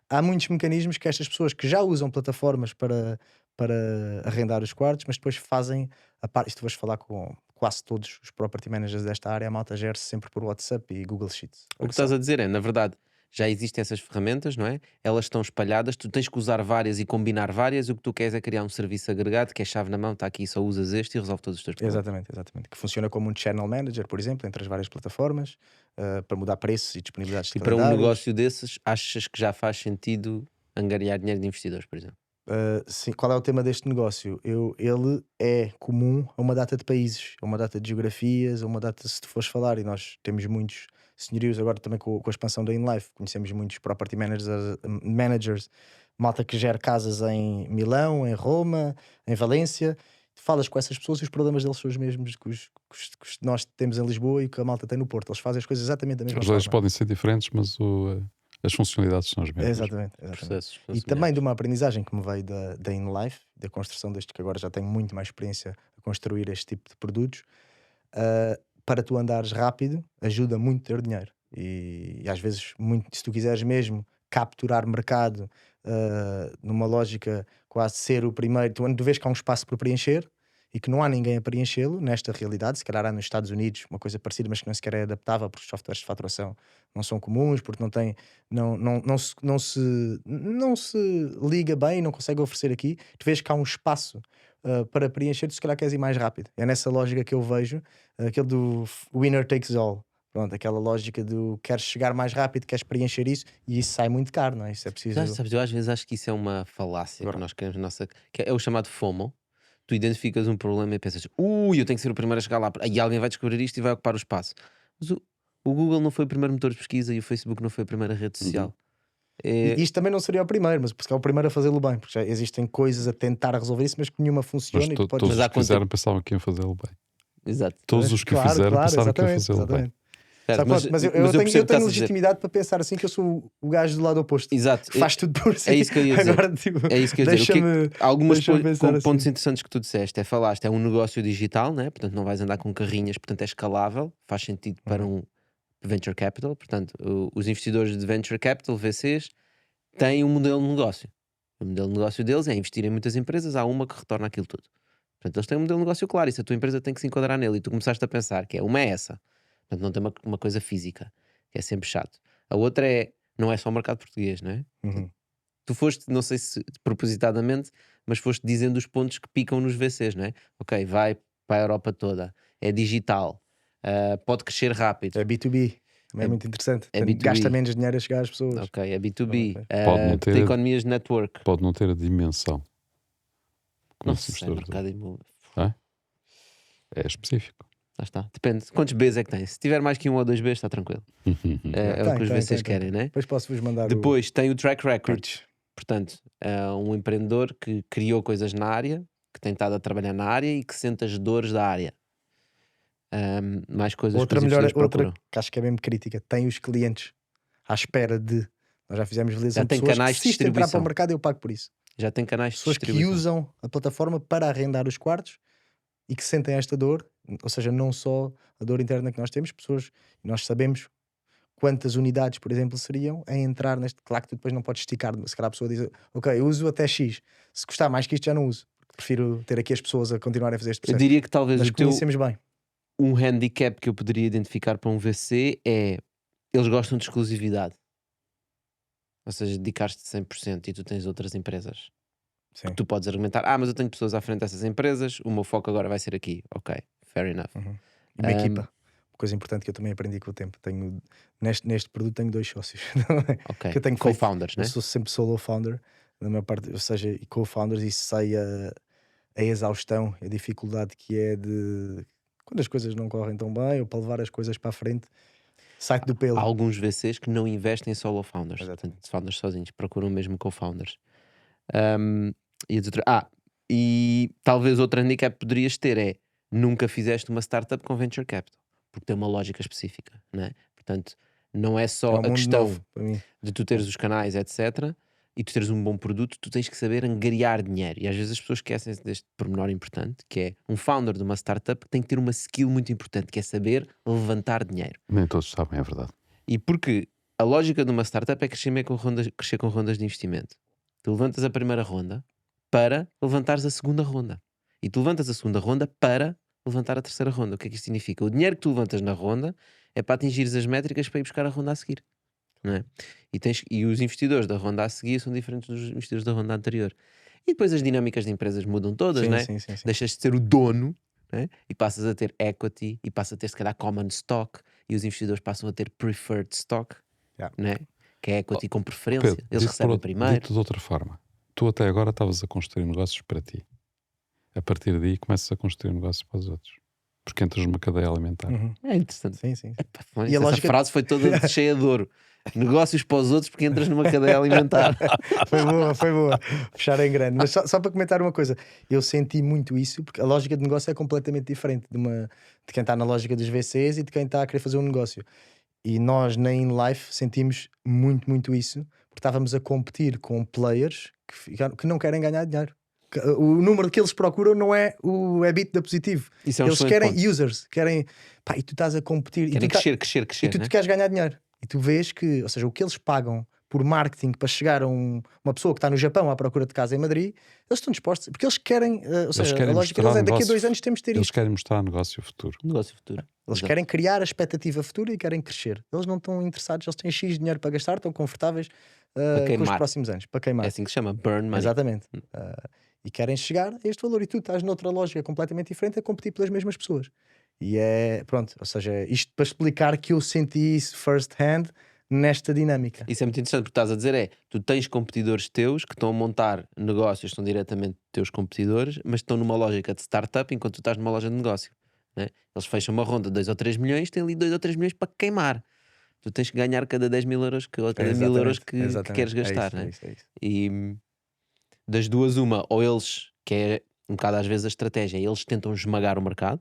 há muitos mecanismos que estas pessoas que já usam plataformas para arrendar os quartos, mas depois fazem a parte. Isto vais falar com quase todos os property managers desta área, a malta gera-se sempre por WhatsApp e Google Sheets. O Ou que estás Excel. a dizer é, na verdade, já existem essas ferramentas, não é? Elas estão espalhadas, tu tens que usar várias e combinar várias. O que tu queres é criar um serviço agregado que é chave na mão, está aqui, só usas este e resolve todos os teus problemas. Exatamente. Que funciona como um channel manager, por exemplo, entre as várias plataformas, para mudar preços e disponibilidades de E para um calendários. negócio desses, achas que já faz sentido angariar dinheiro de investidores, por exemplo? Sim, qual é o tema deste negócio? Ele é comum a uma data de países, a uma data de geografias, a uma data, se tu fores falar, e nós temos muitos senhorios agora também com a expansão da InLife, conhecemos muitos property managers, malta que gera casas em Milão, em Roma, em Valência. Tu falas com essas pessoas e os problemas deles são os mesmos que nós temos em Lisboa e que a malta tem no Porto. Eles fazem as coisas exatamente da mesma As leis forma. podem ser diferentes, mas as funcionalidades são as mesmas. Exatamente. Processos são E também semelhantes. de uma aprendizagem que me veio da InLife, da construção deste, que agora já tenho muito mais experiência a construir este tipo de produtos, para tu andares rápido, ajuda muito ter dinheiro. E às vezes, muito, se tu quiseres mesmo capturar mercado, numa lógica quase ser o primeiro, tu vês que há um espaço por preencher, e que não há ninguém a preenchê-lo nesta realidade. Se calhar há nos Estados Unidos uma coisa parecida, mas que não sequer é adaptável, porque os softwares de faturação não são comuns, porque não se liga bem, não consegue oferecer aqui. Tu vês que há um espaço para preencher, tu se calhar queres ir mais rápido. É nessa lógica que eu vejo aquele do winner takes all. Pronto, aquela lógica do queres chegar mais rápido, queres preencher isso, e isso sai muito caro, não é? Isso é preciso. Sabes, eu às vezes acho que isso é uma falácia que nós queremos que é o chamado FOMO. Tu identificas um problema e pensas, eu tenho que ser o primeiro a chegar lá, e alguém vai descobrir isto e vai ocupar o espaço. Mas o Google não foi o primeiro motor de pesquisa e o Facebook não foi a primeira rede social. E isto também não seria o primeiro, mas porque é o primeiro a fazê-lo bem, porque já existem coisas a tentar resolver isso, mas que nenhuma funciona. Mas E tu podes... todos os que fizeram pensavam que iam fazê-lo bem. Exato. Todos os que o fizeram pensaram que iam fazê-lo bem. Certo, mas eu tenho legitimidade para pensar assim, que eu sou o gajo do lado oposto. Exato. Que faz tudo por si. É isso que eu ia dizer. Agora, tipo, é isso que eu ia dizer. Alguns pontos assim. interessantes que tu disseste. Falaste, é um negócio digital, né? Portanto não vais andar com carrinhas, portanto é escalável, faz sentido para um venture capital. Portanto, os investidores de venture capital, VCs, têm um modelo de negócio. O modelo de negócio deles é investir em muitas empresas, há uma que retorna aquilo tudo. Portanto, eles têm um modelo de negócio claro, e se a tua empresa tem que se enquadrar nele, e tu começaste a pensar que uma é essa, portanto não tem uma coisa física, que é sempre chato. A outra não é só o mercado português, não é? Tu foste, não sei se propositadamente, mas foste dizendo os pontos que picam nos VCs, não é? Ok, vai para a Europa toda, é digital, pode crescer rápido. É B2B, também é muito interessante. B2B. Gasta menos dinheiro a chegar às pessoas. Ok, é B2B. Pode não ter tem economias de network. Pode não ter a dimensão. Não sei, mercado imóvel. É específico. Lá está. Depende. Quantos Bs é que tem? Se tiver mais que 1 ou 2 Bs, está tranquilo. É o que os VCs querem, né? Depois posso-vos mandar. Depois tem o track record. Pitch. Portanto, é um empreendedor que criou coisas na área, que tem estado a trabalhar na área e que sente as dores da área. Mais coisas outra que os melhor, investidores outra procuram. que acho que é mesmo crítica, tem os clientes à espera de. Nós já fizemos Já tem canais de se isto entrar para o distribuição. mercado, eu pago por isso. Já tem canais de Pessoas que distribuição. usam a plataforma para arrendar os quartos e que sentem esta dor, ou seja, não só a dor interna que nós temos, pessoas, nós sabemos quantas unidades, por exemplo, seriam a entrar neste. Claro que tu depois não podes esticar, se calhar a pessoa diz, ok, eu uso até X, se custar mais que isto já não uso, prefiro ter aqui as pessoas a continuarem a fazer este Eu processo. diria que talvez Mas conhecemos bem. Um handicap que eu poderia identificar para um VC é eles gostam de exclusividade. Ou seja, dedicar-te 100% e tu tens outras empresas. Sim. Tu podes argumentar, mas eu tenho pessoas à frente dessas empresas, o meu foco agora vai ser aqui. Ok, fair enough. E uma equipa. Uma coisa importante que eu também aprendi com o tempo. Neste produto tenho 2 sócios. Ok, que eu tenho co-founders, né? Eu sou sempre solo founder, na maior parte, ou seja, e co-founders, e sei a exaustão, a dificuldade que é de quando as coisas não correm tão bem, ou para levar as coisas para a frente, sai-te do pelo. Há alguns VCs que não investem em solo founders. Exatamente. Portanto, founders sozinhos, procuram mesmo co-founders. E talvez outro handicap que poderias ter é nunca fizeste uma startup com venture capital, porque tem uma lógica específica, não é? Portanto, não é só um a questão novo para mim. de tu teres os canais, etc., e tu teres um bom produto, tu tens que saber angariar dinheiro. E às vezes as pessoas esquecem-se deste pormenor importante, que é um founder de uma startup tem que ter uma skill muito importante, que é saber levantar dinheiro. Nem todos sabem, é verdade. E porque a lógica de uma startup é crescer com rondas de investimento. Tu levantas a primeira ronda para levantares a segunda ronda. E tu levantas a segunda ronda para levantar a terceira ronda. O que é que isto significa? O dinheiro que tu levantas na ronda é para atingires as métricas para ir buscar a ronda a seguir. Não é? E os investidores da ronda a seguir são diferentes dos investidores da ronda anterior. E depois as dinâmicas de empresas mudam todas, não é? Sim. Deixas de ser o dono, né? E passas a ter equity, e passas a ter se calhar common stock, e os investidores passam a ter preferred stock, né? Que é equity com preferência. Pedro, eles recebem primeiro. Dito de outra forma, tu até agora estavas a construir negócios para ti. A partir daí começas a construir negócios para os outros. Porque entras numa cadeia alimentar. É interessante. Sim. E essa frase foi toda cheia de ouro. Negócios para os outros porque entras numa cadeia alimentar. Foi boa. Fechar em grande. Mas só para comentar uma coisa, eu senti muito isso, porque a lógica de negócio é completamente diferente de quem está na lógica dos VCs e de quem está a querer fazer um negócio. E nós na InLife sentimos muito isso, porque estávamos a competir com players que não querem ganhar dinheiro. O número que eles procuram não é o EBITDA positivo. Isso é um eles querem ponto. users, querem, e tu estás a competir, Querem crescer. e tu Né? queres ganhar dinheiro. E tu vês que, ou seja, o que eles pagam por marketing para chegar a uma pessoa que está no Japão à procura de casa em Madrid, eles estão dispostos, porque eles querem, ou seja, querem a lógica mostrar deles é daqui a negócio. 2 anos temos de ter Eles isto. querem mostrar negócio futuro. Negócio futuro. Eles Exato. querem criar a expectativa futura e querem crescer. Eles não estão interessados, eles têm X dinheiro para gastar, estão confortáveis com os queimar. próximos anos, para queimar. É assim que se chama, burn money. Exatamente. E querem chegar a este valor e tu estás noutra lógica completamente diferente a competir pelas mesmas pessoas. E é, pronto, ou seja, isto para explicar que eu senti isso first hand nesta dinâmica. Isso é muito interessante, porque estás a dizer tu tens competidores teus que estão a montar negócios, são diretamente teus competidores, mas estão numa lógica de startup enquanto tu estás numa loja de negócio, né? Eles fecham uma ronda de 2 ou 3 milhões, têm ali 2 ou 3 milhões para queimar. Tu tens que ganhar cada 10 mil euros ou cada 1000 euros que queres gastar, né? É isso. E das duas uma, ou eles, que é um bocado às vezes a estratégia, eles tentam esmagar o mercado,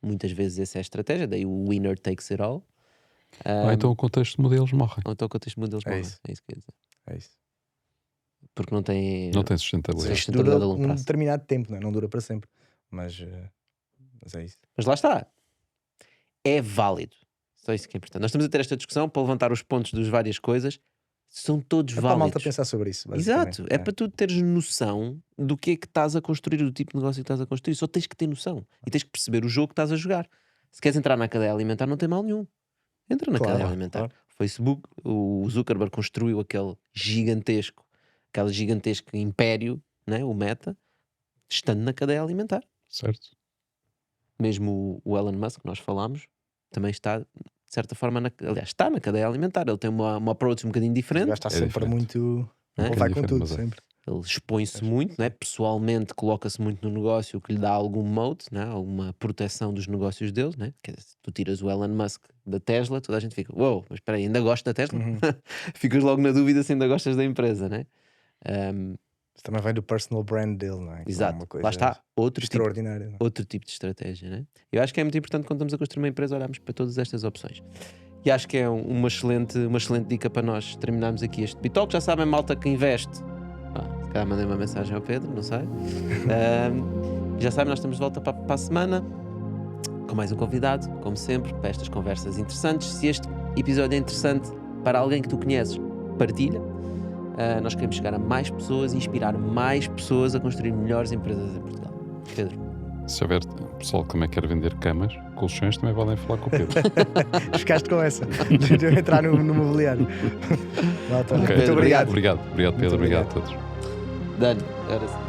muitas vezes essa é a estratégia, daí o winner takes it all. Ou então o contexto de modelos morre. Ou então o contexto de modelos É morre. isso. É isso que eu ia dizer. É isso. Porque não tem sustentabilidade. Isto dura sustentabilidade a longo um prazo. determinado tempo, não dura para sempre. Mas é isso. Mas lá está. É válido. Só isso que é importante. Nós estamos a ter esta discussão para levantar os pontos das várias coisas. São todos É para a malta válidos. pensar sobre isso. basicamente. Exato. É para tu teres noção do que é que estás a construir, do tipo de negócio que estás a construir. Só tens que ter noção. E tens que perceber o jogo que estás a jogar. Se queres entrar na cadeia alimentar, não tem mal nenhum. Entra na Claro, cadeia alimentar. claro. O Facebook, o Zuckerberg construiu aquele gigantesco império, né? O Meta, estando na cadeia alimentar. Certo? Mesmo o Elon Musk, que nós falámos, também está, de certa forma, aliás, está na cadeia alimentar. Ele tem uma approach um bocadinho O diferente. gajo está É sempre diferente. muito. É? Ele vai com diferente, tudo, mas é. sempre. Ele expõe-se muito, né? Pessoalmente coloca-se muito no negócio, o que lhe dá algum moat, né? Alguma proteção dos negócios deles. Né? Quer dizer, se tu tiras o Elon Musk da Tesla, toda a gente fica, uou, mas espera aí, ainda gosto da Tesla? Uhum. Ficas logo na dúvida se ainda gostas da empresa, né? Isso também vem do personal brand dele, não é? Que é Exato, uma coisa lá está, outro tipo extraordinária. não é? outro tipo de estratégia, né? Eu acho que é muito importante quando estamos a construir uma empresa olharmos para todas estas opções. E acho que é uma excelente dica para nós terminarmos aqui este Bitalk. Já sabem, malta que investe. Se calhar mandei uma mensagem ao Pedro, não sei. Já sabem, nós estamos de volta para a semana com mais um convidado, como sempre, para estas conversas interessantes. Se este episódio é interessante para alguém que tu conheces, partilha. Nós queremos chegar a mais pessoas e inspirar mais pessoas a construir melhores empresas em Portugal. Pedro. Se houver pessoal que também quer vender camas, colchões, também podem falar com o Pedro. Ficaste com essa. De eu entrar no mobiliário. Malta, Ok. Muito obrigado. Obrigado, Pedro. Muito Obrigado obrigado. a todos. Dani, agora sim.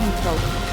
Bitalk.